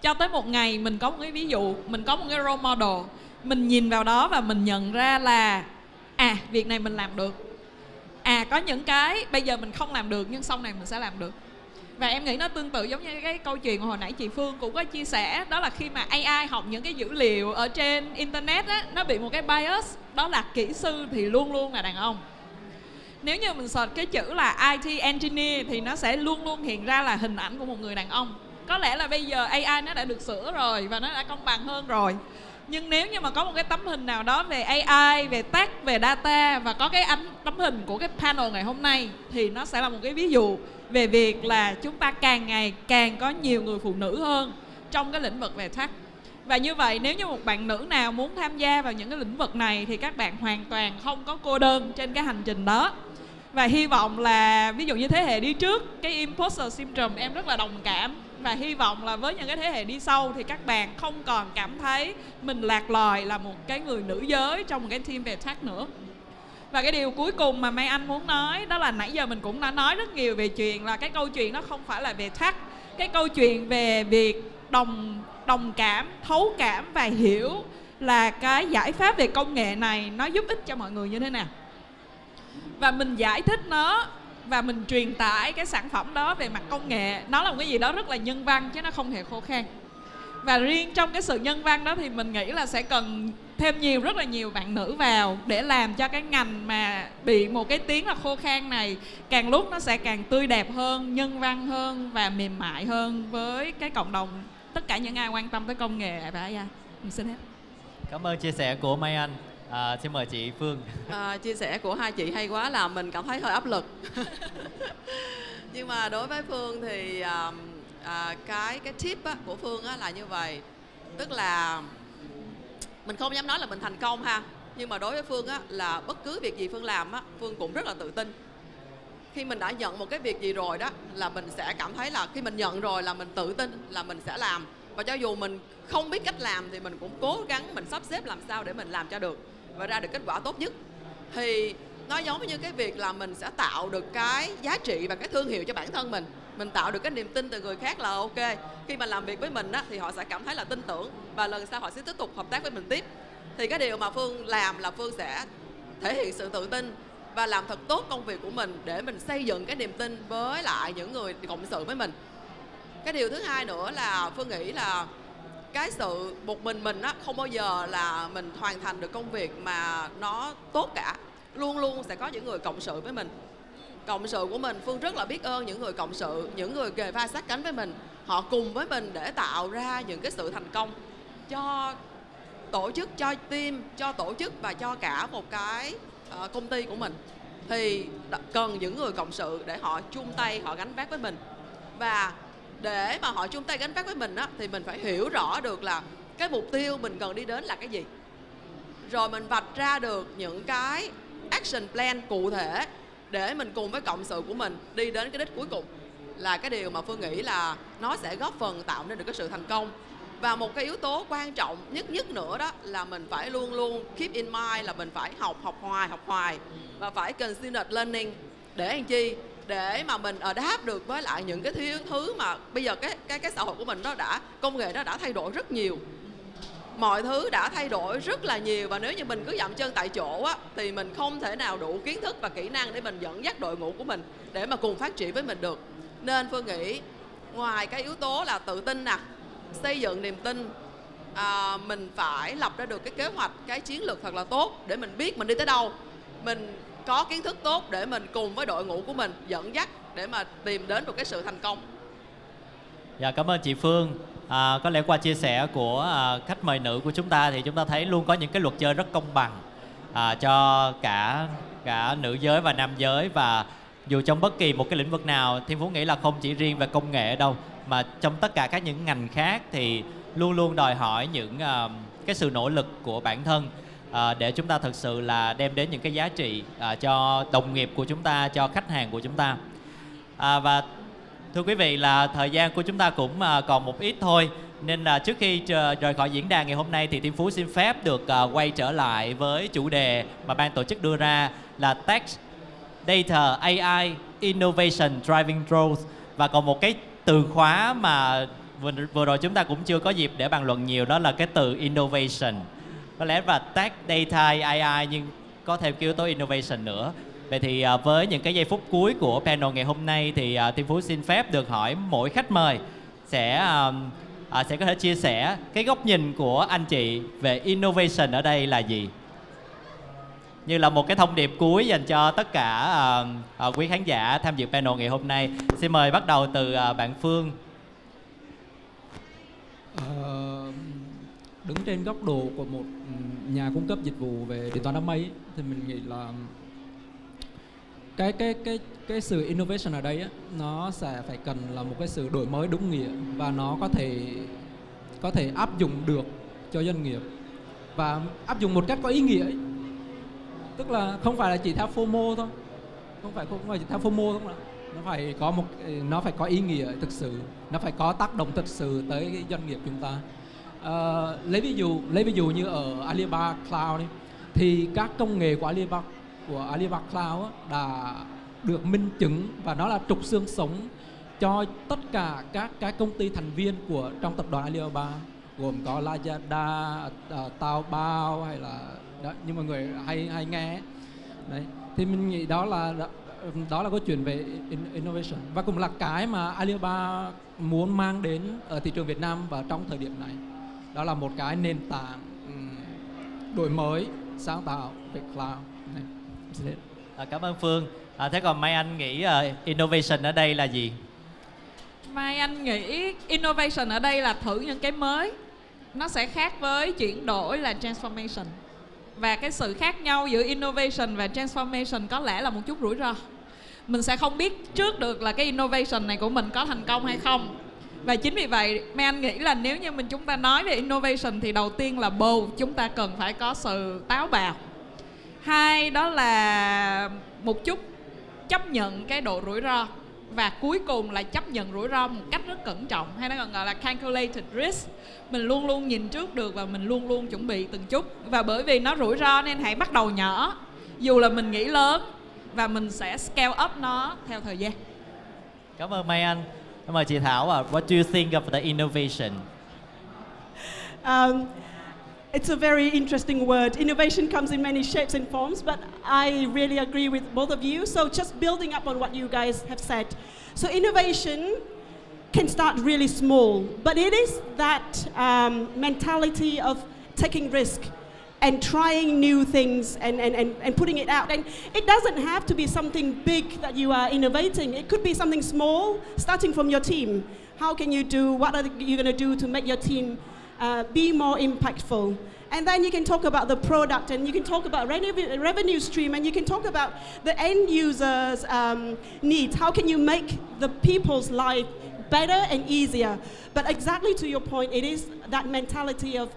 Cho tới một ngày mình có một cái ví dụ, mình có một cái role model, mình nhìn vào đó và mình nhận ra là việc này mình làm được. Có những cái bây giờ mình không làm được nhưng sau này mình sẽ làm được. Và em nghĩ nó tương tự giống như cái câu chuyện hồi nãy chị Phương cũng có chia sẻ. Đó là khi mà AI học những cái dữ liệu ở trên Internet á, nó bị một cái bias. Đó là kỹ sư thì luôn luôn là đàn ông. Nếu như mình search cái chữ là IT Engineer thì nó sẽ luôn luôn hiện ra là hình ảnh của một người đàn ông. Có lẽ là bây giờ AI nó đã được sửa rồi và nó đã công bằng hơn rồi. Nhưng nếu như mà có một cái tấm hình nào đó về AI, về tech, về data và có cái tấm hình của cái panel ngày hôm nay thì nó sẽ là một cái ví dụ về việc là chúng ta càng ngày càng có nhiều người phụ nữ hơn trong cái lĩnh vực về tech. Và như vậy nếu như một bạn nữ nào muốn tham gia vào những cái lĩnh vực này thì các bạn hoàn toàn không có cô đơn trên cái hành trình đó. Và hy vọng là ví dụ như thế hệ đi trước, cái imposter syndrome em rất là đồng cảm. Và hy vọng là với những cái thế hệ đi sau thì các bạn không còn cảm thấy mình lạc lòi là một cái người nữ giới trong một cái team về tech nữa. Và cái điều cuối cùng mà Mai Anh muốn nói đó là nãy giờ mình cũng đã nói rất nhiều về chuyện là cái câu chuyện nó không phải là về tech. Cái câu chuyện về việc đồng cảm, thấu cảm và hiểu là cái giải pháp về công nghệ này nó giúp ích cho mọi người như thế nào. Và mình giải thích nó và mình truyền tải cái sản phẩm đó về mặt công nghệ. Nó là một cái gì đó rất là nhân văn chứ nó không hề khô khan. Và riêng trong cái sự nhân văn đó thì mình nghĩ là sẽ cần thêm rất là nhiều bạn nữ vào để làm cho cái ngành mà bị một cái tiếng là khô khan này càng lúc nó sẽ càng tươi đẹp hơn, nhân văn hơn và mềm mại hơn với cái cộng đồng, tất cả những ai quan tâm tới công nghệ và AI. Mình xin hết. Cảm ơn chia sẻ của Mai Anh. Xin mời chị Phương. Chia sẻ của hai chị hay quá làm mình cảm thấy hơi áp lực. Nhưng mà đối với Phương thì cái tip của Phương là như vậy. Tức là mình không dám nói là mình thành công ha, nhưng mà đối với Phương là bất cứ việc gì Phương làm Phương cũng rất là tự tin. Khi mình đã nhận một cái việc gì rồi đó là mình sẽ cảm thấy là khi mình nhận rồi là mình tự tin là mình sẽ làm. Và cho dù mình không biết cách làm thì mình cũng cố gắng mình sắp xếp làm sao để mình làm cho được và ra được kết quả tốt nhất. Thì nó giống như cái việc là mình sẽ tạo được cái giá trị và cái thương hiệu cho bản thân mình. Mình tạo được cái niềm tin từ người khác là ok, khi mà làm việc với mình thì họ sẽ cảm thấy là tin tưởng và lần sau họ sẽ tiếp tục hợp tác với mình tiếp. Thì cái điều mà Phương làm là Phương sẽ thể hiện sự tự tin và làm thật tốt công việc của mình để mình xây dựng cái niềm tin với lại những người cộng sự với mình. Cái điều thứ hai nữa là Phương nghĩ là cái sự một mình không bao giờ là mình hoàn thành được công việc mà nó tốt cả. Luôn luôn sẽ có những người cộng sự với mình. cộng sự của mình, Phương rất là biết ơn những người cộng sự, những người kề vai sát cánh với mình. Họ cùng với mình để tạo ra những cái sự thành công cho tổ chức, cho team, cho tổ chức và cho cả một cái công ty của mình. Thì cần những người cộng sự để họ chung tay, họ gánh vác với mình. Và để mà họ chung tay gánh vác với mình á, thì mình phải hiểu rõ được là cái mục tiêu mình cần đi đến là cái gì. Rồi mình vạch ra được những cái action plan cụ thể để mình cùng với cộng sự của mình đi đến cái đích cuối cùng, là cái điều mà Phương nghĩ là nó sẽ góp phần tạo nên được cái sự thành công. Và một cái yếu tố quan trọng nhất nữa đó là mình phải luôn luôn keep in mind là mình phải học hoài và phải continuous learning. Để làm chi? Để mà mình adapt được với lại những cái thứ mà bây giờ cái xã hội của mình công nghệ nó đã thay đổi rất nhiều. Mọi thứ đã thay đổi rất là nhiều, và nếu như mình cứ dậm chân tại chỗ á, thì mình không thể nào đủ kiến thức và kỹ năng để mình dẫn dắt đội ngũ của mình để mà cùng phát triển với mình được. Nên Phương nghĩ ngoài cái yếu tố là tự tin nè, xây dựng niềm tin, mình phải lập ra được cái kế hoạch, cái chiến lược thật là tốt để mình biết mình đi tới đâu. Mình có kiến thức tốt để mình cùng với đội ngũ của mình dẫn dắt để mà tìm đến được cái sự thành công. Dạ, cảm ơn chị Phương. Có lẽ qua chia sẻ của khách mời nữ của chúng ta thì chúng ta thấy luôn có những cái luật chơi rất công bằng cho cả nữ giới và nam giới. Và dù trong bất kỳ một cái lĩnh vực nào, Thiên Phú nghĩ là không chỉ riêng về công nghệ đâu, mà trong tất cả các những ngành khác thì luôn luôn đòi hỏi những cái sự nỗ lực của bản thân để chúng ta thực sự là đem đến những cái giá trị cho đồng nghiệp của chúng ta, cho khách hàng của chúng ta. Và thưa quý vị, là thời gian của chúng ta cũng còn một ít thôi, nên là trước khi rời khỏi diễn đàn ngày hôm nay thì Thiên Phú xin phép được quay trở lại với chủ đề mà ban tổ chức đưa ra là Tech, Data, AI, Innovation Driving Growth. Và còn một cái từ khóa mà vừa rồi chúng ta cũng chưa có dịp để bàn luận nhiều, đó là cái từ Innovation. Có lẽ là Tech, Data, AI nhưng có thêm cái yếu tố Innovation nữa. Vậy thì với những cái giây phút cuối của panel ngày hôm nay thì Thiên Phú xin phép được hỏi mỗi khách mời sẽ có thể chia sẻ cái góc nhìn của anh chị về innovation ở đây là gì, như là một cái thông điệp cuối dành cho tất cả quý khán giả tham dự panel ngày hôm nay. Xin mời bắt đầu từ bạn Phương. Đứng trên góc độ của một nhà cung cấp dịch vụ về điện toán đám mây thì mình nghĩ là cái sự innovation ở đây á, nó sẽ phải cần là một cái sự đổi mới đúng nghĩa, và nó có thể áp dụng được cho doanh nghiệp và áp dụng một cách có ý nghĩa ấy. Tức là không phải là chỉ theo FOMO thôi, không phải chỉ theo FOMO thôi, nó phải có ý nghĩa thực sự, nó phải có tác động thực sự tới cái doanh nghiệp chúng ta. Lấy ví dụ như ở Alibaba Cloud ấy, thì các công nghệ của Alibaba Cloud á, đã được minh chứng và nó là trục xương sống cho tất cả các cái công ty thành viên của trong tập đoàn Alibaba, gồm có Lazada, Taobao hay là đó, như mọi người hay nghe đấy. Thì mình nghĩ đó là câu chuyện về innovation, và cũng là cái mà Alibaba muốn mang đến ở thị trường Việt Nam và trong thời điểm này. Đó là một cái nền tảng đổi mới, sáng tạo về cloud. Cảm ơn Phương. Thế còn Mai Anh nghĩ innovation ở đây là gì? Mai Anh nghĩ innovation ở đây là thử những cái mới. Nó sẽ khác với chuyển đổi là transformation. Và cái sự khác nhau giữa innovation và transformation có lẽ là một chút rủi ro. Mình sẽ không biết trước được là cái innovation này của mình có thành công hay không. Và chính vì vậy Mai Anh nghĩ là nếu như chúng ta nói về innovation thì đầu tiên là bold, chúng ta cần phải có sự táo bạo. Hai đó là một chút chấp nhận cái độ rủi ro. Và cuối cùng là chấp nhận rủi ro một cách rất cẩn trọng, hay nó còn gọi là calculated risk. Mình luôn luôn nhìn trước được và mình luôn luôn chuẩn bị từng chút. Và bởi vì nó rủi ro nên hãy bắt đầu nhỏ, dù là mình nghĩ lớn, và mình sẽ scale up nó theo thời gian. Cảm ơn Mai Anh. Cảm ơn chị Thảo. What do you think of the innovation? It's a very interesting word. Innovation comes in many shapes and forms, but I really agree with both of you. So just building up on what you guys have said. So innovation can start really small, but it is that mentality of taking risk and trying new things and putting it out. And it doesn't have to be something big that you are innovating. It could be something small, starting from your team. How can you do, what are you going to do to make your team be more impactful? And then you can talk about the product, and you can talk about revenue stream, and you can talk about the end users' needs. How can you make the people's life better and easier? But exactly to your point, it is that mentality of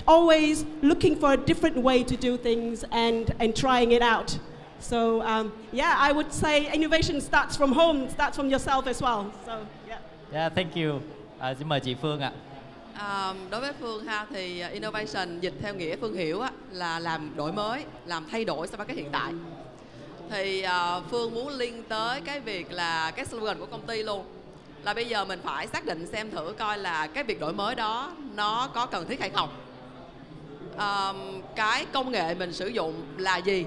always looking for a different way to do things and trying it out. So yeah, I would say innovation starts from home, starts from yourself as well. So yeah. Yeah, thank you. Xin mời chị Phương ạ. Đối với Phương ha, thì innovation dịch theo nghĩa Phương hiểu á, là làm đổi mới, làm thay đổi so với cái hiện tại. Thì Phương muốn link tới cái việc là cái slogan của công ty luôn, là bây giờ mình phải xác định xem thử coi là cái việc đổi mới đó nó có cần thiết hay không. Cái công nghệ mình sử dụng là gì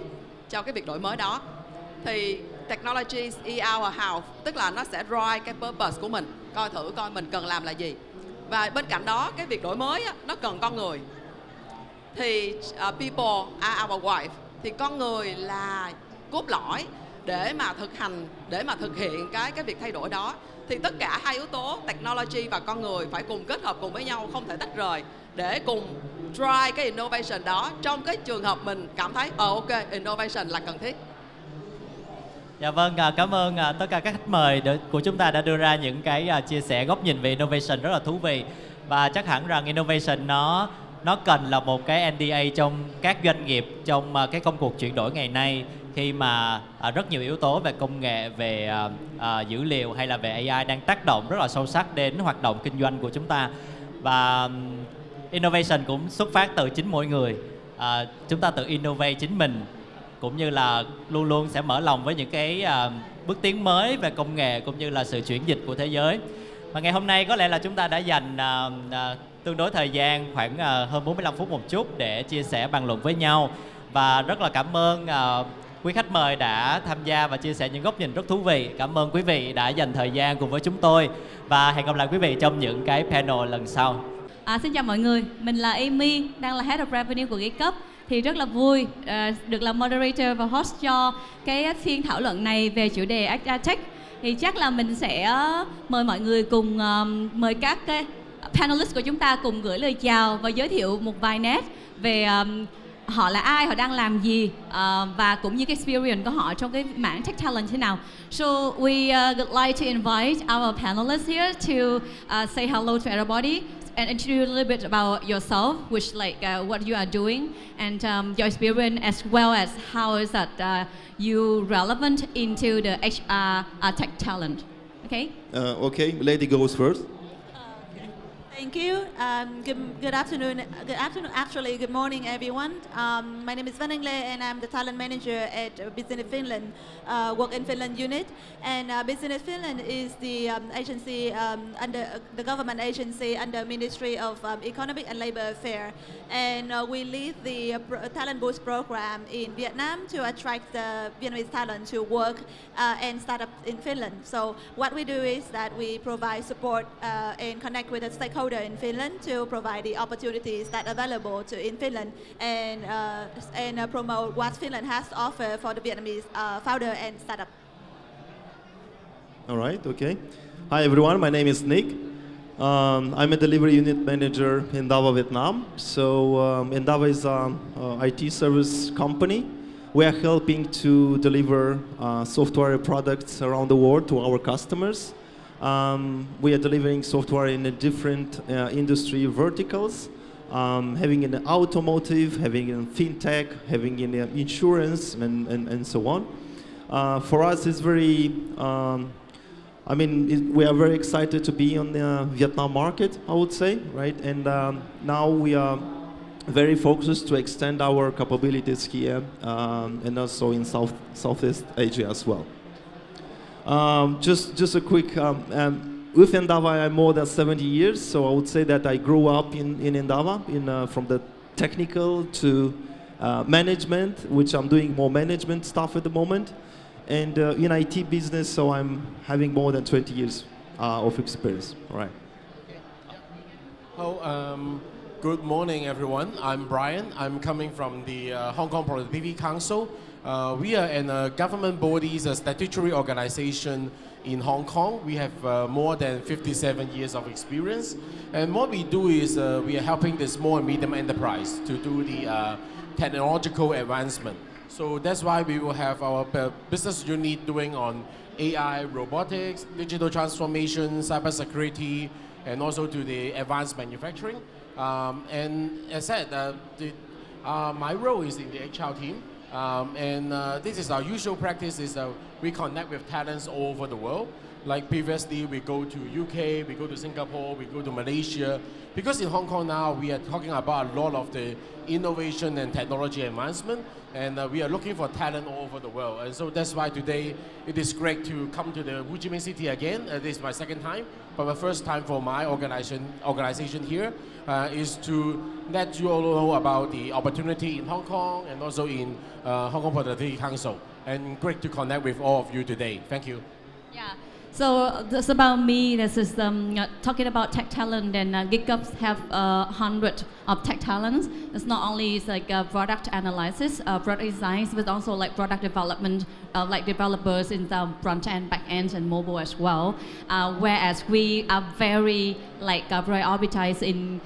cho cái việc đổi mới đó. Thì technology is our house, tức là nó sẽ drive cái purpose của mình, coi thử coi mình cần làm là gì. Và bên cạnh đó, cái việc đổi mới á, nó cần con người. Thì people are our wife. Thì con người là cốt lõi để mà thực hành, để mà thực hiện cái việc thay đổi đó. Thì tất cả hai yếu tố technology và con người phải cùng kết hợp cùng với nhau, không thể tách rời, để cùng drive cái innovation đó. Trong cái trường hợp mình cảm thấy ok, innovation là cần thiết. Dạ vâng, cảm ơn tất cả các khách mời của chúng ta đã đưa ra những cái chia sẻ góc nhìn về innovation rất là thú vị. Và chắc hẳn rằng innovation nó cần là một cái NDA trong các doanh nghiệp trong cái công cuộc chuyển đổi ngày nay, khi mà rất nhiều yếu tố về công nghệ, về dữ liệu hay là về AI đang tác động rất là sâu sắc đến hoạt động kinh doanh của chúng ta. Và innovation cũng xuất phát từ chính mỗi người. Chúng ta tự innovate chính mình, cũng như là luôn luôn sẽ mở lòng với những cái bước tiến mới về công nghệ cũng như là sự chuyển dịch của thế giới. Và ngày hôm nay có lẽ là chúng ta đã dành tương đối thời gian khoảng hơn 45 phút một chút để chia sẻ bàn luận với nhau. Và rất là cảm ơn quý khách mời đã tham gia và chia sẻ những góc nhìn rất thú vị. Cảm ơn quý vị đã dành thời gian cùng với chúng tôi. Và hẹn gặp lại quý vị trong những cái panel lần sau. Xin chào mọi người, mình là Amy, đang là Head of Revenue của GitCup. Thì rất là vui được làm moderator và host cho cái phiên thảo luận này về chủ đề AgriTech. Thì chắc là mình sẽ mời mọi người cùng mời các cái panelist của chúng ta cùng gửi lời chào và giới thiệu một vài nét về họ là ai, họ đang làm gì, và cũng như cái experience của họ trong cái mảng tech talent thế nào. So we would like to invite our panelists here to say hello to everybody and introduce a little bit about yourself, which what you are doing and your experience, as well as how is that you relevant into the HR tech talent. Okay. Okay, lady goes first. Thank you. Good afternoon. Good afternoon. Actually, good morning, everyone. My name is Van Le, and I'm the talent manager at Business Finland, work in Finland unit. And Business Finland is the agency under the government agency under Ministry of Economic and Labour Affairs. And we lead the talent boost program in Vietnam to attract the Vietnamese talent to work and start up in Finland. So what we do is that we provide support and connect with the stakeholders in Finland to provide the opportunities that are available in Finland and promote what Finland has to offer for the Vietnamese founder and startup. All right, okay. Hi everyone, my name is Nick. I'm a delivery unit manager in Endava, Vietnam. So Endava is an IT service company. We are helping to deliver software products around the world to our customers. We are delivering software in different industry verticals, having in automotive, having in fintech, having in insurance, and so on. For us, it's very, we are very excited to be on the Vietnam market, I would say, right? And now we are very focused to extend our capabilities here and also in Southeast Asia as well. Just a quick, with Endava I'm more than 70 years, so I would say that I grew up in Endava, from the technical to management, which I'm doing more management stuff at the moment, and in IT business, so I'm having more than 20 years of experience. All right. Good morning, everyone. I'm Brian. I'm coming from the Hong Kong Productivity Council. We are in a government body's statutory organization in Hong Kong. We have more than 57 years of experience. And what we do is we are helping the small and medium enterprise to do the technological advancement. So that's why we will have our business unit doing on AI, robotics, digital transformation, cybersecurity, and also to the advanced manufacturing. And as I said, my role is in the HR team. This is our usual practice is we connect with talents all over the world. Like previously, we go to UK, we go to Singapore, we go to Malaysia. Because in Hong Kong now, we are talking about a lot of the innovation and technology advancement, and we are looking for talent all over the world. And so that's why today it is great to come to the Ho Chi Minh City again. This is my second time, but my first time for my organization here is to let you all know about the opportunity in Hong Kong and also in Hong Kong Productivity Council. And great to connect with all of you today. Thank you. Yeah. So that's about me. This is talking about tech talent, and GitGups have 100 of tech talents. It's not only like product analysis, product design, but also like product development, like developers in the front end, back end, and mobile as well. Whereas we are very like prioritized in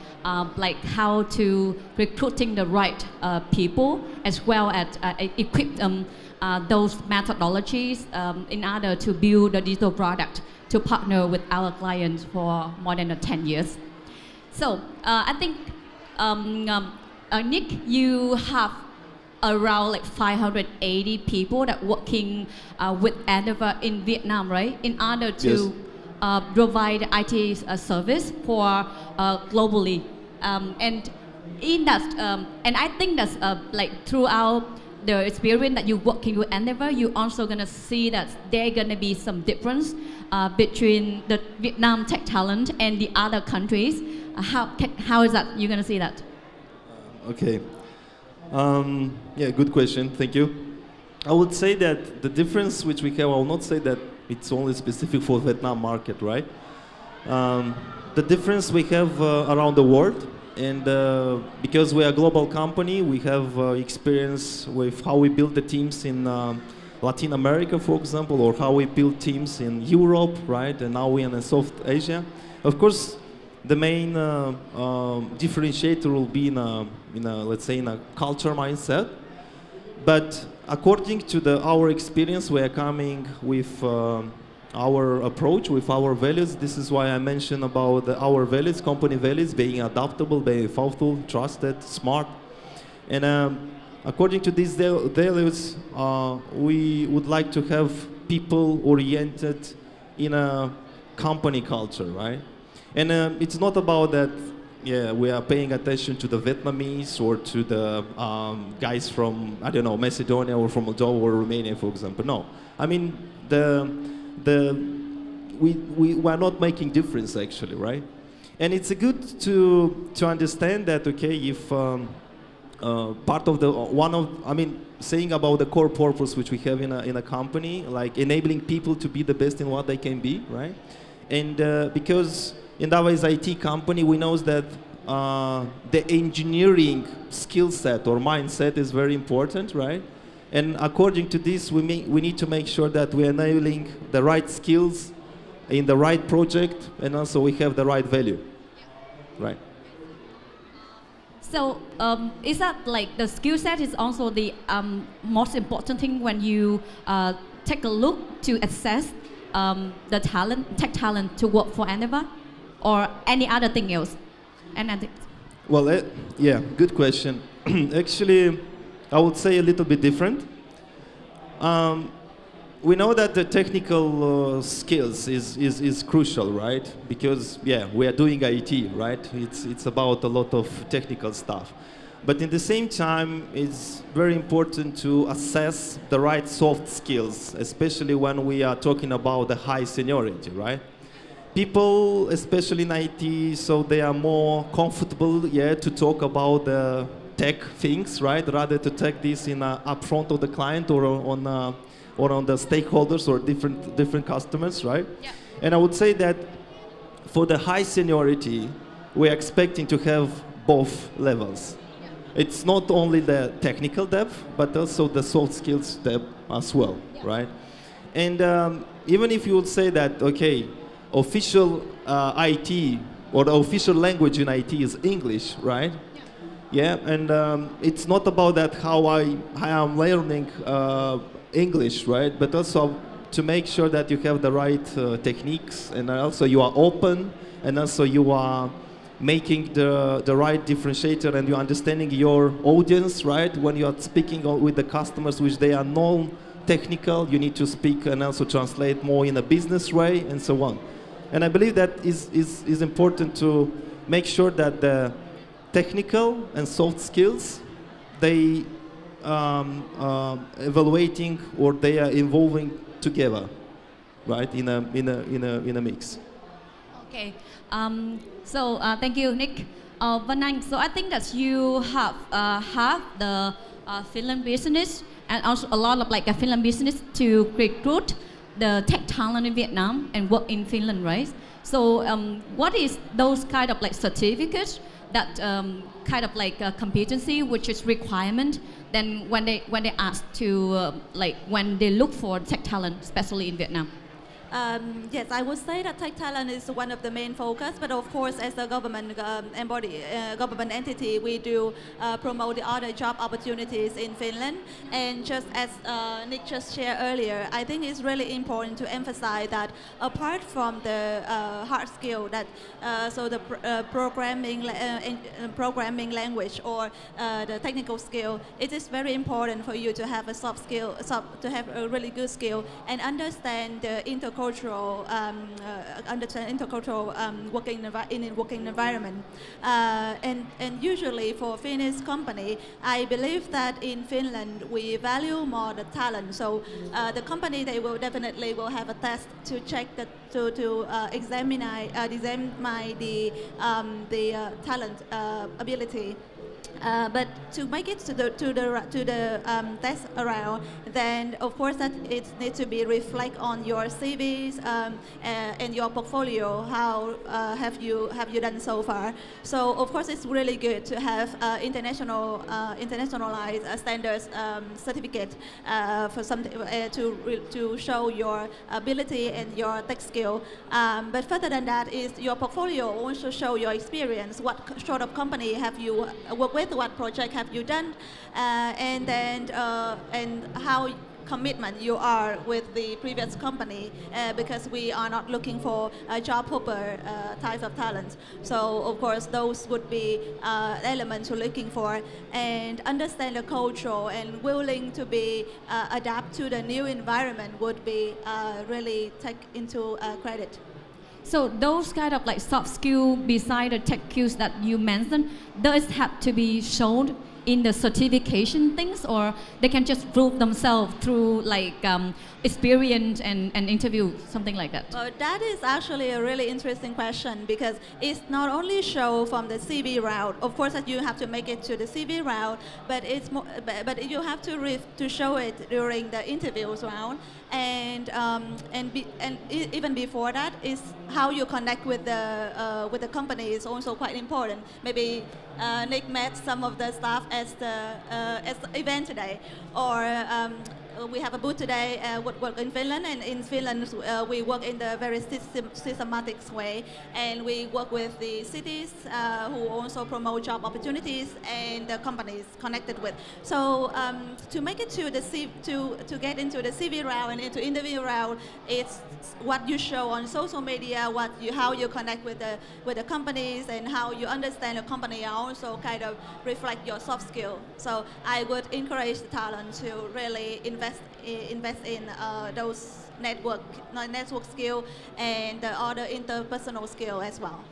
like how to recruiting the right people, as well as equip them. Those methodologies in order to build a digital product to partner with our clients for more than 10 years. So I think Nick, you have around like 580 people that working with Endeavor in Vietnam, right? In order to provide IT service for globally, and in that, and I think that's like throughout the experience that you working with Endeavor, you also gonna see that there gonna be some difference between the Vietnam tech talent and the other countries. How is that? You're gonna see that? Okay. Yeah, good question. Thank you. I would say that the difference which we have, I will not say that it's only specific for Vietnam market, right? The difference we have around the world. And because we are a global company, we have experience with how we build the teams in Latin America, for example, or how we build teams in Europe, right? And now we're in South Asia. Of course, the main differentiator will be in a, let's say, in a culture mindset. But according to our experience, we are coming with our approach, with our values. This is why I mentioned about our values, company values, being adaptable, being thoughtful, trusted, smart. And according to these values, we would like to have people oriented in a company culture, right? And it's not about that, yeah, we are paying attention to the Vietnamese or to the guys from, I don't know, Macedonia or from Moldova or Romania, for example. No, I mean, we are not making difference actually, right? And it's good to understand that, okay, if part of the saying about the core purpose which we have in a company, like enabling people to be the best in what they can be, right? And because in Endeavor's IT company, we know that the engineering skill set or mindset is very important, right? And according to this, we need to make sure that we're enabling the right skills in the right project, and also we have the right value, right? So is that like the skill set is also the most important thing when you take a look to assess the tech talent to work for Endeavor, or any other thing else? Well, yeah, good question. Actually, I would say a little bit different. We know that the technical skills is crucial, right? Because, yeah, we are doing IT, right? It's about a lot of technical stuff. But in the same time, it's very important to assess the right soft skills, especially when we are talking about the high seniority, right? People, especially in IT, so they are more comfortable, yeah, to talk about the tech things, right? Rather to take this in upfront of the client or on the stakeholders or different customers, right? Yeah. And I would say that for the high seniority, we're expecting to have both levels. It's not only the technical depth, but also the soft skills depth as well, right? And even if you would say that, okay, official IT or the official language in IT is English, right? Yeah, and it's not about that how I am learning English, right? But also to make sure that you have the right techniques, and also you are open, and also you are making the right differentiator, and you're understanding your audience, right? When you are speaking with the customers, which they are non-technical, you need to speak and also translate more in a business way, and so on. And I believe that is important to make sure that the technical and soft skills, they evaluating or they are evolving together, right? In a mix. Okay. So thank you, Nick. Van Anh, so I think that you have the Finland business and also a lot of like a Finland business to recruit the tech talent in Vietnam and work in Finland, right? So what is those kind of like certificates that kind of like a competency which is requirement then when they ask to like when they look for tech talent, especially in Vietnam? Yes, I would say that tech talent is one of the main focus, but of course, as a government government entity, we do promote the other job opportunities in Finland. And just as Nick just shared earlier, I think it's really important to emphasize that apart from the hard skill, that so the programming language or the technical skill, it is very important for you to have a soft skill, to have a really good skill and understand the intercultural working environment, and usually for Finnish company, I believe that in Finland we value more the talent. So the company, they will definitely will have a test to check that to examine the talent ability. But to make it to the test around, then of course that it needs to be reflect on your CVs and your portfolio. How have you done so far? So of course it's really good to have internationalized standards certificate for something to show your ability and your tech skill. But further than that is your portfolio also show your experience. What sort of company have you worked with? What project have you done, and then and how commitment you are with the previous company, because we are not looking for a job hopper type of talent. So of course those would be elements we're looking for, and understand the culture and willing to be adapt to the new environment would be really take into credit. So those kind of like soft skills beside the tech skills that you mentioned, does have to be shown in the certification things, or they can just prove themselves through like experience and interview, something like that? That is actually a really interesting question, because it's not only show from the CV route. Of course, that you have to make it to the CV route, but it's more, but you have to show it during the interviews round, and even before that is how you connect with the company is also quite important. Maybe Nick met some of the staff as the event today, or we have a booth today, work in Finland, and in Finland we work in the very systematic way, and we work with the cities who also promote job opportunities and the companies connected with. So to make it to the to get into the CV round and into interview round, it's what you show on social media, how you connect with the companies, and how you understand the company are also kind of reflect your soft skill. So I would encourage the talent to really invest in those network skill and the other interpersonal skill as well.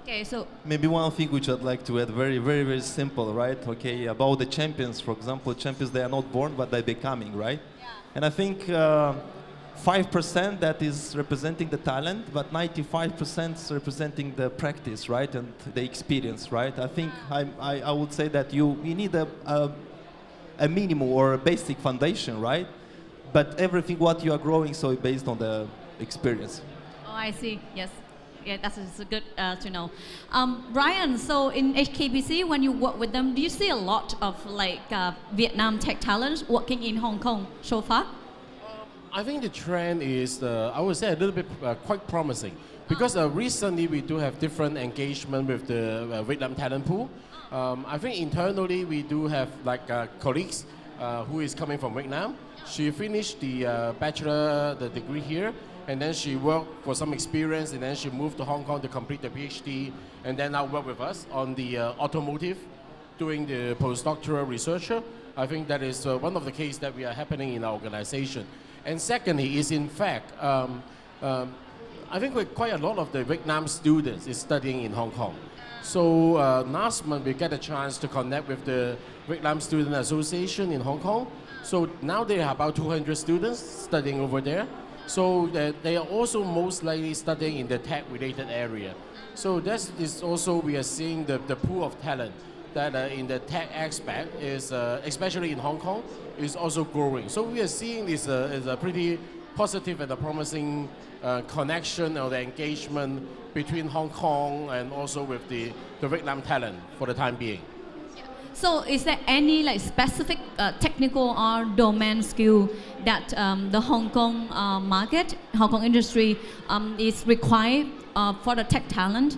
Okay, so maybe one thing which I'd like to add, very, very, very simple, right? Okay, about the champions, for example, champions, they are not born, but they're becoming, right? Yeah. And I think 5% that is representing the talent, but 95% is representing the practice, right? And the experience, right? I think I would say that you need a minimum or a basic foundation, right? But everything what you are growing, so based on the experience. Oh, I see. Yes. Yeah, that's good to know. Brian, so in HKBC, when you work with them, do you see a lot of like Vietnam tech talents working in Hong Kong so far? I think the trend is, I would say, a little bit quite promising. Because recently we do have different engagement with the Vietnam talent pool. I think internally we do have like colleagues who is coming from Vietnam. She finished the bachelor the degree here, and then she worked for some experience, and then she moved to Hong Kong to complete the PhD, and then now work with us on the automotive, doing the postdoctoral researcher. I think that is one of the cases that we are happening in our organization. And secondly is in fact, I think quite a lot of the Vietnam students is studying in Hong Kong. So last month we get a chance to connect with the Vietnam Student Association in Hong Kong. So now there are about 200 students studying over there. So they are also most likely studying in the tech-related area. So that is also, we are seeing the pool of talent that in the tech aspect is, especially in Hong Kong, is also growing. So we are seeing this as a pretty positive and a promising connection or the engagement between Hong Kong and also with the Vietnam talent for the time being. So is there any like specific technical or domain skill that the Hong Kong market, Hong Kong industry is required for the tech talent?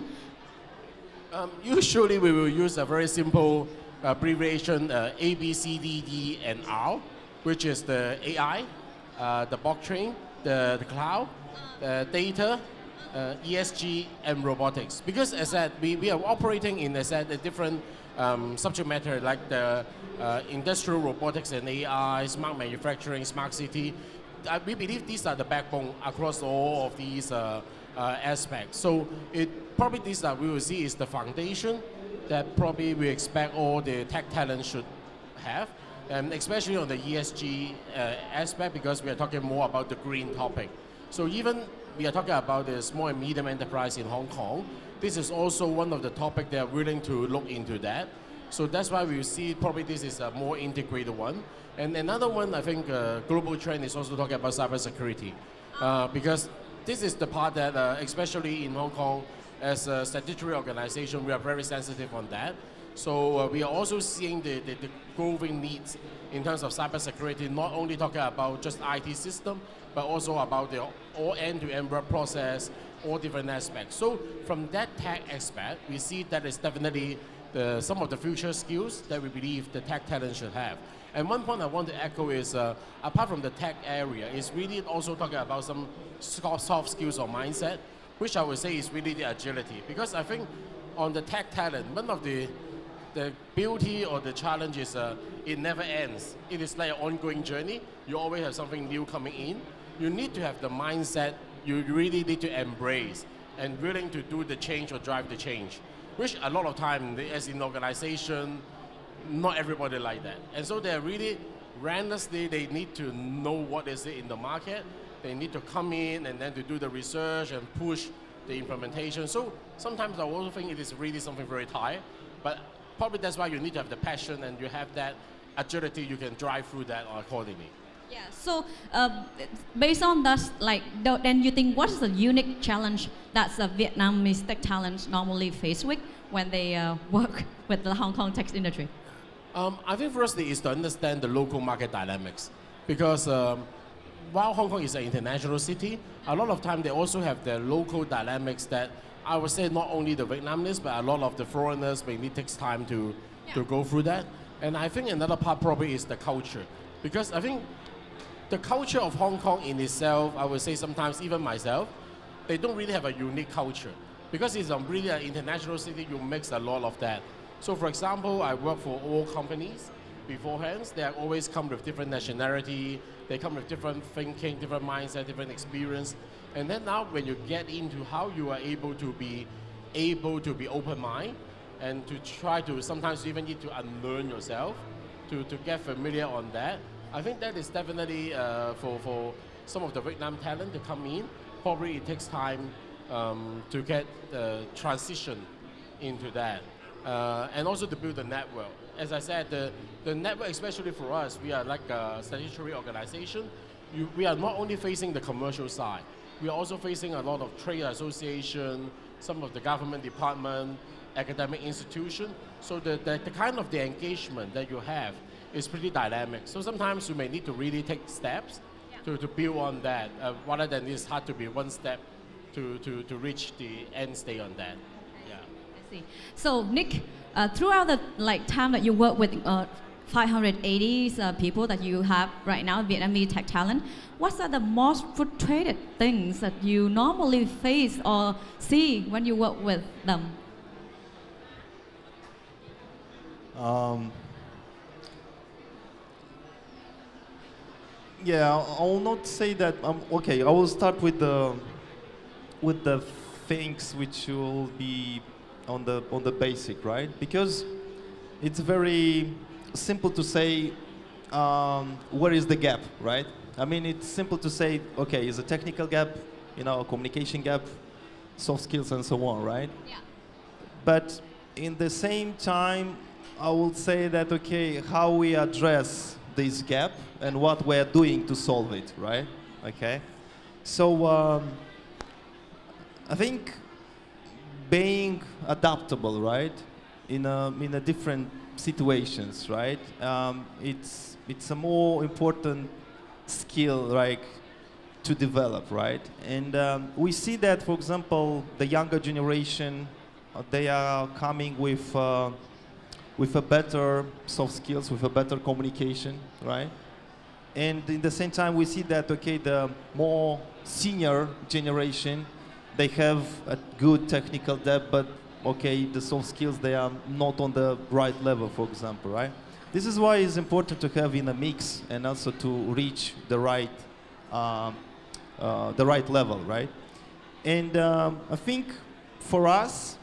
Usually we will use a very simple abbreviation A, B, C, D, E, and R, which is the AI, the blockchain, the cloud, data, ESG, and robotics. Because as I said, we are operating in, as I said, a different subject matter like the industrial robotics and AI, smart manufacturing, smart city. We believe these are the backbone across all of these aspects. So probably this that we will see is the foundation that probably we expect all the tech talent should have, especially on the ESG aspect, because we are talking more about the green topic. So even we are talking about the small and medium enterprise in Hong Kong, this is also one of the topics they are willing to look into that. So that's why we see probably this is a more integrated one. And another one, I think global trend is also talking about cybersecurity. Because this is the part that, especially in Hong Kong, as a statutory organization, we are very sensitive on that. So we are also seeing the growing needs in terms of cybersecurity, not only talking about just IT system, but also about the all end-to-end work process, all different aspects. So from that tech aspect, we see that is definitely some of the future skills that we believe the tech talent should have. And one point I want to echo is, apart from the tech area, is really also talking about some soft skills or mindset, which I would say is really the agility. Because I think on the tech talent, one of the beauty or the challenge is it never ends. It is like an ongoing journey. You always have something new coming in. You need to have the mindset you really need to embrace and willing to do the change or drive the change, which a lot of time, as in organization, not everybody like that. And so they're really, randomly, they need to know what is it in the market. They need to come in and then to do the research and push the implementation. So sometimes I also think it is really something very tight, but probably that's why you need to have the passion and you have that agility, you can drive through that accordingly. Yeah, so based on that, then you think what is the unique challenge that the Vietnamese tech talents normally face with when they work with the Hong Kong tech industry? I think firstly is to understand the local market dynamics, because while Hong Kong is an international city, a lot of time they also have their local dynamics that I would say not only the Vietnamese, but a lot of the foreigners maybe takes time to go through that. And I think another part probably is the culture, because I think the culture of Hong Kong in itself, I would say sometimes even myself, they don't really have a unique culture. Because it's really an international city, you mix a lot of that. So for example, I work for all companies beforehand. They always come with different nationality, they come with different thinking, different mindset, different experience. And then now when you get into how you are able to be open-minded and to try to, sometimes you even need to unlearn yourself to get familiar on that. I think that is definitely for some of the Vietnam talent to come in. Probably it takes time to get transition into that. And also to build a network. As I said, the network, especially for us, we are like a statutory organization. We are not only facing the commercial side, we are also facing a lot of trade association, some of the government department, academic institution. So the kind of the engagement that you have is pretty dynamic. So sometimes you may need to really take steps to build on that, rather than it's hard to be one step to reach the end state on that. Yeah. I see. So Nick, throughout the time that you work with 580 people that you have right now, Vietnamese tech talent, what are the most frustrated things that you normally face or see when you work with them? Yeah, I will not say that. Okay, I will start with the things which will be on the basic, right? Because it's very simple to say where is the gap, right? I mean, it's simple to say, okay, is a technical gap, a communication gap, soft skills, and so on, right? Yeah. But in the same time, I will say that, okay, how we address this gap and what we're doing to solve it, right? Okay. So I think being adaptable, right, in a different situations, right? It's a more important skill, like, to develop, right? And we see that, for example, the younger generation, they are coming with a better soft skills, with a better communication, right? And in the same time, we see that, okay, the more senior generation, they have a good technical depth, but okay, the soft skills, they are not on the right level, for example, right? This is why it's important to have in a mix and also to reach the right level, right? And I think for us,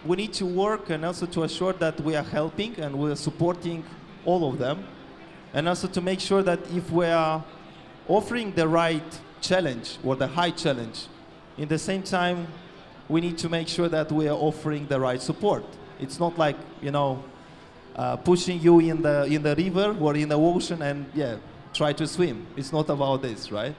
we need to work and also to assure that we are helping and we are supporting all of them, and also to make sure that if we are offering the right challenge or the high challenge, in the same time, we need to make sure that we are offering the right support. It's not like, pushing you in the river or in the ocean and, try to swim. It's not about this, right?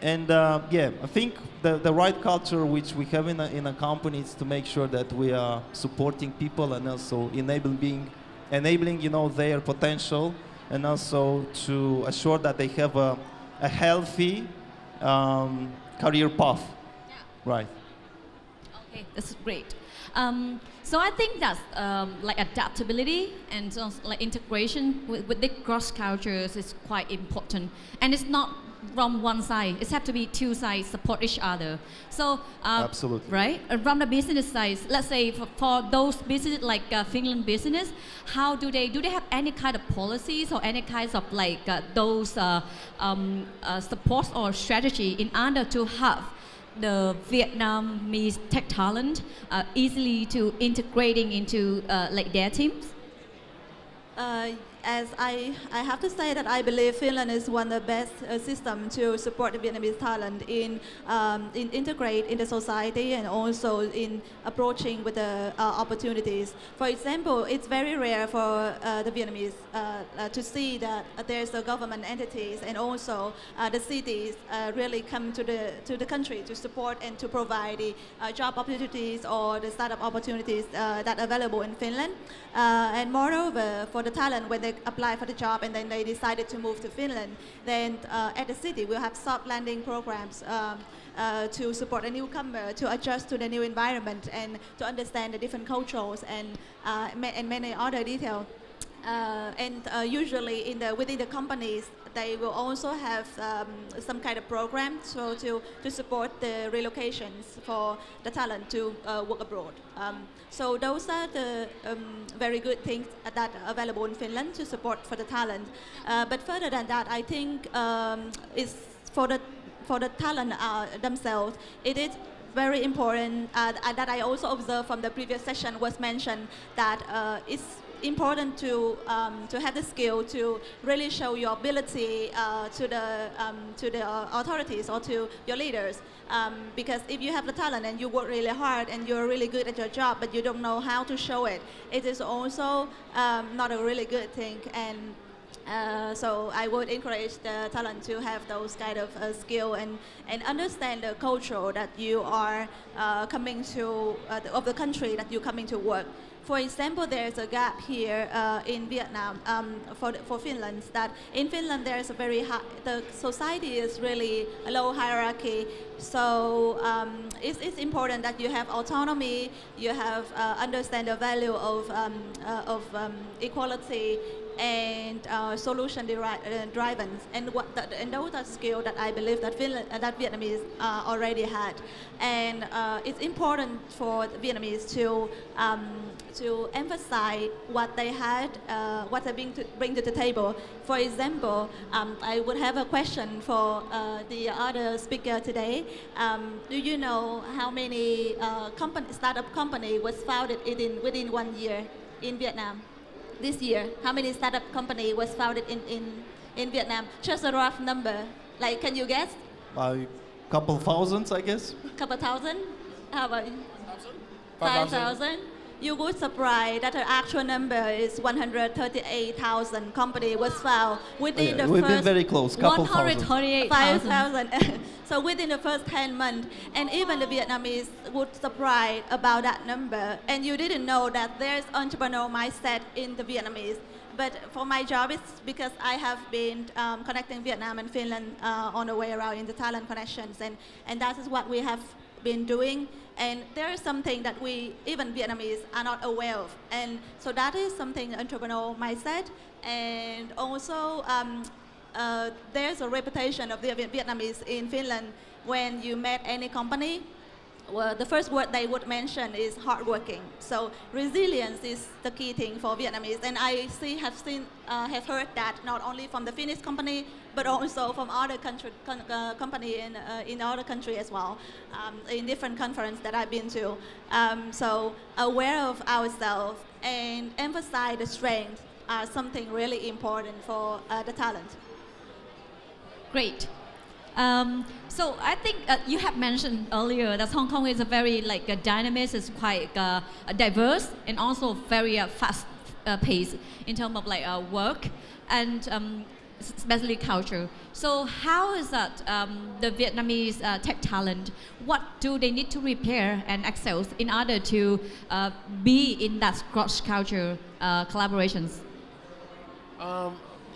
And, I think the right culture which we have in a company is to make sure that we are supporting people and also enabling, their potential, and also to assure that they have a healthy career path. Yeah. Right. Okay, that's great. So I think that adaptability and integration with the cross cultures is quite important, and it's not from one side. It has to be two sides support each other. So absolutely right from the business side, let's say for those business like Finland business, how do they have any kind of policies or any kinds of those support or strategy in order to have the Vietnamese tech talent easily to integrating into their teams? As I have to say that I believe Finland is one of the best systems to support the Vietnamese talent in integrate in the society and also in approaching with the opportunities. For example, it's very rare for the Vietnamese to see that there's a government entities and also the cities really come to the country to support and to provide the job opportunities or the startup opportunities that are available in Finland. And moreover, for the talent, when they apply for the job and then they decided to move to Finland, then at the city we'll have soft landing programs to support a newcomer to adjust to the new environment and to understand the different cultures and many other details. Usually within the companies, they will also have some kind of program to support the relocations for the talent to work abroad. So those are the very good things that are available in Finland to support for the talent. But further than that, I think it's for the talent themselves, it is very important that I also observed from the previous session was mentioned that it's important to have the skill to really show your ability to the authorities or to your leaders. Because if you have the talent and you work really hard and you're really good at your job, but you don't know how to show it, it is also not a really good thing. And So I would encourage the talent to have those kind of skill and understand the culture that you are coming to, of the country that you're coming to work. For example, there's a gap here in Vietnam for Finland, that in Finland there's a very high, the society is really a low hierarchy. So it's important that you have autonomy, you have understand the value of equality and solution driven, and those are skills that I believe that that Vietnamese already had, and it's important for the Vietnamese to emphasize what they had, what they bring to the table. For example, I would have a question for the other speaker today. Do you know how many startup company was founded within 1 year in Vietnam? This year, how many startup company was founded in Vietnam? Just a rough number. Like, can you guess? A couple thousands, I guess. Couple thousand? How about you? 5,000? You would surprise that the actual number is 138,000 company was found within the we've first... been very close, couple thousand. 5,000. So within the first 10 months, and even the Vietnamese would surprise about that number. And you didn't know that there's entrepreneurial mindset in the Vietnamese. But for my job, it's because I have been connecting Vietnam and Finland on the way around in the talent connections, and that is what we have been doing. And there is something that we, even Vietnamese, are not aware of. And so that is something entrepreneurial mindset. And also, there's a reputation of the Vietnamese in Finland. When you met any company, well, the first word they would mention is hardworking. So resilience is the key thing for Vietnamese, and I have heard that not only from the Finnish company, but also from other company in other countries as well, in different conferences that I've been to. So aware of ourselves and emphasize the strength are something really important for the talent. Great. So I think you have mentioned earlier that Hong Kong is a very dynamic, it's quite diverse and also very fast pace in terms of work and especially culture. So how is that the Vietnamese tech talent, what do they need to prepare and excel in order to be in that cross-culture collaborations?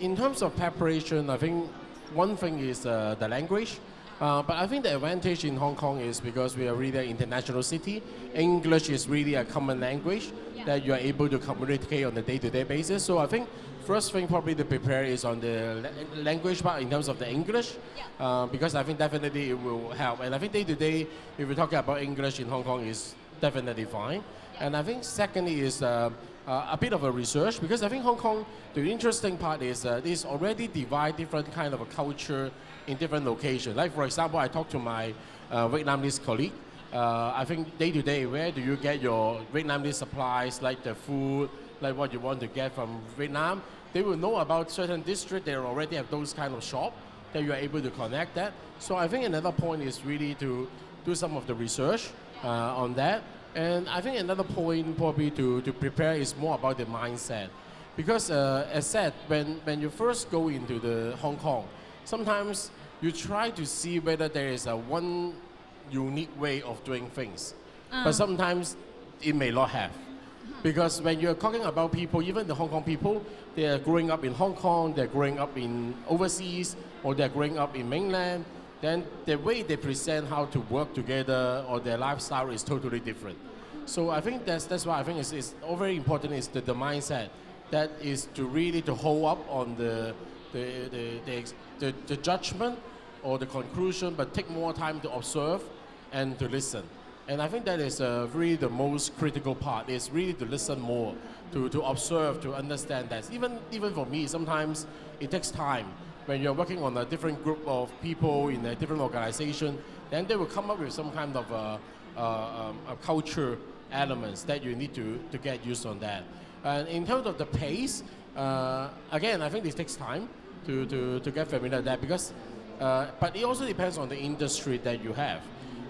In terms of preparation, I think one thing is the language, but I think the advantage in Hong Kong is because we are really an international city. English is really a common language that you are able to communicate on a day-to-day basis. So I think first thing probably to prepare is on the language part in terms of the English, because I think definitely it will help. And I think day-to-day, if we're talking about English in Hong Kong, is definitely fine. And I think secondly is a bit of a research, because I think Hong Kong, the interesting part is this already divide different kind of a culture in different locations. Like for example, I talked to my Vietnamese colleague. I think day to day, where do you get your Vietnamese supplies, like the food, like what you want to get from Vietnam? They will know about certain districts. They already have those kind of shop that you are able to connect that. So I think another point is really to do some of the research on that. And I think another point probably to prepare is more about the mindset. Because as said, when you first go into the Hong Kong, sometimes you try to see whether there is a one unique way of doing things. But sometimes it may not have. Because when you're talking about people, even the Hong Kong people, they are growing up in Hong Kong, they're growing up in overseas, or they're growing up in mainland, then the way they present how to work together or their lifestyle is totally different. So I think that's why I think it's very important is the mindset, that is to really to hold up on the judgment or the conclusion, but take more time to observe and to listen. And I think that is really the most critical part, is really to listen more, to observe, to understand that. Even for me, sometimes it takes time. When you're working on a different group of people in a different organization, then they will come up with some kind of a culture elements that you need to get used on that. And in terms of the pace, again, I think this takes time to get familiar with that, because, but it also depends on the industry that you have.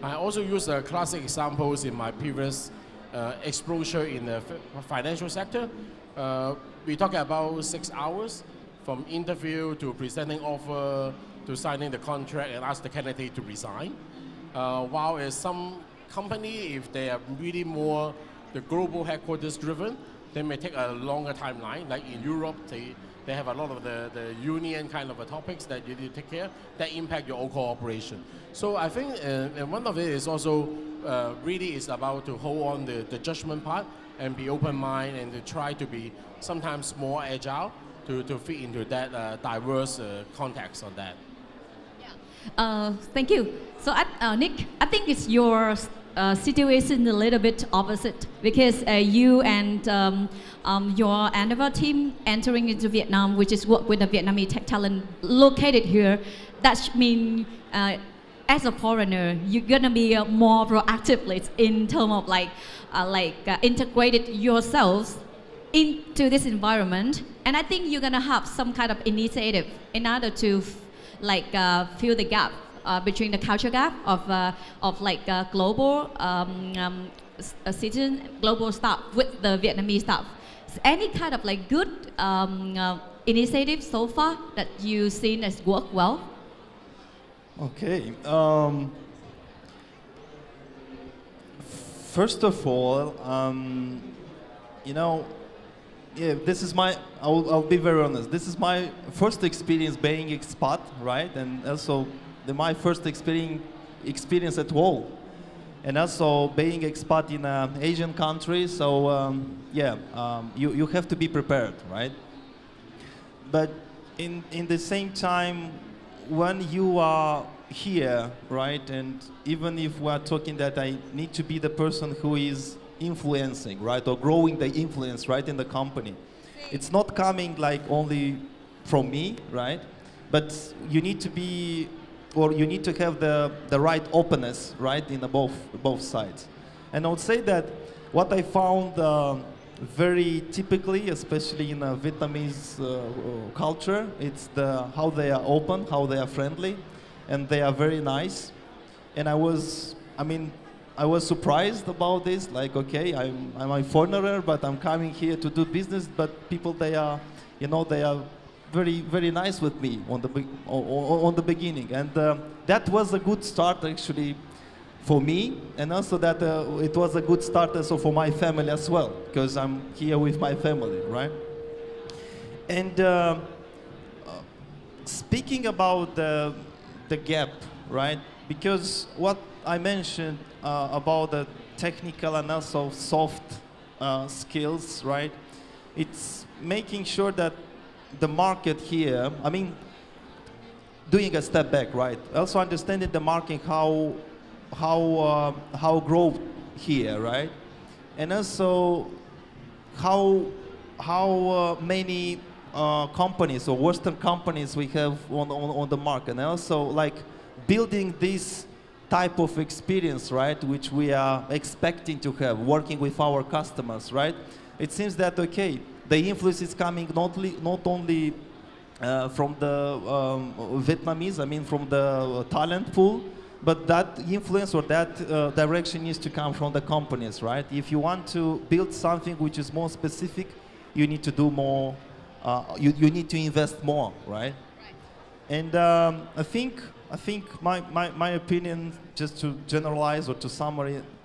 I also use classic examples in my previous exposure in the financial sector. We talk about 6 hours from interview to presenting offer to signing the contract and ask the candidate to resign. While as some company, if they are really more the global headquarters driven, they may take a longer timeline. Like in Europe, they have a lot of the union kind of topics that you need to take care that impact your overall operation. So I think and one of it is also really is about to hold on the judgment part and be open mind and to try to be sometimes more agile to fit into that diverse context on that. Thank you. So Nick, I think it's your situation a little bit opposite because you and your Endeavour team entering into Vietnam, which is work with the Vietnamese tech talent located here. That means as a foreigner, you're gonna be more proactively in terms of integrated yourselves into this environment, and I think you're gonna have some kind of initiative in order to fill the gap between the culture gap of global citizen, global staff with the Vietnamese staff. Any kind of good initiative so far that you've seen as work well? Okay. First of all, yeah, this is my, I'll be very honest, this is my first experience being expat, right? And also my first experience at all. And also being expat in an Asian country, so you have to be prepared, right? But in the same time, when you are here, right, and even if we are talking that I need to be the person who is influencing, right, or growing the influence, right, in the company. It's not coming only from me, right, but you need to be, or you need to have the right openness, right, in both sides. And I would say that what I found very typically, especially in a Vietnamese culture, it's how they are open, how they are friendly, and they are very nice. And I was surprised about this, okay, I'm a foreigner, but I'm coming here to do business, but people, they are very, very nice with me on the beginning. And that was a good start, actually, for me, and also that it was a good start also for my family as well, because I'm here with my family, right? And speaking about the gap, right? Because what I mentioned about the technical and also soft skills, right? It's making sure that the market here, doing a step back, right? Also understanding the market, how grow here, right? And also how many companies or Western companies we have on the market, and also building this type of experience, right, which we are expecting to have, working with our customers, right? It seems that, okay, the influence is coming not only from the Vietnamese, from the talent pool, but that influence or that direction needs to come from the companies, right? If you want to build something which is more specific, you need to do more, you need to invest more, right? And I think my opinion, just to generalize or to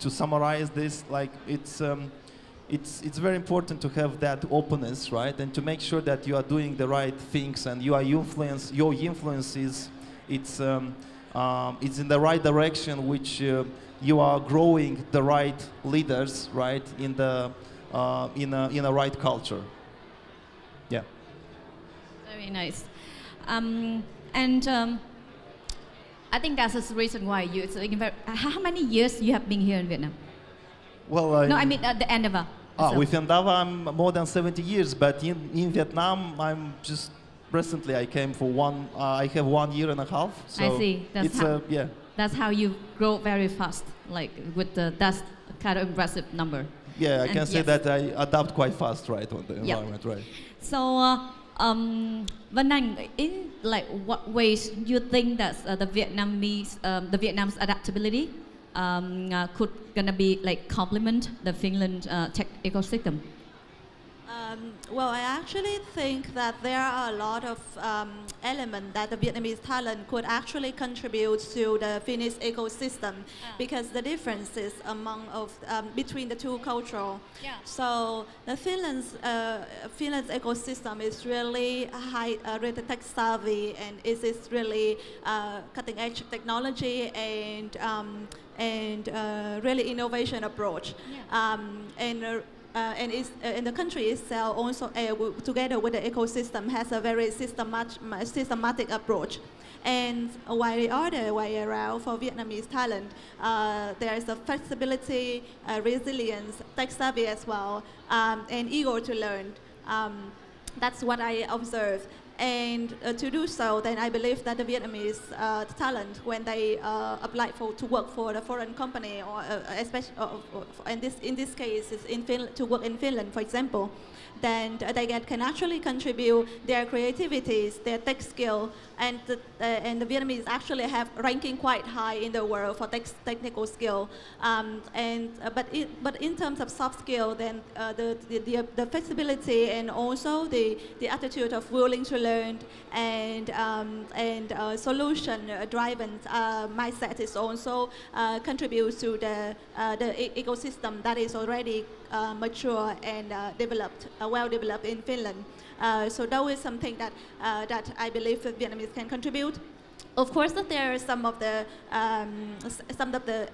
summarize this, it's very important to have that openness, right? And to make sure that you are doing the right things and your influence is it's in the right direction, which you are growing the right leaders, right, in a right culture. Yeah. Very nice. I think that's the reason why you. How many years you have been here in Vietnam? Well, no, I mean the Endeavour. With Endeavour, I'm more than 70 years, but in Vietnam, I'm just recently. I came for I have 1 year and a half. So I see. That's how you grow very fast, that's kind of impressive number. Yeah, I can say that I adapt quite fast, right, on the environment, right. So, Văn Anh, in what ways you think that the Vietnam's adaptability could gonna be complement the Finland tech ecosystem? Well, I actually think that there are a lot of elements that the Vietnamese talent could actually contribute to the Finnish ecosystem because the differences between the two cultures. Yeah. So the Finland's ecosystem is really really tech savvy, and it is really cutting edge technology and really innovation approach. Yeah. And the country itself also, together with the ecosystem, has a very systematic approach. And while the other way around for Vietnamese talent, there is a flexibility, resilience, tech savvy as well, and eager to learn. That's what I observe. And to do so, then I believe that the Vietnamese talent, when they apply to work for a foreign company, or especially in this case, is to work in Finland, for example, then they can actually contribute their creativities, their tech skill, and the Vietnamese actually have ranking quite high in the world for technical skill. But in terms of soft skill, then the flexibility and also the attitude of willing to learn and solution-driven mindset is also contributes to the ecosystem that is already mature and well developed in Finland. So that is something that I believe that Vietnamese can contribute. Of course, that there are some of the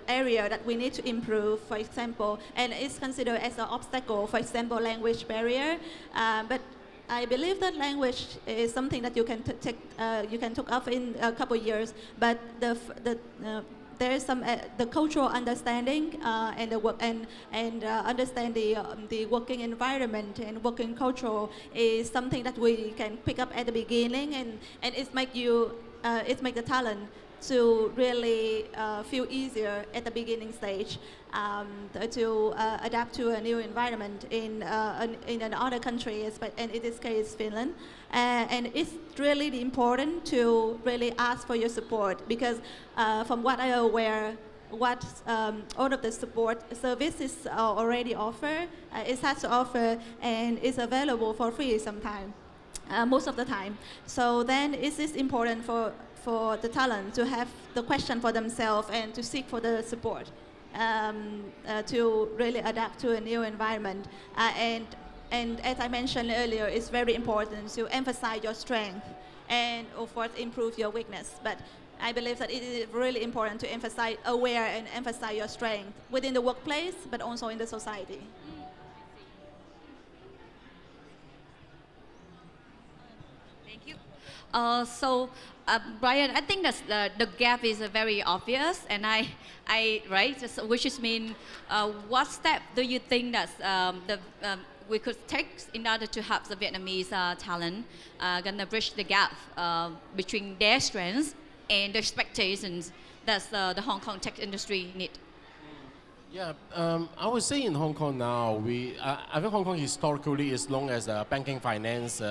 area that we need to improve, for example, and it's considered as an obstacle, for example, language barrier. But I believe that language is something that you can take up in a couple of years. But there is some the cultural understanding and the work and understand the working environment and working culture is something that we can pick up at the beginning, and it make the talent to really feel easier at the beginning stage to adapt to a new environment in another country, and in this case Finland. And it's really important to really ask for your support, because from what I am aware, what all of the support services already offer, it has to offer and is available for free sometimes, most of the time. So then it is important for the talent to have the question for themselves and to seek for the support to really adapt to a new environment. And as I mentioned earlier, it's very important to emphasize your strength and of course improve your weakness. But I believe that it is really important to emphasize your strength within the workplace, but also in the society. Thank you. Brian, I think that the gap is very obvious, and which means what step do you think that we could take in order to help the Vietnamese talent gonna bridge the gap between their strengths and the expectations that the Hong Kong tech industry need? Yeah, I would say in Hong Kong now, I think Hong Kong historically is known as a banking finance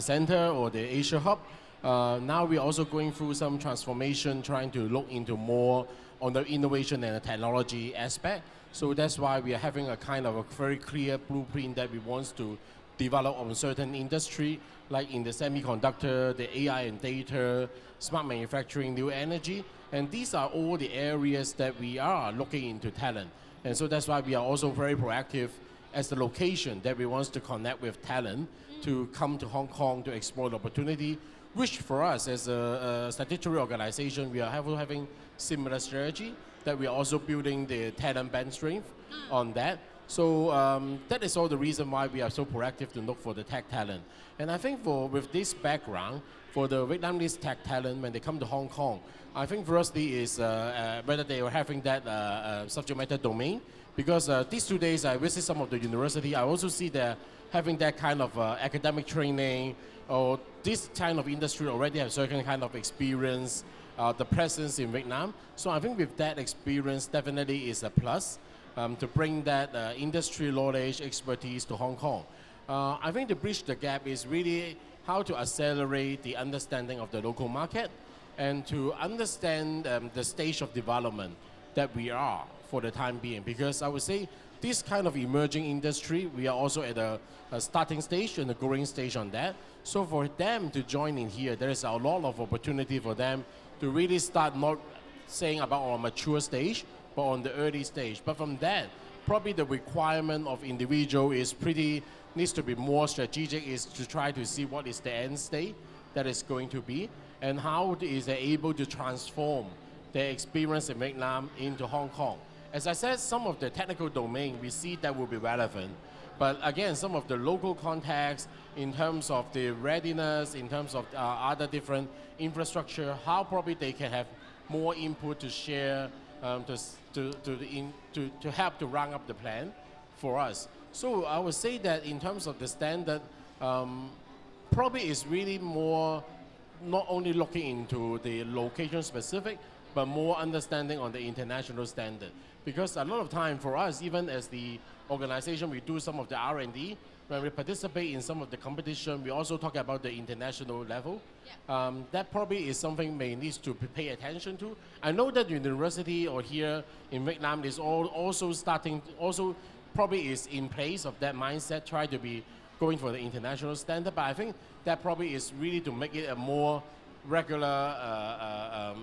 center or the Asia hub. Now we're also going through some transformation, trying to look into more on the innovation and the technology aspect. So that's why we are having a kind of a very clear blueprint that we want to develop on certain industry, like in the semiconductor, the AI and data, smart manufacturing, new energy. And these are all the areas that we are looking into talent. And so that's why we are also very proactive as the location that we want to connect with talent to come to Hong Kong to explore the opportunity, which for us as a statutory organization, we are having similar strategy, that we are also building the talent bench strength on that. So that is all the reason why we are so proactive to look for the tech talent. And I think with this background, for the Vietnamese tech talent, when they come to Hong Kong, I think firstly is whether they are having that subject matter domain. Because these 2 days I visit some of the university, I also see they're having that kind of academic training, or this kind of industry already have certain kind of experience, the presence in Vietnam. So I think with that experience definitely is a plus to bring that industry knowledge, expertise to Hong Kong. I think to bridge the gap is really how to accelerate the understanding of the local market and to understand the stage of development that we are for the time being. Because I would say this kind of emerging industry, we are also at a starting stage and a growing stage on that. So for them to join in here, there is a lot of opportunity for them to really start not saying about on a mature stage, but on the early stage. But from that, probably the requirement of individual needs to be more strategic, is to try to see what is the end state that is going to be, and how is they able to transform their experience in Vietnam into Hong Kong. As I said, some of the technical domain, we see that will be relevant. But again, some of the local context in terms of the readiness, in terms of other different infrastructure, how probably they can have more input to share, to help to round up the plan for us. So I would say that in terms of the standard, probably is really more not only looking into the location specific, but more understanding on the international standard. Because a lot of time for us, even as the organization, we do some of the R&D. When we participate in some of the competition, we also talk about the international level. Yeah. That probably is something may need to pay attention to. I know that university or here in Vietnam is also probably is in place of that mindset, try to be going for the international standard. But I think that probably is really to make it a more regular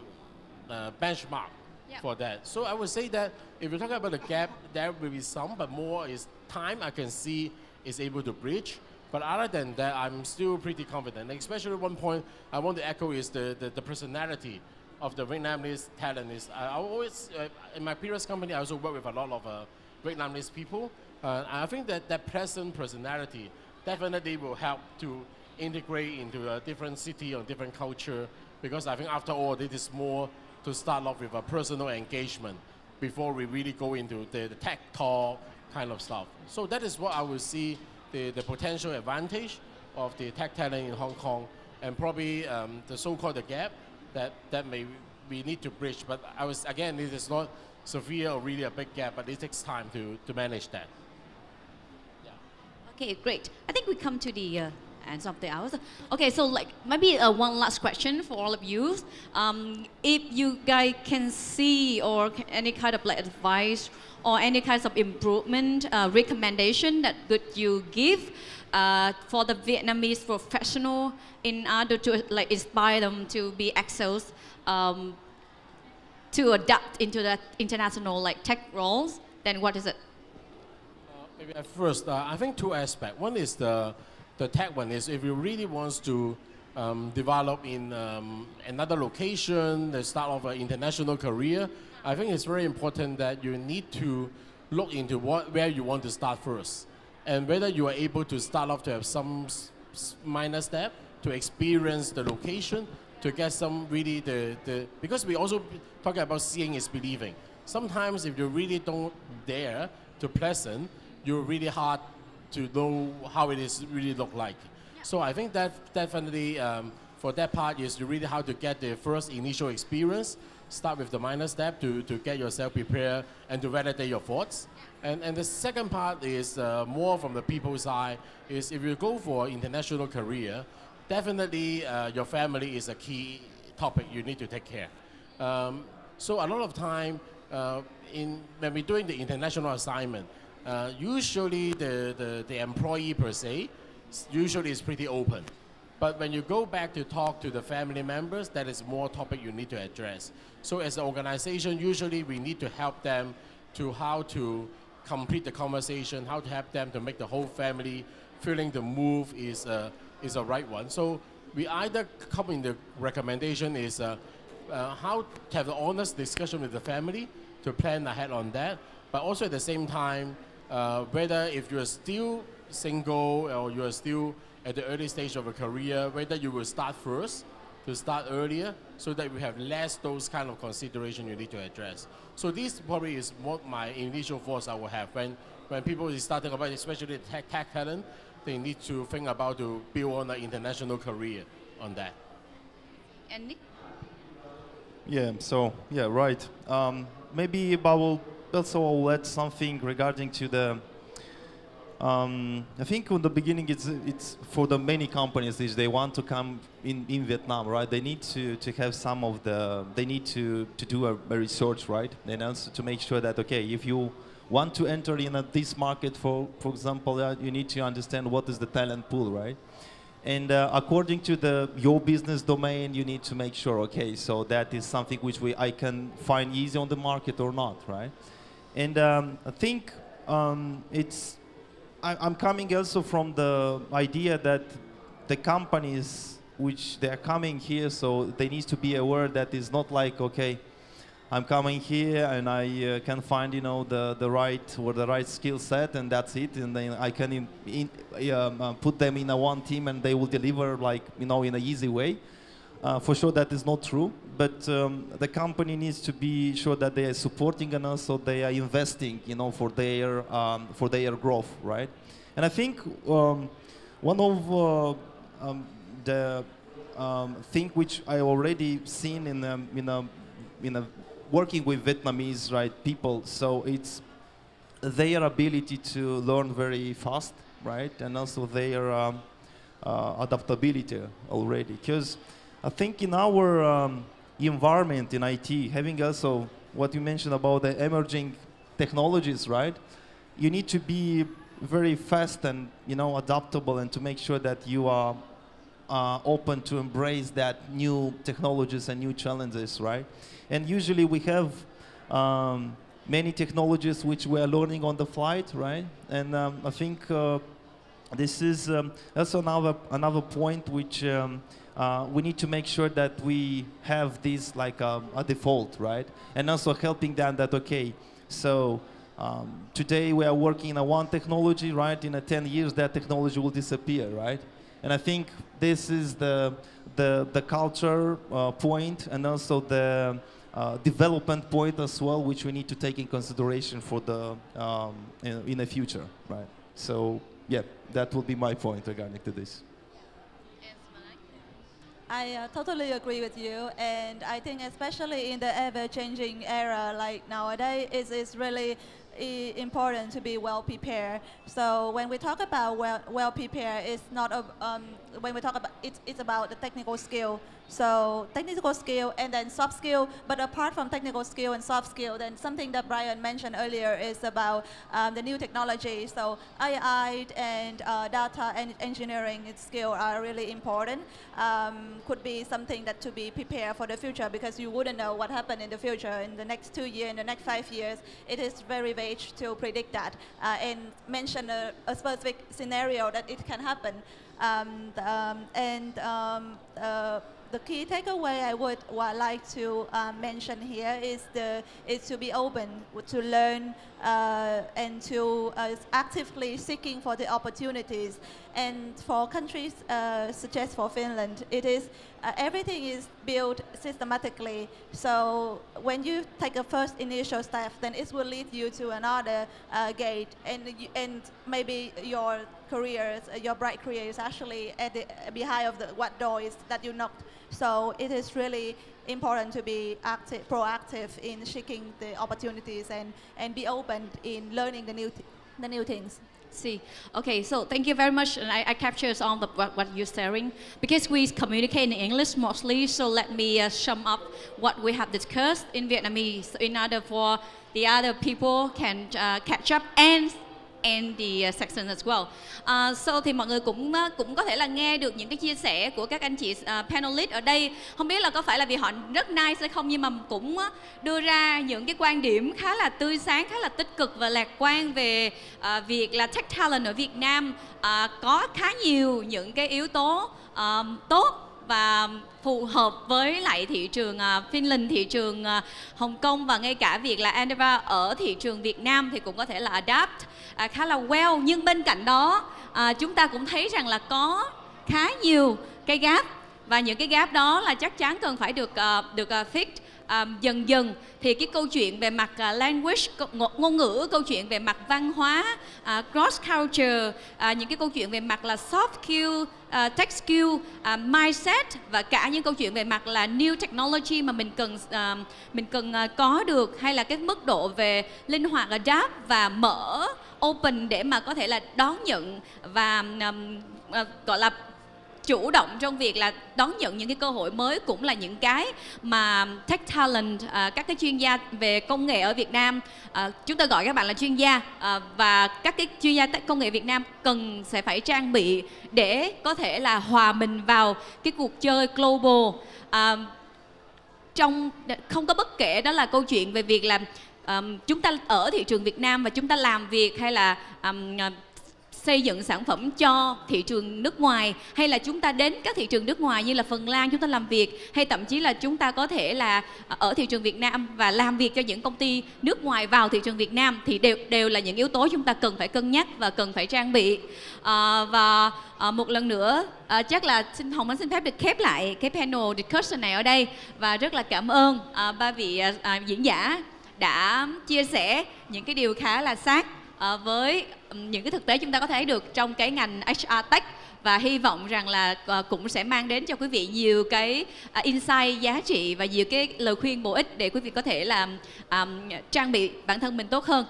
benchmark. Yeah. For that. So I would say that if you talk about the gap, there will be some, but more is time I can see is able to bridge. But other than that, I'm still pretty confident. Especially one point I want to echo is the personality of the Vietnamese talent. I always, in my previous company, I also work with a lot of Vietnamese people. I think that pleasant personality definitely will help to integrate into a different city or different culture, because I think after all, this is more to start off with a personal engagement before we really go into the tech talk kind of stuff. So that is what I would see the potential advantage of the tech talent in Hong Kong, and probably the so-called the gap that we need to bridge. But again, it is not severe or really a big gap, but it takes time to manage that. Yeah. Okay, great. I think we come to the end of the hour. Okay, so like maybe one last question for all of you. If you guys can see or any kind of like advice or any kinds of improvement recommendation that could you give for the Vietnamese professional in order to like inspire them to be excels, to adapt into the international like tech roles, then what is it? Maybe at first, I think two aspects. One is the tech one is if you really wants to develop in another location, the start of an international career, I think it's very important that you need to look into where you want to start first, and whether you are able to start off to have some minor step to experience the location, to get some really because we also talk about seeing is believing. Sometimes if you really don't dare to present, you're really hard to know how it is really look like. Yeah. So I think that definitely for that part is really how to get the first initial experience, start with the minor step to get yourself prepared and to validate your thoughts. And the second part is more from the people side, is if you go for international career, definitely your family is a key topic you need to take care. So a lot of time when we're doing the international assignment, usually the employee per se, usually is pretty open. But when you go back to talk to the family members, that is more topic you need to address. So as an organization, usually we need to help them to how to complete the conversation, how to help them to make the whole family feeling the move is a right one. So we either come in the recommendation is how to have an honest discussion with the family to plan ahead on that, but also at the same time, whether if you're still single or you're still at the early stage of a career, whether you will start first, to start earlier, so that we have less those kind of consideration you need to address. So this probably is what my initial thoughts I will have when people is starting about, especially the tech talent, they need to think about to build on an international career on that. And Nick? Yeah, so, yeah, right. Maybe I will also add something regarding to the, I think in the beginning it's for the many companies is they want to come in Vietnam, right? They need to have some of the, they need to do a research, right? And also to make sure that, okay, if you want to enter in this market, for example, you need to understand what is the talent pool, right? And according to your business domain, you need to make sure, okay, so that is something which I can find easy on the market or not, right? And I think I'm coming also from the idea that the companies which they are coming here, so they need to be aware that it's not like, okay, I'm coming here and I can find, you know, the right skill set and that's it, and then I can put them in one team and they will deliver, like, you know, in an easy way. For sure that is not true, but the company needs to be sure that they are supporting and also they are investing, you know, for their growth, right? And I think one of the thing which I already seen in working with Vietnamese, right, people, so it's their ability to learn very fast, right, and also their adaptability already, because I think in our environment in IT, having also what you mentioned about the emerging technologies, right, you need to be very fast and, you know, adaptable, and to make sure that you are open to embrace that new technologies and new challenges, right? And usually we have many technologies which we are learning on the flight, right? And I think this is also another point which we need to make sure that we have this like a default, right? And also helping them that, okay, so today we are working on one technology, right? In 10 years that technology will disappear, right? And I think this is the culture point, and also the development point as well, which we need to take in consideration for the in the future, right? So yeah, that will be my point regarding to this. I totally agree with you, and I think especially in the ever-changing era like nowadays, it's really important to be well prepared. So when we talk about well prepared, it's not when we talk about it's about the technical skill. So technical skill and then soft skill. But apart from technical skill and soft skill, then something that Brian mentioned earlier is about the new technology. So AI and data and engineering skill are really important. Could be something that to be prepared for the future, because you wouldn't know what happened in the future in the next 2 years, in the next 5 years. It is very vague to predict that and mention a specific scenario that it can happen. The key takeaway I would like to mention here is to be open to learn and to actively seeking for the opportunities. And for countries such as for Finland, it is everything is built systematically. So when you take a first initial step, then it will lead you to another gate, and maybe your career, your bright career, is actually at the behind of what door is that you knocked. So it is really important to be proactive in seeking the opportunities and be open in learning the new things. See, okay, so thank you very much, and I captured on what you're sharing, because we communicate in English mostly. So let me sum up what we have discussed in Vietnamese, in order for the other people can catch up and the section as well. So thì mọi người cũng có thể là nghe được những cái chia sẻ của các anh chị panelist ở đây. Không biết là có phải là vì họ rất nice hay không, nhưng mà cũng đưa ra những cái quan điểm khá là tươi sáng, khá là tích cực và lạc quan về việc là tech talent ở Việt Nam có khá nhiều những cái yếu tố tốt và phù hợp với lại thị trường Finland, thị trường Hồng Kông, và ngay cả việc là Endeavor ở thị trường Việt Nam thì cũng có thể là adapt khá là well. Nhưng bên cạnh đó chúng ta cũng thấy rằng là có khá nhiều cái gap, và những cái gap đó là chắc chắn cần phải được fix dần dần. Thì cái câu chuyện về mặt language, ngôn ngữ, câu chuyện về mặt văn hóa, cross culture, những cái câu chuyện về mặt là soft skill, tech skill, mindset, và cả những câu chuyện về mặt là new technology mà mình cần có được, hay là cái mức độ về linh hoạt, adapt và mở, open để mà có thể là đón nhận và gọi là chủ động trong việc là đón nhận những cái cơ hội mới, cũng là những cái mà tech talent, các cái chuyên gia về công nghệ ở Việt Nam, chúng ta gọi các bạn là chuyên gia, và các cái chuyên gia công nghệ Việt Nam sẽ phải trang bị để có thể là hòa mình vào cái cuộc chơi global. Không có bất kể đó là câu chuyện về việc là chúng ta ở thị trường Việt Nam và chúng ta làm việc, hay là xây dựng sản phẩm cho thị trường nước ngoài, hay là chúng ta đến các thị trường nước ngoài như là Phần Lan chúng ta làm việc, hay thậm chí là chúng ta có thể là ở thị trường Việt Nam và làm việc cho những công ty nước ngoài vào thị trường Việt Nam, thì đều là những yếu tố chúng ta cần phải cân nhắc và cần phải trang bị. Và một lần nữa chắc là Hồng Anh xin phép được khép lại cái panel discussion này ở đây, và rất là cảm ơn ba vị diễn giả đã chia sẻ những cái điều khá là sát với những cái thực tế chúng ta có thấy được trong cái ngành HR Tech, và hy vọng rằng là cũng sẽ mang đến cho quý vị nhiều cái insight giá trị và nhiều cái lời khuyên bổ ích để quý vị có thể là trang bị bản thân mình tốt hơn.